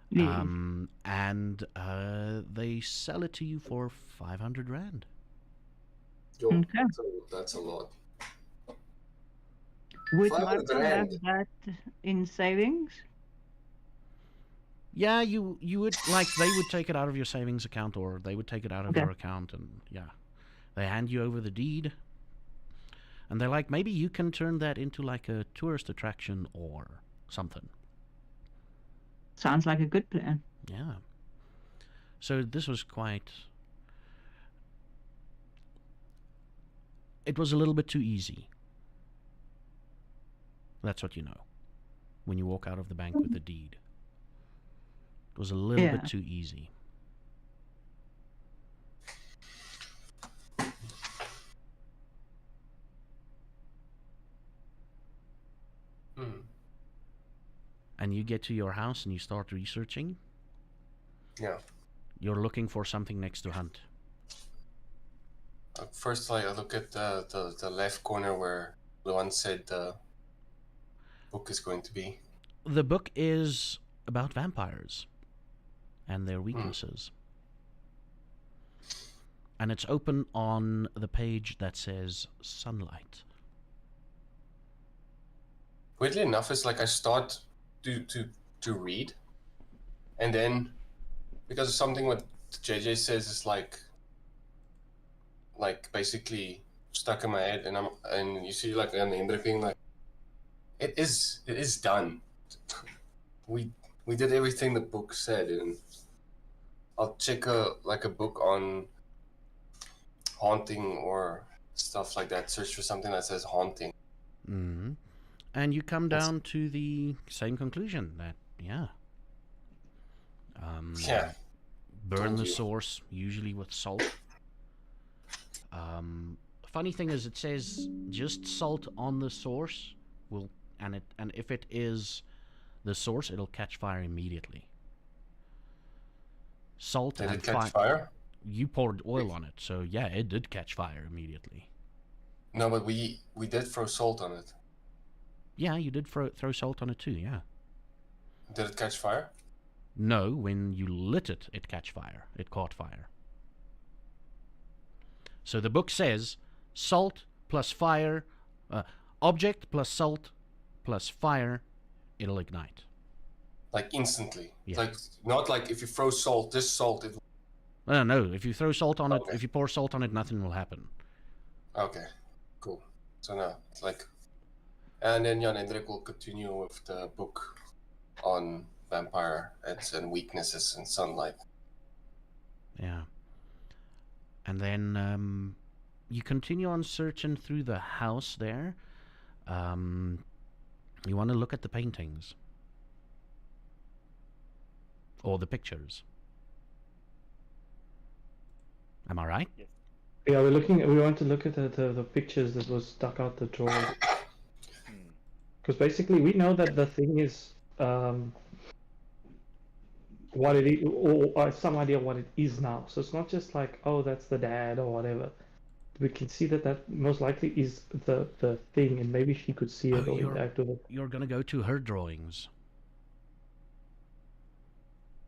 [SPEAKER 5] Yes.
[SPEAKER 1] And they sell it to you for 500 rand.
[SPEAKER 3] Yo,
[SPEAKER 5] Okay.
[SPEAKER 3] that's a lot.
[SPEAKER 5] Would
[SPEAKER 3] 500
[SPEAKER 5] Marta have
[SPEAKER 3] rand.
[SPEAKER 5] that in savings?
[SPEAKER 1] Yeah, you would like they would take it out of your savings account, or they would take it out of
[SPEAKER 5] Okay.
[SPEAKER 1] your account, and yeah, they hand you over the deed, and they're like, maybe you can turn that into like a tourist attraction or something.
[SPEAKER 5] Sounds like a good plan.
[SPEAKER 1] Yeah. So this was quite. It was a little bit too easy. That's what you know when you walk out of the bank with the deed. It was a little
[SPEAKER 5] Yeah.
[SPEAKER 1] bit too easy.
[SPEAKER 3] Hmm.
[SPEAKER 1] And you get to your house and you start researching.
[SPEAKER 3] Yeah.
[SPEAKER 1] You're looking for something next to hunt.
[SPEAKER 3] First, I look at the left corner where the one said the book is going to be.
[SPEAKER 1] The book is about vampires and their weaknesses. And it's open on the page that says sunlight.
[SPEAKER 3] Weirdly enough, it's like I start to read, and then because something what JJ says is like basically stuck in my head, and you see like an indruk being like, it is done. We did everything the book said, and I'll check a book on haunting or stuff like that. Search for something that says haunting.
[SPEAKER 1] Mm-hmm. And you come down to the same conclusion that, yeah.
[SPEAKER 3] Yeah.
[SPEAKER 1] Burn
[SPEAKER 3] Told
[SPEAKER 1] the
[SPEAKER 3] you.
[SPEAKER 1] source, usually with salt. Funny thing is, it says just salt on the source will, and if it is the source, it'll catch fire immediately. Salt
[SPEAKER 3] Did
[SPEAKER 1] and
[SPEAKER 3] it catch fire?
[SPEAKER 1] You poured oil on it, so yeah, it did catch fire immediately.
[SPEAKER 3] No, but we did throw salt on it.
[SPEAKER 1] Yeah, you did throw salt on it too, yeah.
[SPEAKER 3] Did it catch fire?
[SPEAKER 1] No, when you lit it, it catch fire. It caught fire. So the book says salt plus fire, object plus salt plus fire, it'll ignite.
[SPEAKER 3] Like instantly.
[SPEAKER 1] Yeah.
[SPEAKER 3] Like not like if you throw salt, this salt it.
[SPEAKER 1] No, if you throw salt on it,
[SPEAKER 3] Okay.
[SPEAKER 1] if you pour salt on it, nothing will happen.
[SPEAKER 3] Okay, cool. So now it's like, and then Jan Hendrik will continue with the book on vampire and weaknesses and sunlight.
[SPEAKER 1] Yeah. And then you continue on searching through the house there. You want to look at the paintings. Or the pictures. Am I right?
[SPEAKER 4] Yes.
[SPEAKER 2] Yeah, we want to look at the pictures that was stuck out the drawer. Because basically we know that the thing is what it is, or some idea what it is now. So it's not just like, oh, that's the dad or whatever. We can see that most likely is the thing, and maybe she could see it or interact with it.
[SPEAKER 1] You're going to go to her drawings.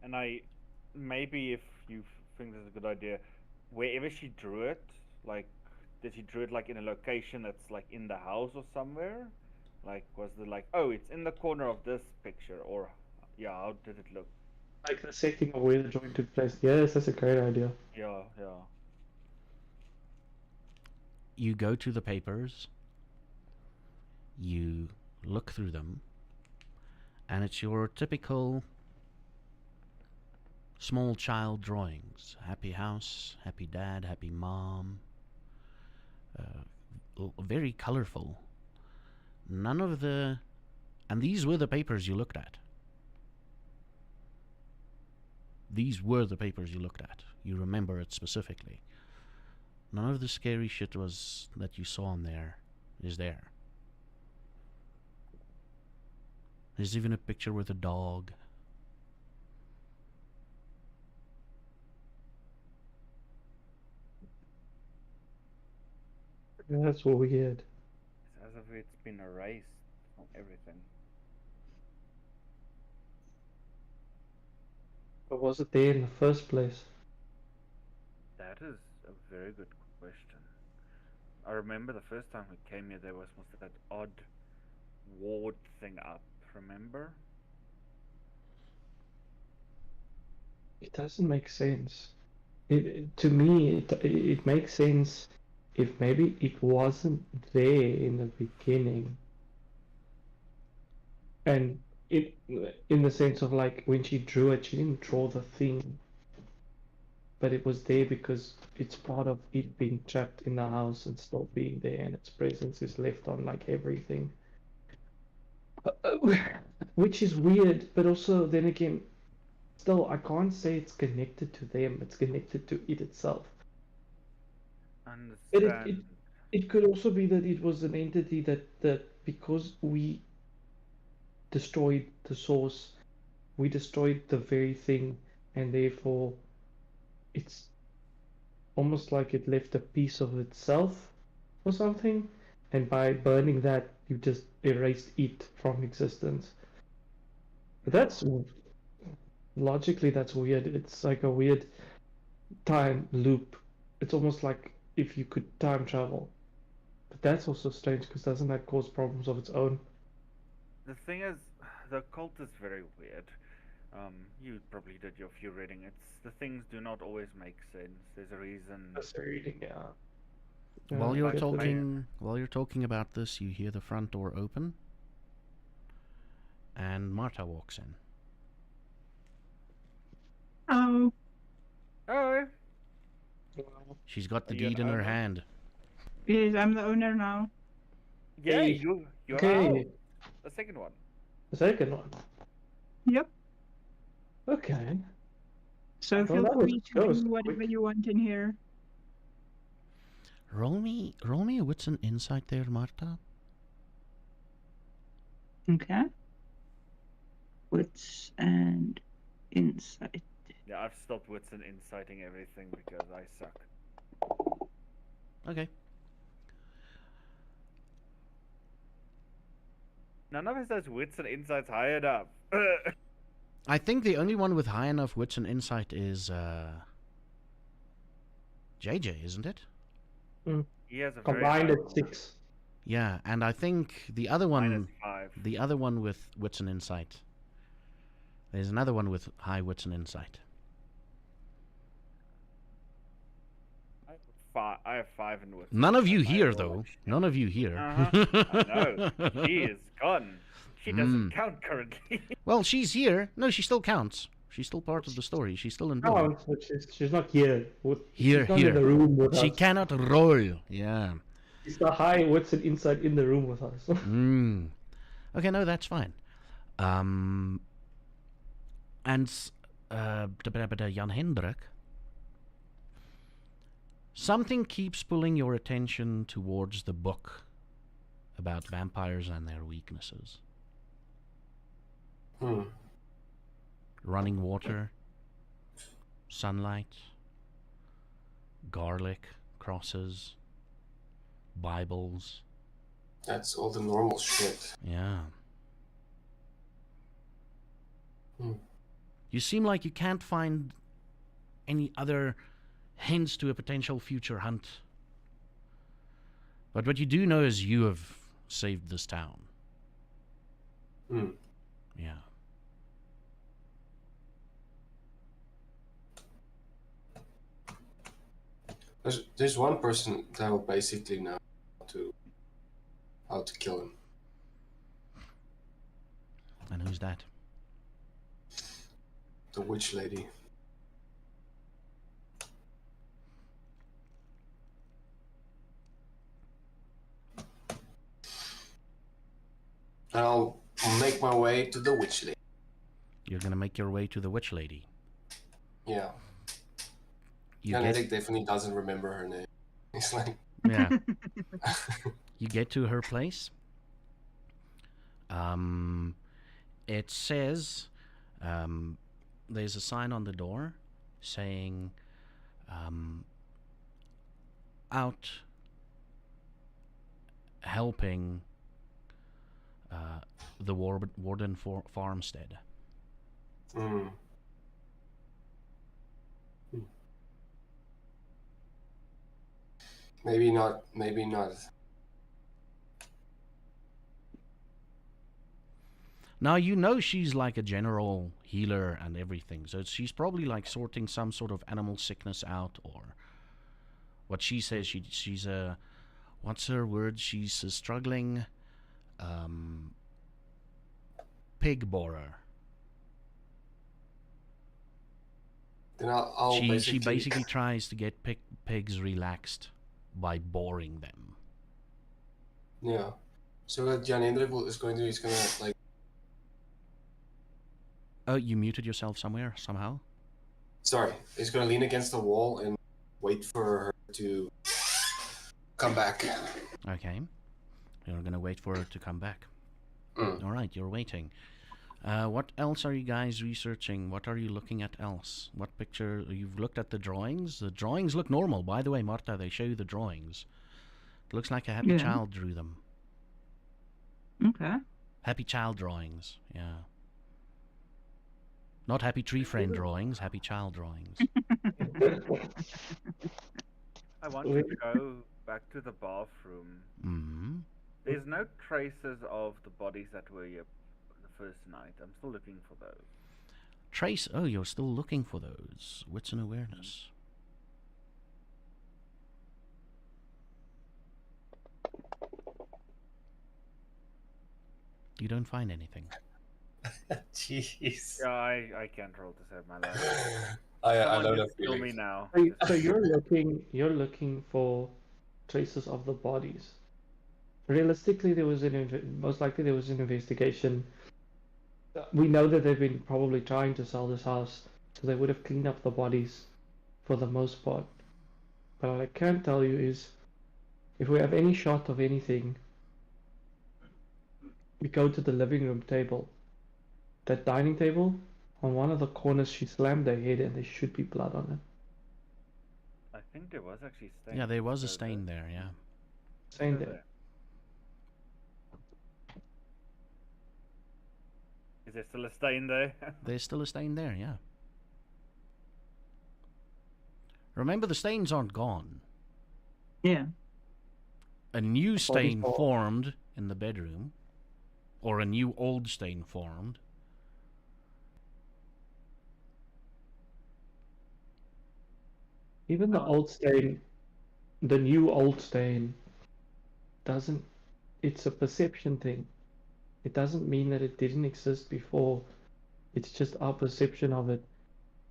[SPEAKER 4] And maybe if you think this is a good idea, wherever she drew it, like, did she drew it like in a location that's like in the house or somewhere? Like, was it like, oh, it's in the corner of this picture, or yeah, how did it look?
[SPEAKER 2] Like the setting of where the drawing took place. Yes, that's a great idea.
[SPEAKER 4] Yeah.
[SPEAKER 1] You go to the papers, you look through them, and it's your typical small child drawings. Happy house, happy dad, happy mom. Very colorful. None of the... And these were the papers you looked at. These were the papers you looked at. You remember it specifically. None of the scary shit that you saw in there is there. There's even a picture with a dog.
[SPEAKER 2] Yeah, that's weird.
[SPEAKER 4] It's as if it's been erased from everything.
[SPEAKER 2] But was it there in the first place?
[SPEAKER 4] That is a very good question. I remember the first time we came here, there was that odd ward thing up. Remember?
[SPEAKER 2] It doesn't make sense. To me, it makes sense if maybe it wasn't there in the beginning, and it in the sense of like when she drew it, she didn't draw the thing, but it was there because it's part of it being trapped in the house and still being there, and its presence is left on like everything. Which is weird, but also then again, still I can't say it's connected to them. It's connected to it itself. But
[SPEAKER 4] Understand.
[SPEAKER 2] it could also be that it was an entity that because we destroyed the source, we destroyed the very thing, and therefore it's almost like it left a piece of itself or something, and by burning that, you just erased it from existence. But that's logically that's weird. It's like a weird time loop. It's almost like if you could time travel. But that's also strange because doesn't that cause problems of its own?
[SPEAKER 4] The thing is, the cult is very weird. You probably did your few reading. The things do not always make sense. There's a reason.
[SPEAKER 2] That's the reading, yeah.
[SPEAKER 1] While
[SPEAKER 2] Yeah,
[SPEAKER 1] you're
[SPEAKER 2] definitely.
[SPEAKER 1] talking about this, you hear the front door open, and Marta walks in.
[SPEAKER 5] Oh,
[SPEAKER 4] Oh,
[SPEAKER 1] She's got the
[SPEAKER 4] Are you an
[SPEAKER 1] deed in her
[SPEAKER 4] owner?
[SPEAKER 1] hand.
[SPEAKER 5] yes, I'm the owner now.
[SPEAKER 4] yeah,
[SPEAKER 2] Hey,
[SPEAKER 4] you're
[SPEAKER 2] Okay,
[SPEAKER 4] out. The second one.
[SPEAKER 2] the second one.
[SPEAKER 5] Yep.
[SPEAKER 2] Okay.
[SPEAKER 5] So
[SPEAKER 2] Well,
[SPEAKER 5] feel
[SPEAKER 2] that was
[SPEAKER 5] free to
[SPEAKER 2] close,
[SPEAKER 5] do whatever
[SPEAKER 2] quick.
[SPEAKER 5] you want in here.
[SPEAKER 1] Roll me a wits and insight there, Marta.
[SPEAKER 5] Okay. Wits and insight.
[SPEAKER 4] Yeah, I've stopped wits and inciting everything because I suck.
[SPEAKER 1] Okay.
[SPEAKER 4] None of us has wits and insights high enough.
[SPEAKER 1] I think the only one with high enough wits and insight is JJ, isn't it?
[SPEAKER 4] He has a very
[SPEAKER 2] Combined
[SPEAKER 4] high
[SPEAKER 2] at 6.
[SPEAKER 1] Yeah, and I think the other
[SPEAKER 4] minus
[SPEAKER 1] one,
[SPEAKER 4] 5.
[SPEAKER 1] with wits and insight. There's another one with high wits and insight.
[SPEAKER 4] I have 5 in wits.
[SPEAKER 1] None of you
[SPEAKER 4] I
[SPEAKER 1] here,
[SPEAKER 4] roll
[SPEAKER 1] though.
[SPEAKER 4] like shit.
[SPEAKER 1] None of you here.
[SPEAKER 4] I know. She is gone. She doesn't count currently.
[SPEAKER 1] Well, she's here. No, she still counts. She's still part of the story. She's still in Bloom.
[SPEAKER 2] Counts, but she's not here.
[SPEAKER 1] Here,
[SPEAKER 2] she's not in the
[SPEAKER 1] here.
[SPEAKER 2] room with
[SPEAKER 1] She
[SPEAKER 2] us.
[SPEAKER 1] cannot roll. Yeah.
[SPEAKER 2] She's the high wits and insight in the room with us.
[SPEAKER 1] Okay, no, that's fine. And Jan Hendrik, something keeps pulling your attention towards the book about vampires and their weaknesses. Running water, sunlight, garlic, crosses, Bibles.
[SPEAKER 3] That's all the normal shit.
[SPEAKER 1] Yeah. You seem like you can't find any other hints to a potential future hunt. But what you do know is you have saved this town. Yeah.
[SPEAKER 3] There's one person that will basically know how to kill him.
[SPEAKER 1] And who's that?
[SPEAKER 3] The witch lady. I'll make my way to the witch lady.
[SPEAKER 1] You're gonna make your way to the witch lady.
[SPEAKER 3] Yeah.
[SPEAKER 1] You
[SPEAKER 3] And
[SPEAKER 1] get,
[SPEAKER 3] Nick definitely doesn't remember her name. He's like,
[SPEAKER 1] yeah. You get to her place. It says, there's a sign on the door saying, out helping the warden for farmstead.
[SPEAKER 3] Maybe not. Maybe not.
[SPEAKER 1] Now, you know she's like a general healer and everything. So she's probably like sorting some sort of animal sickness out, or what she says. She's a, what's her word? She's a struggling pig borer.
[SPEAKER 3] Then I'll
[SPEAKER 1] She basically tries to get pigs relaxed by boring them.
[SPEAKER 3] Yeah. So what Jan Indre is going to do, he's gonna like.
[SPEAKER 1] Oh, you muted yourself somehow?
[SPEAKER 3] Sorry, he's gonna lean against the wall and wait for her to come back.
[SPEAKER 1] Okay. You're gonna wait for her to come back.
[SPEAKER 3] Mm.
[SPEAKER 1] Alright, you're waiting. What else are you guys researching? What are you looking at else? What picture? You've looked at the drawings? The drawings look normal. By the way, Marta, they show you the drawings. It looks like a happy
[SPEAKER 5] Yeah.
[SPEAKER 1] child drew them.
[SPEAKER 5] Okay.
[SPEAKER 1] Happy child drawings, yeah. Not happy tree friend drawings, happy child drawings.
[SPEAKER 4] I want to go back to the bathroom.
[SPEAKER 1] Mm-hmm.
[SPEAKER 4] There's no traces of the bodies that were here the first night. I'm still looking for those.
[SPEAKER 1] Trace, oh, you're still looking for those. Wits and awareness. You don't find anything.
[SPEAKER 3] Jeez.
[SPEAKER 4] Yeah, I can't roll to save my life.
[SPEAKER 3] I
[SPEAKER 4] Someone
[SPEAKER 3] know that
[SPEAKER 4] just kill me
[SPEAKER 3] feeling.
[SPEAKER 4] now.
[SPEAKER 2] So you're looking for traces of the bodies. Realistically, most likely there was an investigation. We know that they've been probably trying to sell this house, so they would have cleaned up the bodies for the most part. But what I can tell you is, if we have any shot of anything, we go to the living room table. That dining table, on one of the corners, she slammed her head, and there should be blood on it.
[SPEAKER 4] I think there was actually stain.
[SPEAKER 1] Yeah, there was a
[SPEAKER 4] So
[SPEAKER 1] stain there, yeah.
[SPEAKER 2] Same
[SPEAKER 4] go
[SPEAKER 2] there.
[SPEAKER 4] Is there still a stain there?
[SPEAKER 1] There's still a stain there, yeah. Remember, the stains aren't gone.
[SPEAKER 5] Yeah.
[SPEAKER 1] A new stain
[SPEAKER 2] gone.
[SPEAKER 1] formed in the bedroom, or a new old stain formed.
[SPEAKER 2] Even the old stain, the new old stain, doesn't. It's a perception thing. It doesn't mean that it didn't exist before. It's just our perception of it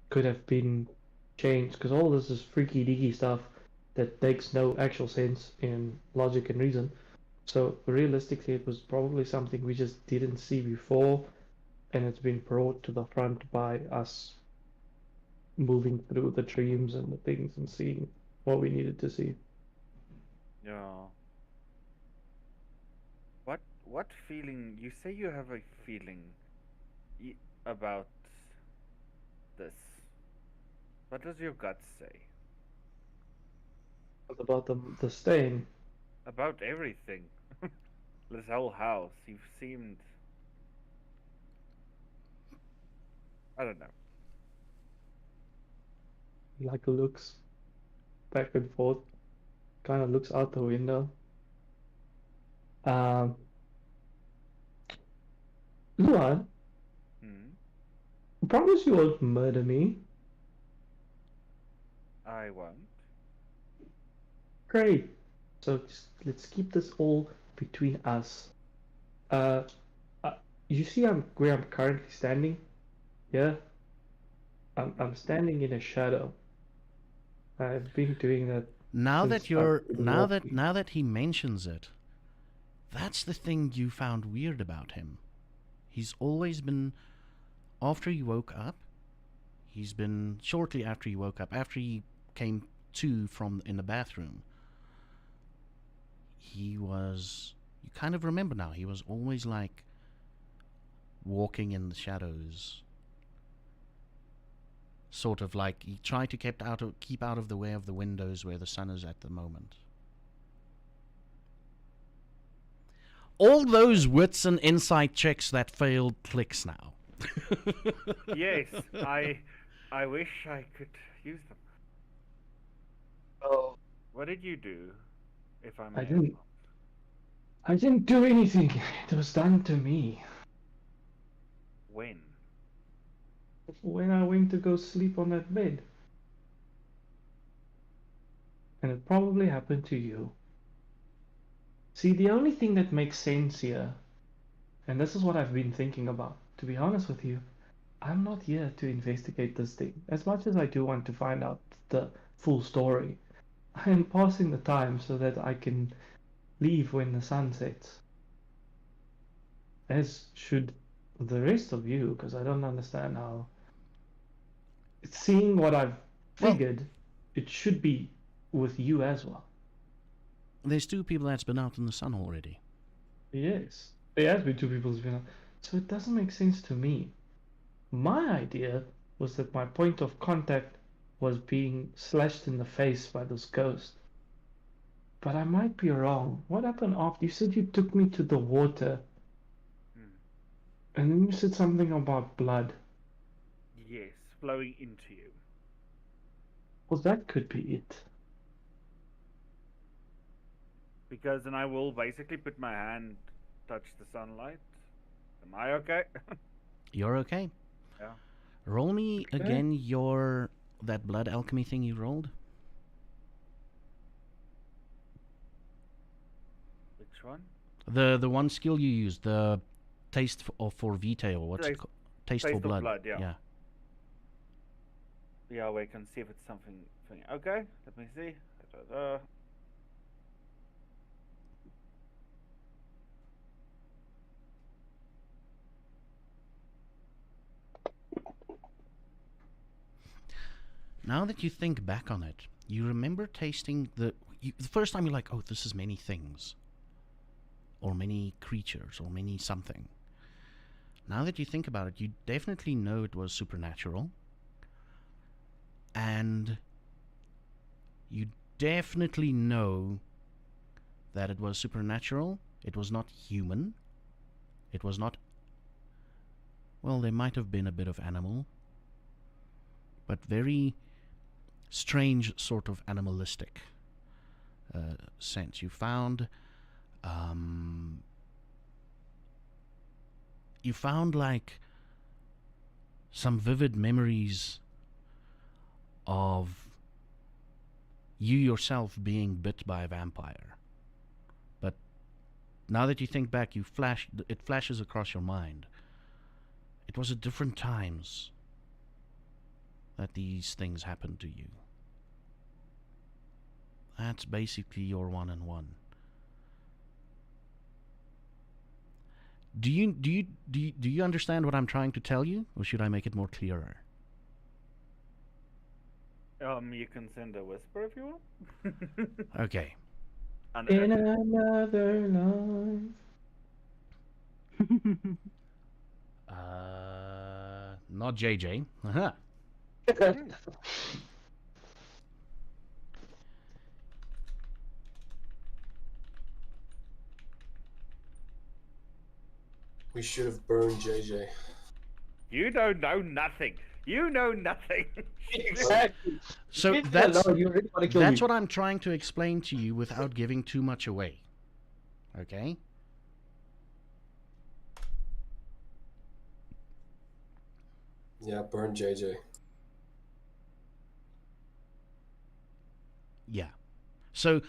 [SPEAKER 2] could have been changed, because all this is freaky deaky stuff that makes no actual sense in logic and reason. So realistically, it was probably something we just didn't see before, and it's been brought to the front by us moving through the dreams and the things and seeing what we needed to see.
[SPEAKER 4] Yeah. What feeling? You say you have a feeling about this. What does your gut say?
[SPEAKER 2] What about the stain?
[SPEAKER 4] About everything. This whole house. You've seemed. I don't know.
[SPEAKER 2] Like looks back and forth, kind of looks out the window. Luan,
[SPEAKER 4] Hmm.
[SPEAKER 2] I promise you won't murder me.
[SPEAKER 4] I won't.
[SPEAKER 2] Great. So let's keep this all between us. You see where I'm currently standing? Yeah? I'm standing in a shadow. I've been doing that.
[SPEAKER 1] Now
[SPEAKER 2] Since
[SPEAKER 1] that you're
[SPEAKER 2] I've been
[SPEAKER 1] now that he mentions it, that's the thing you found weird about him. He's always been, after he woke up, he's been shortly after he woke up, after he came to from in the bathroom. He was, you kind of remember now, he was always like walking in the shadows. Sort of like he tried to keep out of the way of the windows where the sun is at the moment. All those wits and insight checks that failed clicks now.
[SPEAKER 4] Yes, I wish I could use them.
[SPEAKER 2] Oh,
[SPEAKER 4] What did you do? If I may.
[SPEAKER 2] I didn't do anything. It was done to me.
[SPEAKER 4] When?
[SPEAKER 2] when I went to go sleep on that bed. And it probably happened to you. See, the only thing that makes sense here, and this is what I've been thinking about, to be honest with you, I'm not here to investigate this thing. As much as I do want to find out the full story, I am passing the time so that I can leave when the sun sets. As should the rest of you, because I don't understand how. Seeing what I've
[SPEAKER 1] Well-
[SPEAKER 2] figured, it should be with you as well.
[SPEAKER 1] There's 2 people that's been out in the sun already.
[SPEAKER 2] Yes, there has been 2 people who've been out. So it doesn't make sense to me. My idea was that my point of contact was being slashed in the face by this ghost. But I might be wrong. What happened after? You said you took me to the water. And then you said something about blood.
[SPEAKER 4] Yes, flowing into you.
[SPEAKER 2] Well, that could be it.
[SPEAKER 4] Because then I will basically put my hand, touch the sunlight. Am I okay?
[SPEAKER 1] You're okay.
[SPEAKER 4] Yeah.
[SPEAKER 1] Roll me
[SPEAKER 2] Okay.
[SPEAKER 1] again that blood alchemy thing you rolled.
[SPEAKER 4] Which one?
[SPEAKER 1] The one skill you used, the taste for vitae, or what's it
[SPEAKER 4] Taste-
[SPEAKER 1] called? Taste
[SPEAKER 4] taste
[SPEAKER 1] for
[SPEAKER 4] of
[SPEAKER 1] blood.
[SPEAKER 4] blood, yeah.
[SPEAKER 1] Yeah.
[SPEAKER 4] Yeah, we can see if it's something. Okay, let me see. Da-da-da.
[SPEAKER 1] Now that you think back on it, you remember tasting the first time you're like, oh, this is many things. Or many creatures, or many something. Now that you think about it, you definitely know it was supernatural. And you definitely know that it was supernatural. It was not human. It was not... Well, there might have been a bit of animal. But very strange sort of animalistic sense. You found like some vivid memories of you yourself being bit by a vampire. But now that you think back, it flashes across your mind. It was at different times that these things happened to you. That's basically your 1-on-1. Do you understand what I'm trying to tell you, or should I make it more clearer?
[SPEAKER 4] You can send a whisper if you want.
[SPEAKER 1] Okay.
[SPEAKER 4] And,
[SPEAKER 2] In another life.
[SPEAKER 1] Not JJ. Uh-huh.
[SPEAKER 3] We should have burned JJ.
[SPEAKER 4] you don't know nothing. You know nothing.
[SPEAKER 2] Exactly.
[SPEAKER 1] So
[SPEAKER 2] Leave me
[SPEAKER 1] that's
[SPEAKER 2] alone, you really wanna kill
[SPEAKER 1] that's
[SPEAKER 2] me.
[SPEAKER 1] what I'm trying to explain to you without giving too much away. Okay?
[SPEAKER 3] Yeah, burn JJ.
[SPEAKER 1] Yeah. So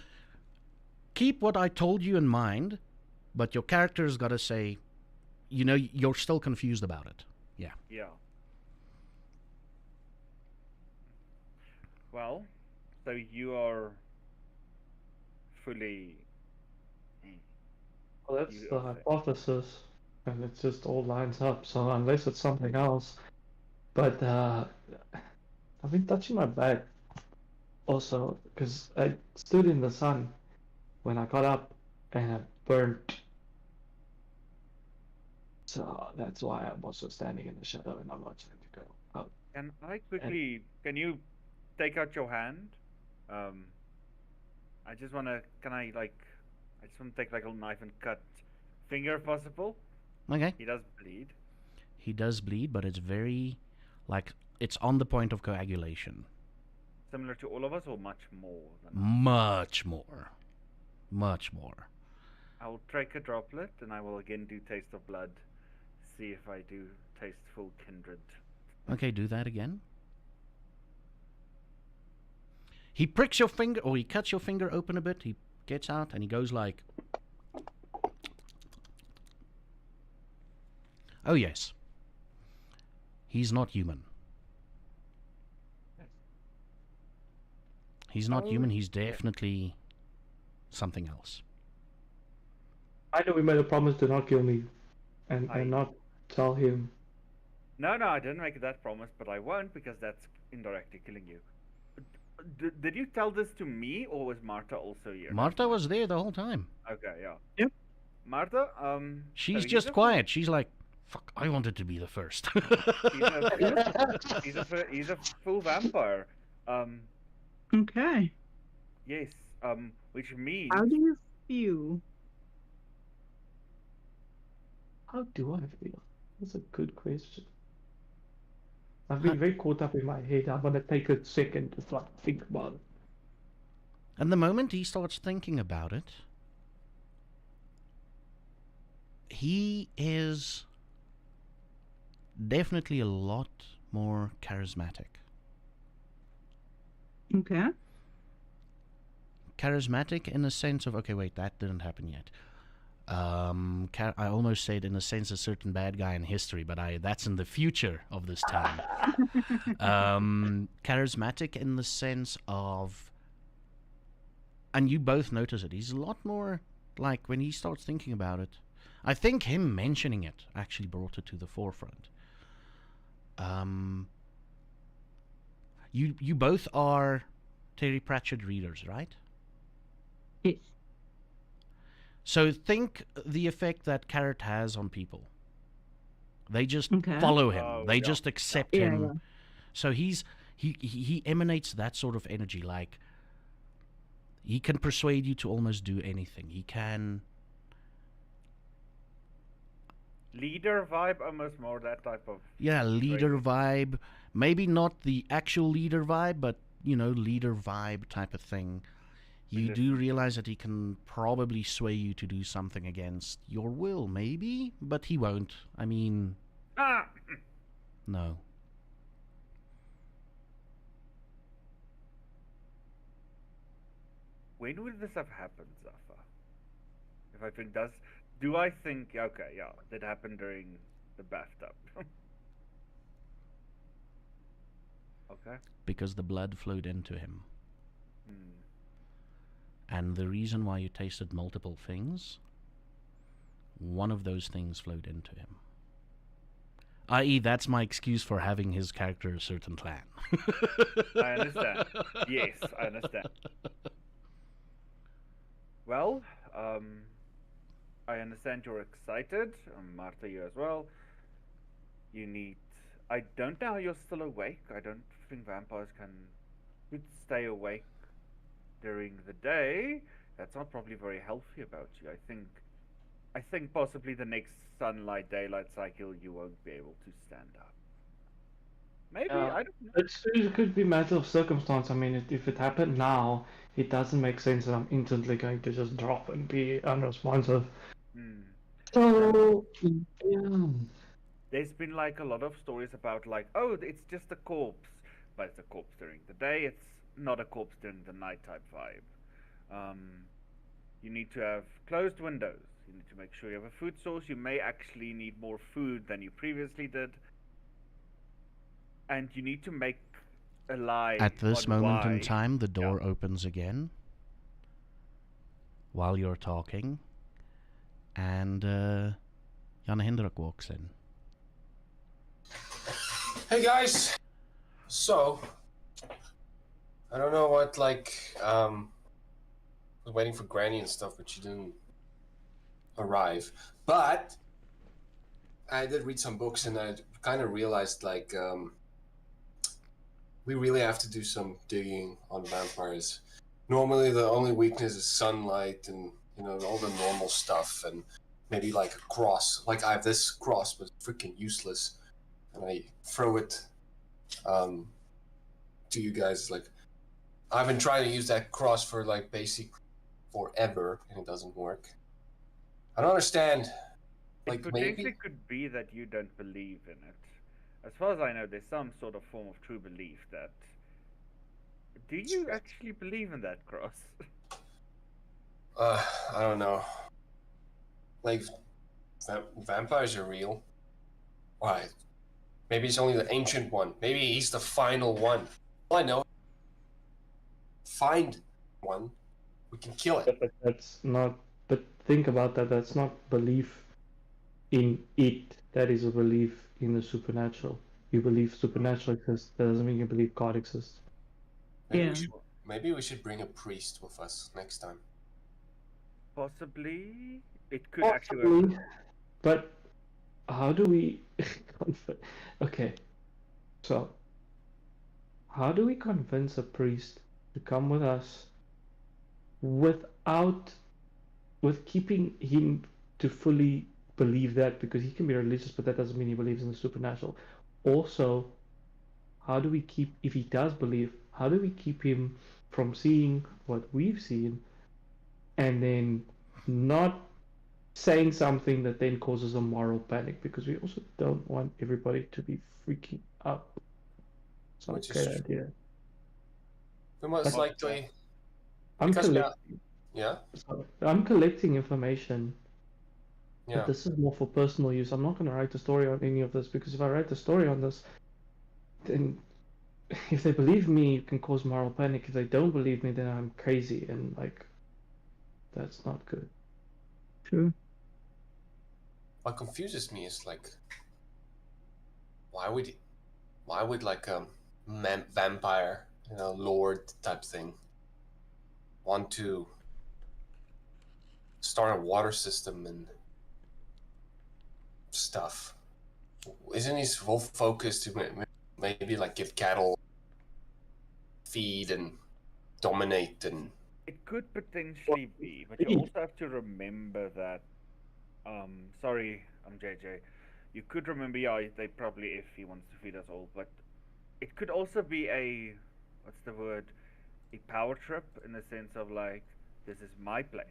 [SPEAKER 1] keep what I told you in mind, but your character's got to say, you're still confused about it. Yeah.
[SPEAKER 4] Yeah. Well, so you are fully.
[SPEAKER 2] Well, that's
[SPEAKER 4] You
[SPEAKER 2] the
[SPEAKER 4] are-
[SPEAKER 2] hypothesis, and it just all lines up. So unless it's something else, but I've been touching my back also because I stood in the sun when I got up and I burnt. So that's why I'm also standing in the shadow and I'm not trying to go out.
[SPEAKER 4] Can I quickly? Can you take out your hand? I just wanna. Can I like? I just want to take like a knife and cut finger if possible.
[SPEAKER 1] Okay.
[SPEAKER 4] He does bleed.
[SPEAKER 1] He does bleed, but it's very, it's on the point of coagulation.
[SPEAKER 4] Similar to all of us, or much more than
[SPEAKER 1] Much more. Much more.
[SPEAKER 4] I will take a droplet and I will again do taste of blood. See if I do taste full kindred.
[SPEAKER 1] Okay, do that again. He pricks your finger, or he cuts your finger open a bit. He gets out and he goes like... Oh yes. He's not human. He's not human, he's definitely something else.
[SPEAKER 2] I know we made a promise to not kill me and
[SPEAKER 4] I-
[SPEAKER 2] not tell him.
[SPEAKER 4] No, I didn't make that promise, but I won't because that's indirectly killing you. Did you tell this to me, or was Marta also here?
[SPEAKER 1] Marta was there the whole time.
[SPEAKER 4] Okay, yeah.
[SPEAKER 5] Yep.
[SPEAKER 4] Marta,
[SPEAKER 1] She's
[SPEAKER 4] so
[SPEAKER 1] just
[SPEAKER 4] he's a-
[SPEAKER 1] quiet. She's like, fuck, I wanted to be the first.
[SPEAKER 4] He's a full vampire.
[SPEAKER 5] Okay.
[SPEAKER 4] Yes. Which means
[SPEAKER 5] How do you feel?
[SPEAKER 2] How do I feel? That's a good question. I've been very caught up in my head. I'm gonna take a second to like think about it.
[SPEAKER 1] And the moment he starts thinking about it, he is definitely a lot more charismatic.
[SPEAKER 5] Okay.
[SPEAKER 1] Charismatic in the sense of, okay, wait, that didn't happen yet. I almost said in a sense a certain bad guy in history, but that's in the future of this time. Charismatic in the sense of, and you both notice it, he's a lot more, like, when he starts thinking about it, I think him mentioning it actually brought it to the forefront. You both are Terry Pratchett readers, right?
[SPEAKER 5] Yes.
[SPEAKER 1] So think the effect that Carrot has on people. They just
[SPEAKER 5] Okay.
[SPEAKER 1] follow him.
[SPEAKER 4] Oh,
[SPEAKER 1] They
[SPEAKER 4] yeah.
[SPEAKER 1] just accept
[SPEAKER 5] Yeah,
[SPEAKER 1] him.
[SPEAKER 5] yeah.
[SPEAKER 1] So he emanates that sort of energy. Like, he can persuade you to almost do anything. He can...
[SPEAKER 4] leader vibe, almost more that type of.
[SPEAKER 1] Yeah, leader vibe. Maybe not the actual leader vibe, but, you know, leader vibe type of thing. You do realize that he can probably sway you to do something against your will, maybe? But he won't. I mean, no.
[SPEAKER 4] When would this have happened, Zaffa? If I think do I think okay, yeah, that happened during the bathtub. Okay.
[SPEAKER 1] Because the blood flowed into him.
[SPEAKER 4] Hmm.
[SPEAKER 1] And the reason why you tasted multiple things, one of those things flowed into him. I.e., that's my excuse for having his character a certain clan.
[SPEAKER 4] I understand. Yes, I understand. Well, I understand you're excited. Martha, you as well. You need. I don't know how you're still awake. I don't think vampires could stay awake during the day. That's not probably very healthy about you. I think possibly the next sunlight daylight cycle you won't be able to stand up. Maybe I don't know.
[SPEAKER 2] It could be a matter of circumstance. I mean, if it happened now, it doesn't make sense that I'm instantly going to just drop and be unresponsive.
[SPEAKER 4] Hmm.
[SPEAKER 2] So, yeah.
[SPEAKER 4] There's been like a lot of stories about like, oh, it's just a corpse, but it's a corpse during the day. It's not a corpse during the night type vibe. You need to have closed windows. You need to make sure you have a food source. You may actually need more food than you previously did, and you need to make a lie.
[SPEAKER 1] At this
[SPEAKER 4] on
[SPEAKER 1] moment
[SPEAKER 4] why.
[SPEAKER 1] in time, the door opens again while you're talking, and Jan Hendrik walks in.
[SPEAKER 3] Hey guys! So, I don't know what, like, I was waiting for Granny and stuff, but she didn't arrive. But, I did read some books and I kind of realized, like, we really have to do some digging on vampires. Normally the only weakness is sunlight and, you know, all the normal stuff and maybe like a cross. Like I have this cross, but it's freaking useless. And I throw it to you guys. Like, I've been trying to use that cross for like basic forever, and it doesn't work. I don't understand.
[SPEAKER 4] It
[SPEAKER 3] Like
[SPEAKER 4] potentially
[SPEAKER 3] maybe
[SPEAKER 4] could be that you don't believe in it. as far as I know, there's some sort of form of true belief that. Do you actually believe in that, Cross?
[SPEAKER 3] I don't know. Like, vampires are real. Why? Maybe it's only the ancient one. Maybe he's the final one. All I know, find one, we can kill it.
[SPEAKER 2] But that's not. But think about that. That's not belief in it. That is a belief in the supernatural. You believe supernatural exists. That doesn't mean you believe God exists.
[SPEAKER 3] Maybe
[SPEAKER 5] Yeah.
[SPEAKER 3] maybe we should bring a priest with us next time.
[SPEAKER 4] Possibly. It could actually work.
[SPEAKER 2] Possibly, but how do we? Okay, so how do we convince a priest to come with us without with keeping him to fully believe that, because he can be religious, but that doesn't mean he believes in the supernatural. Also, how do we keep, if he does believe, how do we keep him from seeing what we've seen and then not saying something that then causes a moral panic? Because we also don't want everybody to be freaking out. It's not
[SPEAKER 3] Which
[SPEAKER 2] a
[SPEAKER 3] is
[SPEAKER 2] great
[SPEAKER 3] true.
[SPEAKER 2] idea.
[SPEAKER 3] We most
[SPEAKER 2] But-
[SPEAKER 3] likely,
[SPEAKER 2] I'm
[SPEAKER 3] because
[SPEAKER 2] collecting,
[SPEAKER 3] yeah,
[SPEAKER 2] I'm collecting information.
[SPEAKER 3] yeah.
[SPEAKER 2] But this is more for personal use. I'm not going to write a story on any of this, because if I write a story on this, then if they believe me, it can cause moral panic. If they don't believe me, then I'm crazy, and like, that's not good.
[SPEAKER 5] True.
[SPEAKER 3] What confuses me is like, why would like a vampire, lord type thing, want to start a water system and stuff? Isn't his whole focus to maybe like give cattle feed and dominate and
[SPEAKER 4] It could potentially be, but you also have to remember that. Sorry, I'm JJ. You could remember, yeah, they probably, if he wants to feed us all, but it could also be a, what's the word? A power trip in the sense of like, this is my place,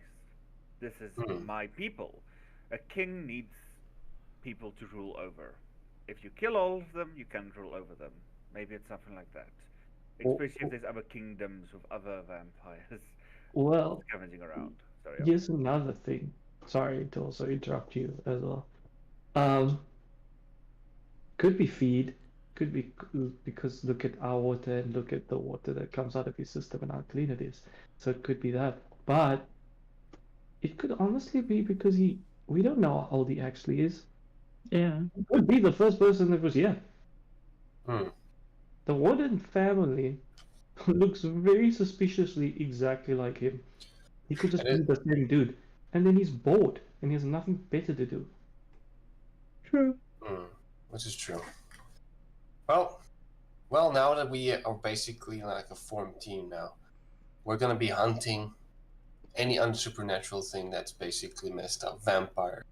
[SPEAKER 4] this is my people. A king needs people to rule over. If you kill all of them, you can rule over them. Maybe it's something like that. Especially if there's other kingdoms with other vampires
[SPEAKER 2] Well,
[SPEAKER 4] scavenging around. Sorry.
[SPEAKER 2] here's another thing. Sorry to also interrupt you as well. Um, could be feed, could be because look at our water and look at the water that comes out of his system and how clean it is. So it could be that. But it could honestly be because we don't know how old he actually is.
[SPEAKER 5] Yeah.
[SPEAKER 2] He could be the first person that was here.
[SPEAKER 3] Hmm.
[SPEAKER 2] The Warden family looks very suspiciously exactly like him. He could just
[SPEAKER 3] And
[SPEAKER 2] be the same dude. And then he's bored and he has nothing better to do.
[SPEAKER 5] True.
[SPEAKER 3] which is true. Well, now that we are basically like a formed team now, we're gonna be hunting any unsupernatural thing that's basically messed up. Vampires,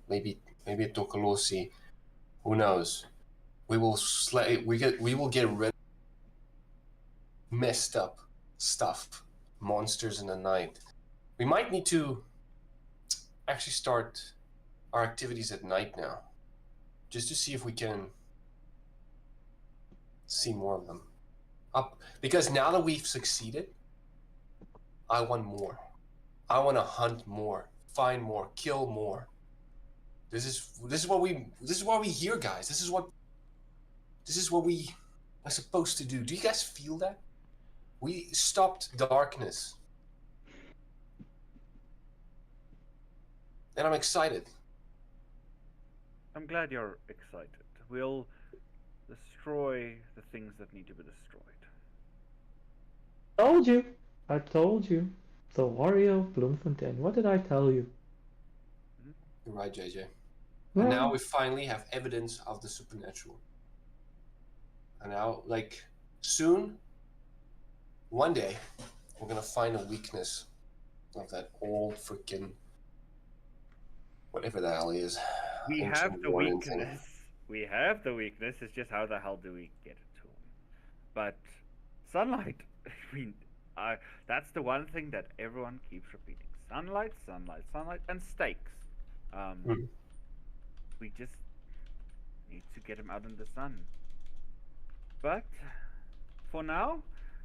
[SPEAKER 3] maybe a Tokolosi, who knows? We will slay. We will get rid of messed up stuff, monsters in the night. We might need to actually start our activities at night now, just to see if we can see more of them. Up, because now that we've succeeded, I want more. I want to hunt more, find more, kill more. This is what we here, guys. This is what we are supposed to do. Do you guys feel that? We stopped darkness. And I'm excited.
[SPEAKER 4] I'm glad you're excited. We'll destroy the things that need to be destroyed.
[SPEAKER 2] Told you. I told you. The warrior of Bloemfontein. What did I tell you?
[SPEAKER 3] You're right, JJ.
[SPEAKER 2] Well,
[SPEAKER 3] And now we finally have evidence of the supernatural. And now, like, soon, one day, we're gonna find a weakness of that old freaking whatever the hell he is.
[SPEAKER 4] We
[SPEAKER 3] Ancient
[SPEAKER 4] have the
[SPEAKER 3] warning thing.
[SPEAKER 4] weakness. We have the weakness. It's just how the hell do we get it to him? But sunlight. I mean, that's the one thing that everyone keeps repeating: sunlight, sunlight, sunlight, and steaks.
[SPEAKER 3] Hmm.
[SPEAKER 4] We just Need to get him out in the sun. But for now,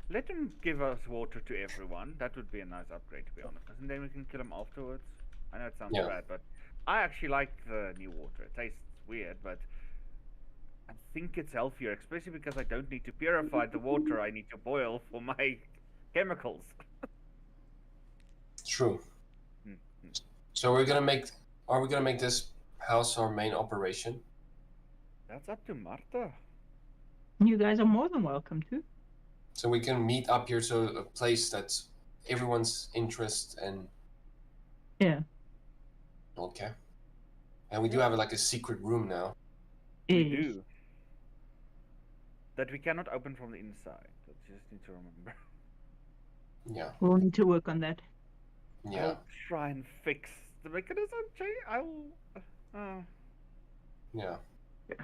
[SPEAKER 4] let him give us water to everyone. That would be a nice upgrade, to be honest. And then we can kill him afterwards. I know it sounds
[SPEAKER 3] Yeah.
[SPEAKER 4] bad, but I actually like the new water. It tastes weird, but I think it's healthier, especially because I don't need to purify the water I need to boil for my chemicals.
[SPEAKER 3] True.
[SPEAKER 4] Mm,
[SPEAKER 3] So are we gonna make this house our main operation?
[SPEAKER 4] That's up to Marta.
[SPEAKER 5] You guys are more than welcome to.
[SPEAKER 3] So we can meet up here, so a place that's everyone's interest and
[SPEAKER 5] Yeah.
[SPEAKER 3] okay. And we do have like a secret room now.
[SPEAKER 4] We
[SPEAKER 5] Yes.
[SPEAKER 4] do. That we cannot open from the inside. That you just need to remember.
[SPEAKER 3] Yeah.
[SPEAKER 5] We'll need to work on that.
[SPEAKER 3] Yeah.
[SPEAKER 4] I'll try and fix the mechanism. I will.
[SPEAKER 3] Yeah.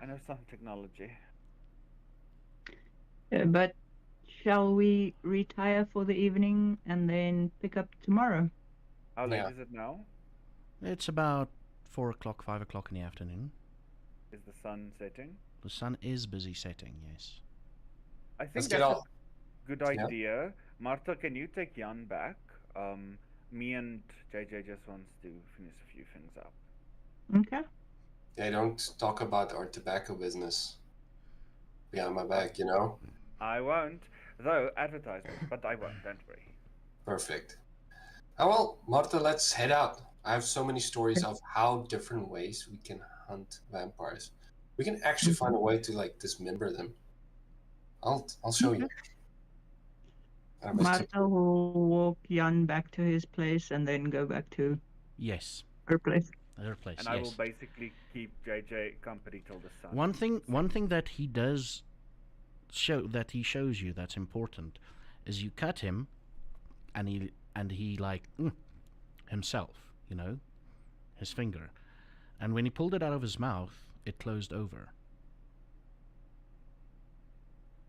[SPEAKER 4] I know some technology.
[SPEAKER 5] But shall we retire for the evening and then pick up tomorrow?
[SPEAKER 4] How late
[SPEAKER 3] Yeah.
[SPEAKER 4] is it now?
[SPEAKER 1] It's about 4 o'clock, 5 o'clock in the afternoon.
[SPEAKER 4] Is the sun setting?
[SPEAKER 1] The sun is busy setting, yes.
[SPEAKER 4] I think
[SPEAKER 3] Let's get
[SPEAKER 4] that's
[SPEAKER 3] all.
[SPEAKER 4] a good
[SPEAKER 3] Yeah.
[SPEAKER 4] idea. Martha, can you take Jan back? Me and JJ just wants to finish a few things up.
[SPEAKER 5] Okay.
[SPEAKER 3] They don't talk about our tobacco business behind my back, you know?
[SPEAKER 4] I won't, though advertisement, but I won't. Don't worry.
[SPEAKER 3] Perfect. Oh well, Marta, let's head out. I have so many stories of how different ways we can hunt vampires. We can actually find a way to like dismember them. I'll show you. I must keep-
[SPEAKER 5] Martha will walk Jan back to his place and then go back to
[SPEAKER 1] Yes,
[SPEAKER 5] her place.
[SPEAKER 1] her place,
[SPEAKER 4] And I will
[SPEAKER 1] yes.
[SPEAKER 4] basically keep JJ company till the sun.
[SPEAKER 1] One thing that he does shows you that's important is you cut him and he like himself, you know, his finger. And when he pulled it out of his mouth, it closed over.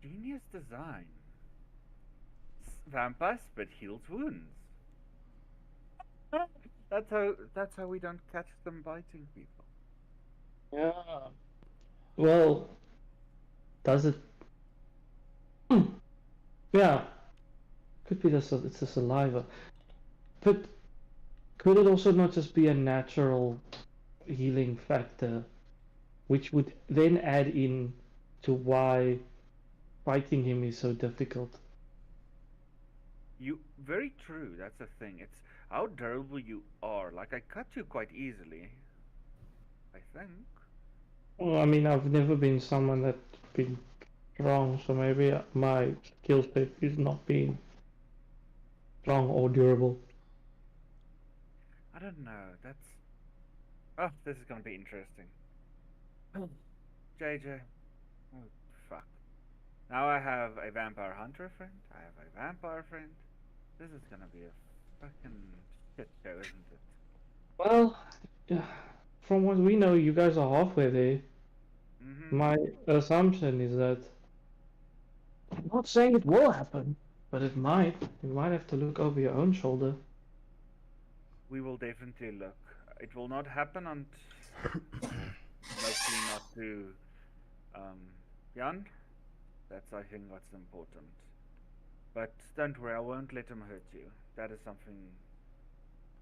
[SPEAKER 4] Genius design. Vampire spit heals wounds. That's how we don't catch them biting people.
[SPEAKER 2] Yeah. Well, does it? Yeah. Could be it's the saliva. But could it also not just be a natural healing factor, which would then add in to why fighting him is so difficult?
[SPEAKER 4] You very true. That's the thing. It's how durable you are. Like I cut you quite easily. I think.
[SPEAKER 2] Well, I mean, I've never been someone that's been strong, so maybe my skill set is not being strong or durable.
[SPEAKER 4] I don't know. That's. Oh, this is gonna be interesting. JJ. Oh fuck. Now I have a vampire hunter friend. I have a vampire friend. This is gonna be a fucking shit show, isn't it?
[SPEAKER 2] Well, yeah, from what we know, you guys are halfway there.
[SPEAKER 4] Mm-hmm.
[SPEAKER 2] My assumption is that I'm not saying it will happen, but it might. You might have to look over your own shoulder.
[SPEAKER 4] We will definitely look. It will not happen on. Mostly not to. Jan. That's I think what's important. But don't worry, I won't let him hurt you. That is something.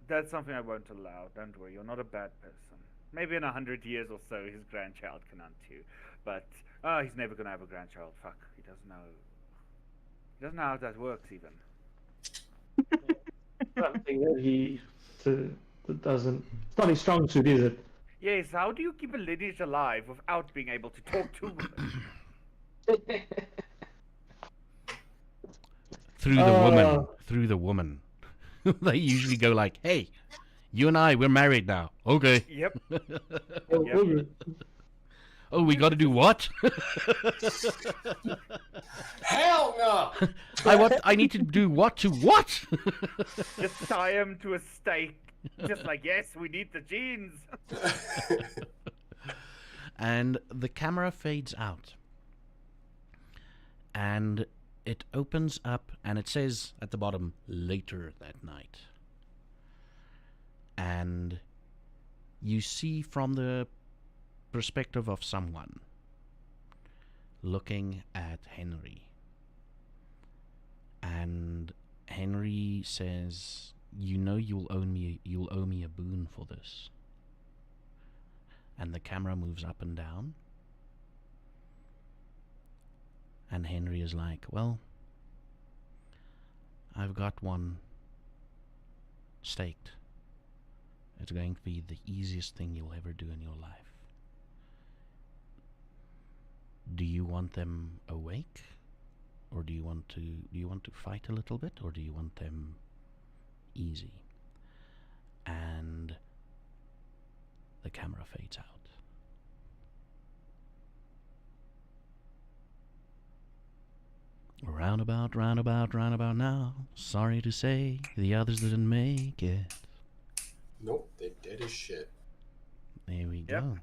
[SPEAKER 4] That's something I won't allow. Don't worry, you're not a bad person. Maybe in 100 years or so, his grandchild can hunt you. But he's never gonna have a grandchild. Fuck, he doesn't know. He doesn't know how that works even.
[SPEAKER 2] Something that that doesn't. It's not his strong suit, is it?
[SPEAKER 4] Yes, how do you keep a lineage alive without being able to talk to women?
[SPEAKER 1] Through the woman. They usually go like, "Hey, you and I, we're married now." Okay.
[SPEAKER 4] Yep.
[SPEAKER 1] Oh, we got to do what?
[SPEAKER 3] Hell no!
[SPEAKER 1] I need to do what to what?
[SPEAKER 4] Just tie him to a stake. Just like, yes, we need the genes.
[SPEAKER 1] And the camera fades out. And it opens up and it says at the bottom, later that night. And you see from the perspective of someone looking at Henry. And Henry says, "You know you'll owe me a boon for this." And the camera moves up and down. And Henry is like, "Well, I've got one staked. It's going to be the easiest thing you'll ever do in your life. Do you want them awake? Or do you want to fight a little bit, or do you want them easy?" And the camera fades out. Roundabout now. Sorry to say, the others didn't make it.
[SPEAKER 3] Nope, they dead as shit.
[SPEAKER 1] There we
[SPEAKER 4] Yep.
[SPEAKER 1] go.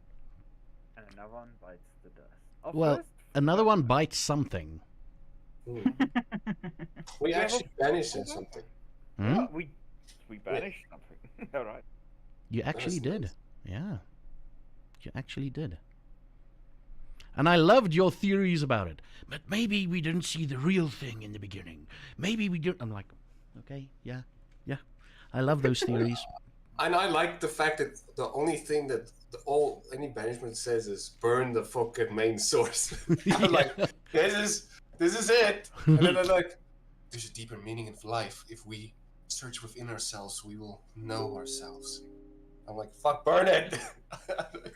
[SPEAKER 4] And another one bites the dust. Oh,
[SPEAKER 1] Well,
[SPEAKER 4] first,
[SPEAKER 1] another one bites something.
[SPEAKER 3] Hmm. We
[SPEAKER 4] have
[SPEAKER 3] actually banished something.
[SPEAKER 1] Hmm?
[SPEAKER 4] yeah, we banished something. All right.
[SPEAKER 1] You actually
[SPEAKER 3] That's
[SPEAKER 1] did.
[SPEAKER 3] nice.
[SPEAKER 1] Yeah. You actually did. And I loved your theories about it. But maybe we didn't see the real thing in the beginning. Maybe we didn't. I'm like, okay, yeah. I love those theories.
[SPEAKER 3] And I like the fact that the only thing that any banishment says is burn the fucking main source. I'm like, this is it. And then I'm like, there's a deeper meaning in life. If we search within ourselves, we will know ourselves. I'm like, fuck, burn it.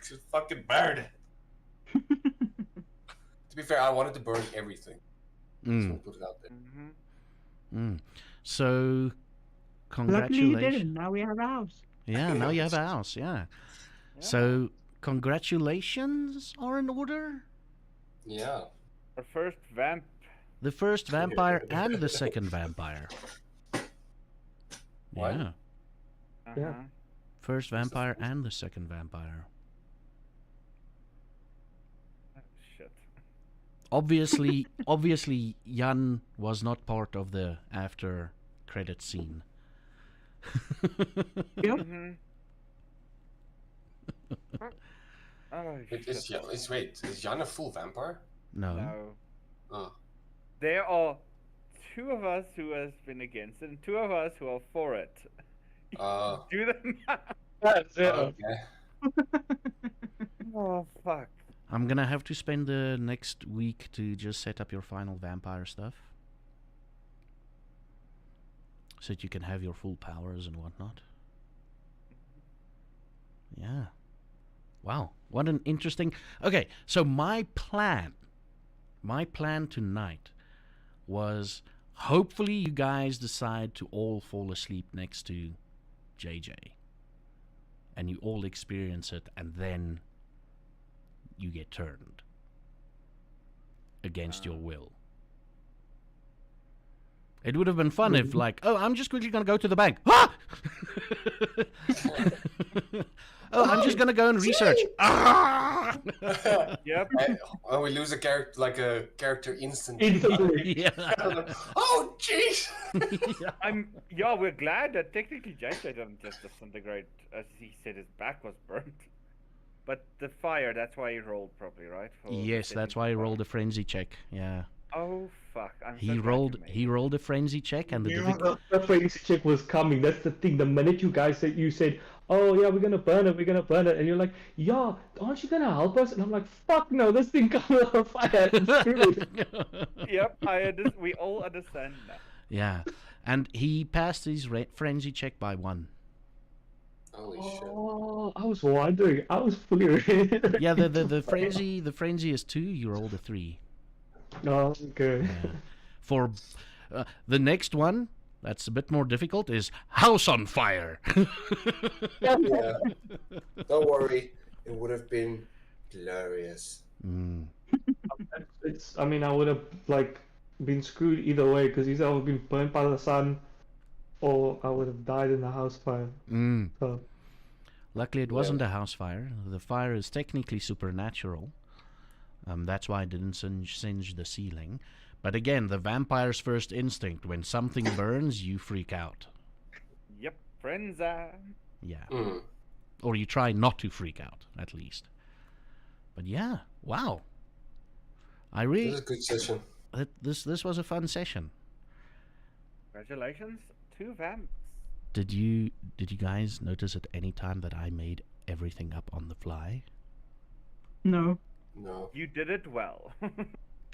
[SPEAKER 3] Just fucking burn it. To be fair, I wanted to burn everything. So
[SPEAKER 1] Mm,
[SPEAKER 3] we'll put it out there.
[SPEAKER 4] Mm-hmm.
[SPEAKER 1] mm. So,
[SPEAKER 5] Luckily you
[SPEAKER 1] congratulations.
[SPEAKER 5] didn't. Now we have a house.
[SPEAKER 1] Yeah, now you have a house, yeah. So, congratulations are in order.
[SPEAKER 3] Yeah.
[SPEAKER 4] Our first vamp.
[SPEAKER 1] The first vampire and the second vampire.
[SPEAKER 3] What?
[SPEAKER 1] Yeah.
[SPEAKER 4] Uh-huh.
[SPEAKER 2] Yeah.
[SPEAKER 1] First vampire and the second vampire.
[SPEAKER 4] Oh, shit.
[SPEAKER 1] Obviously, Jan was not part of the after credit scene.
[SPEAKER 5] Yep.
[SPEAKER 4] Mm-hmm. Oh,
[SPEAKER 3] Is Jan a full vampire?
[SPEAKER 1] No.
[SPEAKER 4] no.
[SPEAKER 3] Oh.
[SPEAKER 4] There are two of us who has been against it, and two of us who are for it. Do them.
[SPEAKER 2] That's it.
[SPEAKER 3] Okay.
[SPEAKER 4] Oh fuck.
[SPEAKER 1] I'm gonna have to spend the next week to just set up your final vampire stuff. So that you can have your full powers and whatnot. Yeah. Wow. What an interesting... Okay, so my plan tonight was hopefully you guys decide to all fall asleep next to JJ. And you all experience it, and then you get turned against your will. It would have been fun if, like, oh, I'm just quickly going to go to the bank. Ah! Oh, I'm just going to go and research. Ah!
[SPEAKER 4] Yep.
[SPEAKER 3] Well, we lose a character instantly.
[SPEAKER 2] Instantly.
[SPEAKER 1] Yeah.
[SPEAKER 3] Oh, jeez!
[SPEAKER 1] Yeah.
[SPEAKER 4] We're glad that technically JJ didn't just disintegrate, as he said his back was burnt. But the fire, that's why he rolled probably, right? For
[SPEAKER 1] Yes,
[SPEAKER 4] setting
[SPEAKER 1] that's why he
[SPEAKER 4] the
[SPEAKER 1] rolled
[SPEAKER 4] fire.
[SPEAKER 1] a frenzy check. Yeah.
[SPEAKER 4] Oh fuck! I'm so
[SPEAKER 1] He
[SPEAKER 4] glad you
[SPEAKER 1] rolled
[SPEAKER 4] made
[SPEAKER 1] he
[SPEAKER 4] it.
[SPEAKER 1] rolled a frenzy check, and the
[SPEAKER 2] The frenzy check was coming. That's the thing. The minute you guys said, "Oh yeah, we're gonna burn it," and you're like, "Yeah, aren't you gonna help us?" And I'm like, "Fuck no, this thing comes on fire." Screw it.
[SPEAKER 4] Yep, we all understand that.
[SPEAKER 1] Yeah, and he passed his frenzy check by 1.
[SPEAKER 3] Holy shit.
[SPEAKER 2] Oh, I was wondering. I was fully ready.
[SPEAKER 1] Yeah, the frenzy is 2. You rolled a 3.
[SPEAKER 2] Oh, okay.
[SPEAKER 1] Yeah. For the next one, that's a bit more difficult. Is house on fire.
[SPEAKER 3] Yeah. Don't worry. It would have been glorious.
[SPEAKER 1] Mm.
[SPEAKER 2] I mean, I would have been screwed either way because either I would have been burnt by the sun, or I would have died in the house fire.
[SPEAKER 1] Mm.
[SPEAKER 2] So
[SPEAKER 1] Luckily, it wasn't a house fire. The fire is technically supernatural. That's why I didn't singe the ceiling. But again, the vampire's first instinct, when something burns, you freak out.
[SPEAKER 4] Yep, frenza.
[SPEAKER 1] Yeah.
[SPEAKER 3] Mm.
[SPEAKER 1] Or you try not to freak out, at least. But yeah, wow. I
[SPEAKER 3] This is
[SPEAKER 1] really
[SPEAKER 3] a good session.
[SPEAKER 1] this was a fun session.
[SPEAKER 4] Congratulations, 2 vamps.
[SPEAKER 1] Did you guys notice at any time that I made everything up on the fly?
[SPEAKER 5] No.
[SPEAKER 3] No,
[SPEAKER 4] You did it well.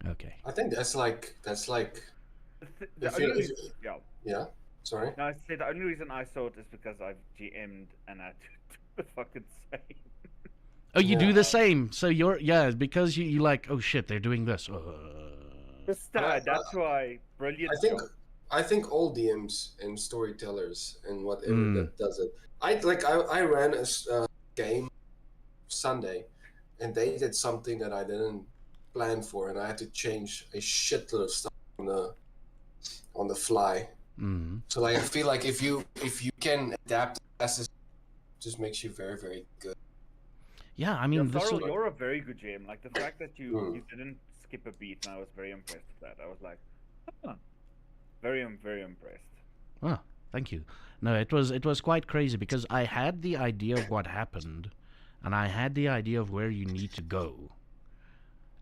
[SPEAKER 1] Okay.
[SPEAKER 3] I think that's like
[SPEAKER 4] The
[SPEAKER 3] If
[SPEAKER 4] only
[SPEAKER 3] you- if
[SPEAKER 4] reason,
[SPEAKER 3] you-
[SPEAKER 4] yeah.
[SPEAKER 3] yeah. Sorry.
[SPEAKER 4] No, I said the only reason I saw it is because I've GM'd and I had to do the fucking same.
[SPEAKER 1] Oh, you do
[SPEAKER 3] Yeah.
[SPEAKER 1] the same. So you're because you like, oh shit, they're doing this.
[SPEAKER 4] That's why brilliant
[SPEAKER 3] I think
[SPEAKER 4] job.
[SPEAKER 3] I think all DMs and storytellers and whatever
[SPEAKER 1] Mm.
[SPEAKER 3] that does it. I ran a game Sunday, and they did something that I didn't plan for, and I had to change a shitload of stuff on the fly.
[SPEAKER 1] Mm.
[SPEAKER 3] So like I feel like if you can adapt as just makes you very, very good.
[SPEAKER 1] Yeah, I mean,
[SPEAKER 4] Yeah,
[SPEAKER 1] this.
[SPEAKER 4] Sorrel, you're a very good GM. Like the fact that you
[SPEAKER 3] Mm.
[SPEAKER 4] didn't skip a beat, and I was very impressed with that. I was like, huh. very impressed.
[SPEAKER 1] Oh, thank you. No, it was quite crazy because I had the idea of what happened, and I had the idea of where you need to go.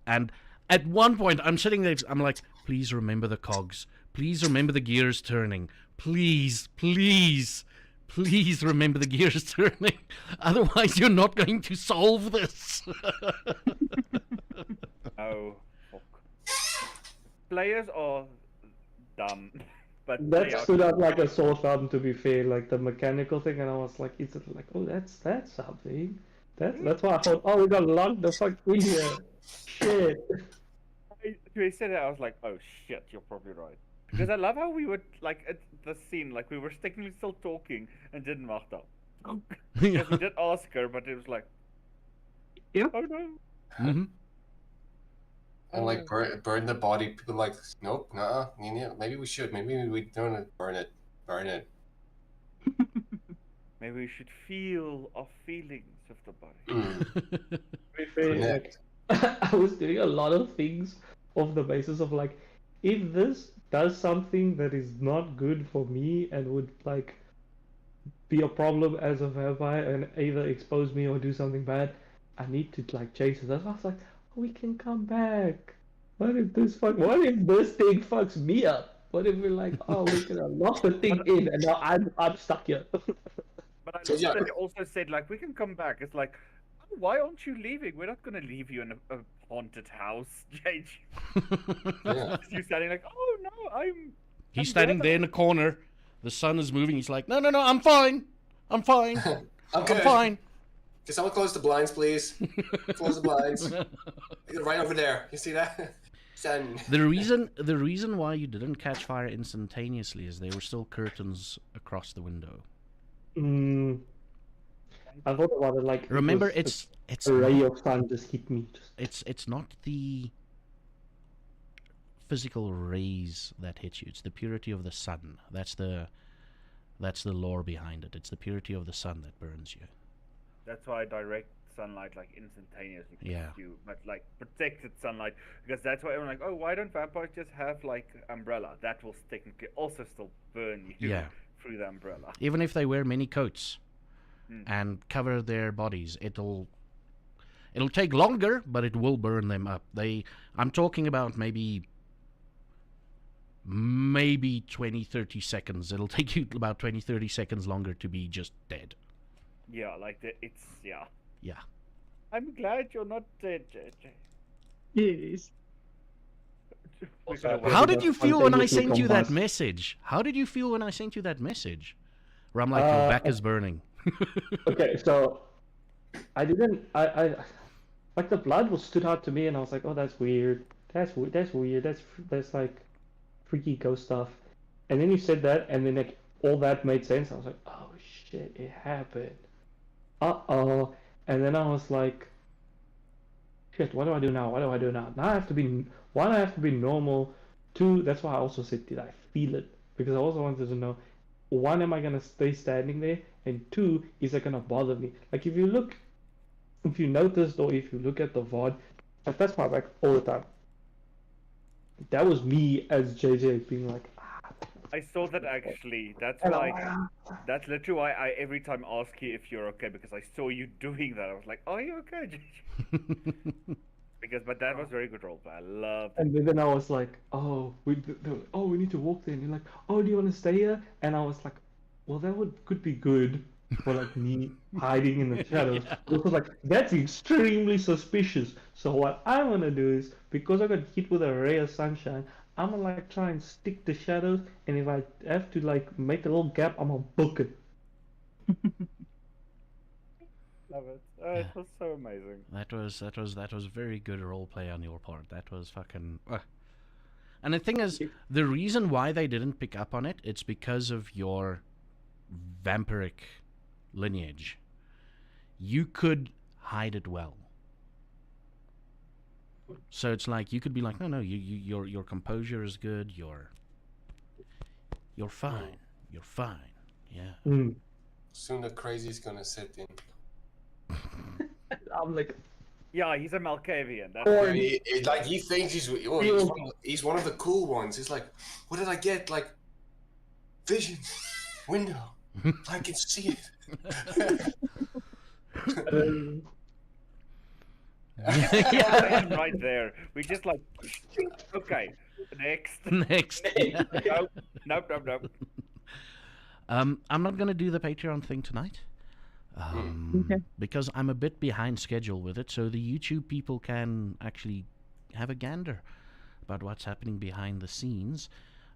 [SPEAKER 1] And at one point, I'm sitting there. I'm like, please remember the cogs. Please remember the gears turning. Please, please, please remember the gears turning. Otherwise, you're not going to solve this.
[SPEAKER 4] Oh, fuck. Players are dumb, but
[SPEAKER 2] That
[SPEAKER 4] they are
[SPEAKER 2] stood out like a sore thumb, to be fair, like the mechanical thing, and I was like, is it like, oh, that's something. That's why I thought, oh, we got locked the fuck in here. Shit.
[SPEAKER 4] When he said it, I was like, oh shit, you're probably right. Because I love how we were, like, at the scene, like, we were technically still talking and didn't wacht up. Because we did ask her, but it was like,
[SPEAKER 5] Yeah.
[SPEAKER 4] oh no.
[SPEAKER 1] Mhm.
[SPEAKER 3] And like burn the body. People like, nope, nah, maybe we should. Maybe we don't burn it. Burn it.
[SPEAKER 4] Maybe we should feel our feelings of the body.
[SPEAKER 3] Mm.
[SPEAKER 2] To be fair, like, I was doing a lot of things off the basis of like, if this does something that is not good for me and would like be a problem as a vampire and either expose me or do something bad, I need to like chase it. That's why I was like, oh, we can come back. What if this thing fucks me up? What if we're like, oh, we can lock the thing in and now I'm stuck here.
[SPEAKER 4] But I
[SPEAKER 3] So,
[SPEAKER 4] love
[SPEAKER 3] yeah.
[SPEAKER 4] that they also said, like, we can come back. It's like, oh, why aren't you leaving? We're not going to leave you in a haunted house, JJ.
[SPEAKER 3] Yeah.
[SPEAKER 4] You're standing like, oh no,
[SPEAKER 1] He's
[SPEAKER 4] I'm
[SPEAKER 1] standing
[SPEAKER 4] good.
[SPEAKER 1] there in the corner. The sun is moving. He's like, no, I'm fine. I'm fine.
[SPEAKER 3] I'm
[SPEAKER 1] I'm fine.
[SPEAKER 3] Can someone close the blinds, please? Close the blinds. Right over there. You see that? Sun.
[SPEAKER 1] The reason why you didn't catch fire instantaneously is there were still curtains across the window.
[SPEAKER 2] I thought about it like,
[SPEAKER 1] Remember,
[SPEAKER 2] it was
[SPEAKER 1] it's
[SPEAKER 2] a ray
[SPEAKER 1] not,
[SPEAKER 2] of sun just hit me.
[SPEAKER 1] it's not the physical rays that hit you. It's the purity of the sun. That's the lore behind it. It's the purity of the sun that burns you.
[SPEAKER 4] That's why direct sunlight, like, instantaneously
[SPEAKER 1] Yeah.
[SPEAKER 4] kills you, but like protected sunlight, because that's why everyone's like, oh, why don't vampires just have like umbrella? That will technically also still burn you
[SPEAKER 1] Yeah.
[SPEAKER 4] through the umbrella.
[SPEAKER 1] Even if they wear many coats
[SPEAKER 4] Mm.
[SPEAKER 1] and cover their bodies, it'll take longer, but it will burn them up. I'm talking about maybe 20, 30 seconds. It'll take you about 20, 30 seconds longer to be just dead.
[SPEAKER 4] Yeah, like it's yeah.
[SPEAKER 1] Yeah.
[SPEAKER 4] I'm glad you're not dead, JJ.
[SPEAKER 5] Yes.
[SPEAKER 4] We
[SPEAKER 2] Also,
[SPEAKER 4] could've
[SPEAKER 2] Yeah,
[SPEAKER 1] How
[SPEAKER 2] we
[SPEAKER 1] did
[SPEAKER 2] got
[SPEAKER 1] you feel when I
[SPEAKER 2] spontaneously
[SPEAKER 1] sent you that
[SPEAKER 2] combust.
[SPEAKER 1] message? How did you feel when I sent you that message? Where I'm like, your back is burning.
[SPEAKER 2] Okay, so I didn't. I like the blood was stood out to me, and I was like, oh, that's weird. That's weird. That's like freaky ghost stuff. And then you said that, and then like all that made sense. I was like, oh shit, it happened. Uh-oh. And then I was like, shit, what do I do now? What do I do now? Now I have to be one. I have to be normal. Two. That's why I also said, did I feel it? Because I also wanted to know. One, am I gonna stay standing there? And two, is it gonna bother me? Like if you noticed or if you look at the VOD, that's my back all the time. That was me as JJ being like,
[SPEAKER 4] I saw that actually. That's
[SPEAKER 2] and
[SPEAKER 4] why.
[SPEAKER 2] I'm
[SPEAKER 4] That's literally why I every time ask you if you're okay, because I saw you doing that. I was like, are you okay, JJ? But that was very good roleplay. I loved it.
[SPEAKER 2] And then I was like, oh, we need to walk there. And you're like, oh, do you want to stay here? And I was like, well, could be good for like me hiding in the shadows.
[SPEAKER 1] Yeah.
[SPEAKER 2] It was like, that's extremely suspicious. So what I'm gonna do is, because I got hit with a ray of sunshine, I'm gonna like try and stick the shadows. And if I have to like make a little gap, I'm gonna book it.
[SPEAKER 4] Love it.
[SPEAKER 1] Yeah.
[SPEAKER 4] It was so amazing.
[SPEAKER 1] That was very good roleplay on your part. That was fucking. And the thing is, the reason why they didn't pick up on it, it's because of your vampiric lineage. You could hide it well. So it's like you could be like, no, your composure is good. You're fine. You're fine. Yeah.
[SPEAKER 2] Mm.
[SPEAKER 3] Soon the crazy's gonna set in.
[SPEAKER 2] I'm like,
[SPEAKER 4] Yeah, he's a Malkavian. That's
[SPEAKER 2] Or-
[SPEAKER 3] He thinks he's one of the cool ones. He's like, what did I get? Like, vision, window. I can see it.
[SPEAKER 4] yeah. Right there. We just like, okay, next.
[SPEAKER 1] Next.
[SPEAKER 4] Nope.
[SPEAKER 1] I'm not gonna do the Patreon thing tonight.
[SPEAKER 5] Okay.
[SPEAKER 1] Because I'm a bit behind schedule with it, so the YouTube people can actually have a gander about what's happening behind the scenes.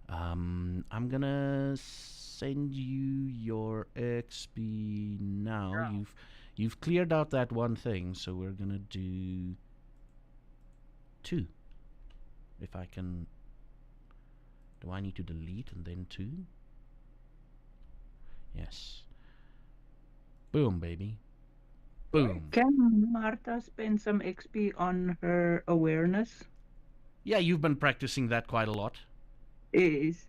[SPEAKER 1] I'm gonna send you your XP now.
[SPEAKER 4] Yeah.
[SPEAKER 1] You've cleared out that one thing, so we're gonna do 2. If I can. Do I need to delete and then 2? Yes. Boom, baby. Boom.
[SPEAKER 5] Can Marta spend some XP on her awareness?
[SPEAKER 1] Yeah, you've been practicing that quite a lot.
[SPEAKER 5] Is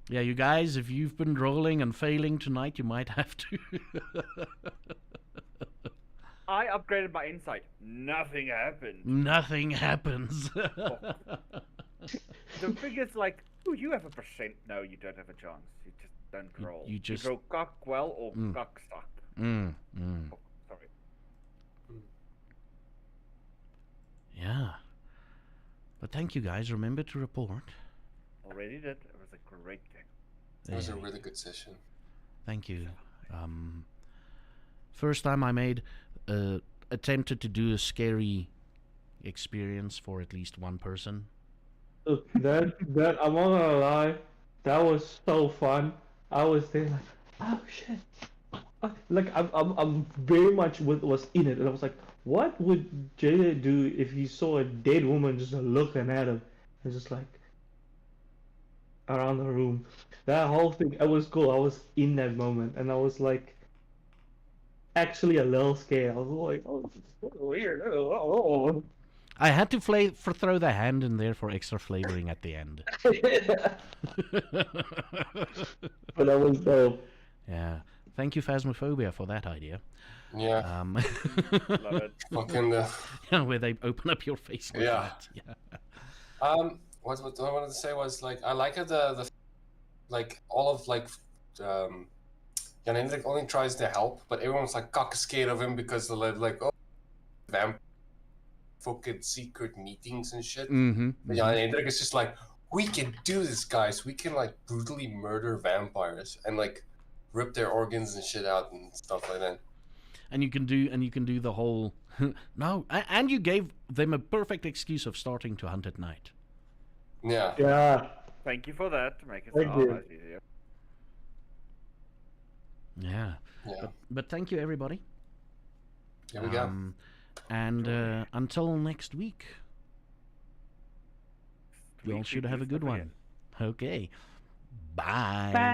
[SPEAKER 1] Yeah, you guys, if you've been rolling and failing tonight, you might have to.
[SPEAKER 4] I upgraded my insight. Nothing happened.
[SPEAKER 1] Nothing happens.
[SPEAKER 4] The figure's like, oh, you have a %. No, you don't have a chance. You just don't roll.
[SPEAKER 1] you just-
[SPEAKER 4] roll cock well or cock suck.
[SPEAKER 1] Mm.
[SPEAKER 4] Oh, sorry.
[SPEAKER 1] Yeah. But thank you guys. Remember to report.
[SPEAKER 4] Already did. It was a great game.
[SPEAKER 3] It was a
[SPEAKER 1] Yeah.
[SPEAKER 3] really good session.
[SPEAKER 1] Thank you. First time I made attempted to do a scary experience for at least one person.
[SPEAKER 2] Look, that I'm not gonna lie, that was so fun. I was there like, oh shit, like I'm very much was in it, and I was like, what would Jay do if he saw a dead woman just looking at him, and just like around the room? That whole thing, it was cool. I was in that moment, and I was like, actually a little scared. I was like, oh, this is so weird. Oh.
[SPEAKER 1] I had to throw the hand in there for extra flavoring at the end.
[SPEAKER 2] But that was dope.
[SPEAKER 1] Yeah. Thank you, Phasmophobia, for that idea.
[SPEAKER 3] Yeah,
[SPEAKER 4] Love it.
[SPEAKER 3] fucking.
[SPEAKER 1] Yeah, where they open up your face like
[SPEAKER 3] Yeah.
[SPEAKER 1] that. Yeah.
[SPEAKER 3] What I wanted to say was like I like it the like all of like Jan Hendrik only tries to help, but everyone's like cock scared of him because they're like oh vamp fucking secret meetings and shit.
[SPEAKER 1] Mm-hmm.
[SPEAKER 3] But Jan Hendrik is just like, we can do this, guys. We can like brutally murder vampires and like rip their organs and shit out and stuff like that.
[SPEAKER 1] And you can do the whole no, and you gave them a perfect excuse of starting to hunt at night.
[SPEAKER 3] Yeah.
[SPEAKER 2] Yeah.
[SPEAKER 4] Thank you for that. To make it
[SPEAKER 2] Thank
[SPEAKER 4] so
[SPEAKER 2] you.
[SPEAKER 4] much easier.
[SPEAKER 1] Yeah.
[SPEAKER 3] Yeah.
[SPEAKER 1] But thank you, everybody.
[SPEAKER 3] Here we go.
[SPEAKER 1] And until next week, you all
[SPEAKER 4] Sweet
[SPEAKER 1] should have a
[SPEAKER 4] dreams
[SPEAKER 1] good
[SPEAKER 4] of
[SPEAKER 1] one. Okay. Bye.
[SPEAKER 5] Bye.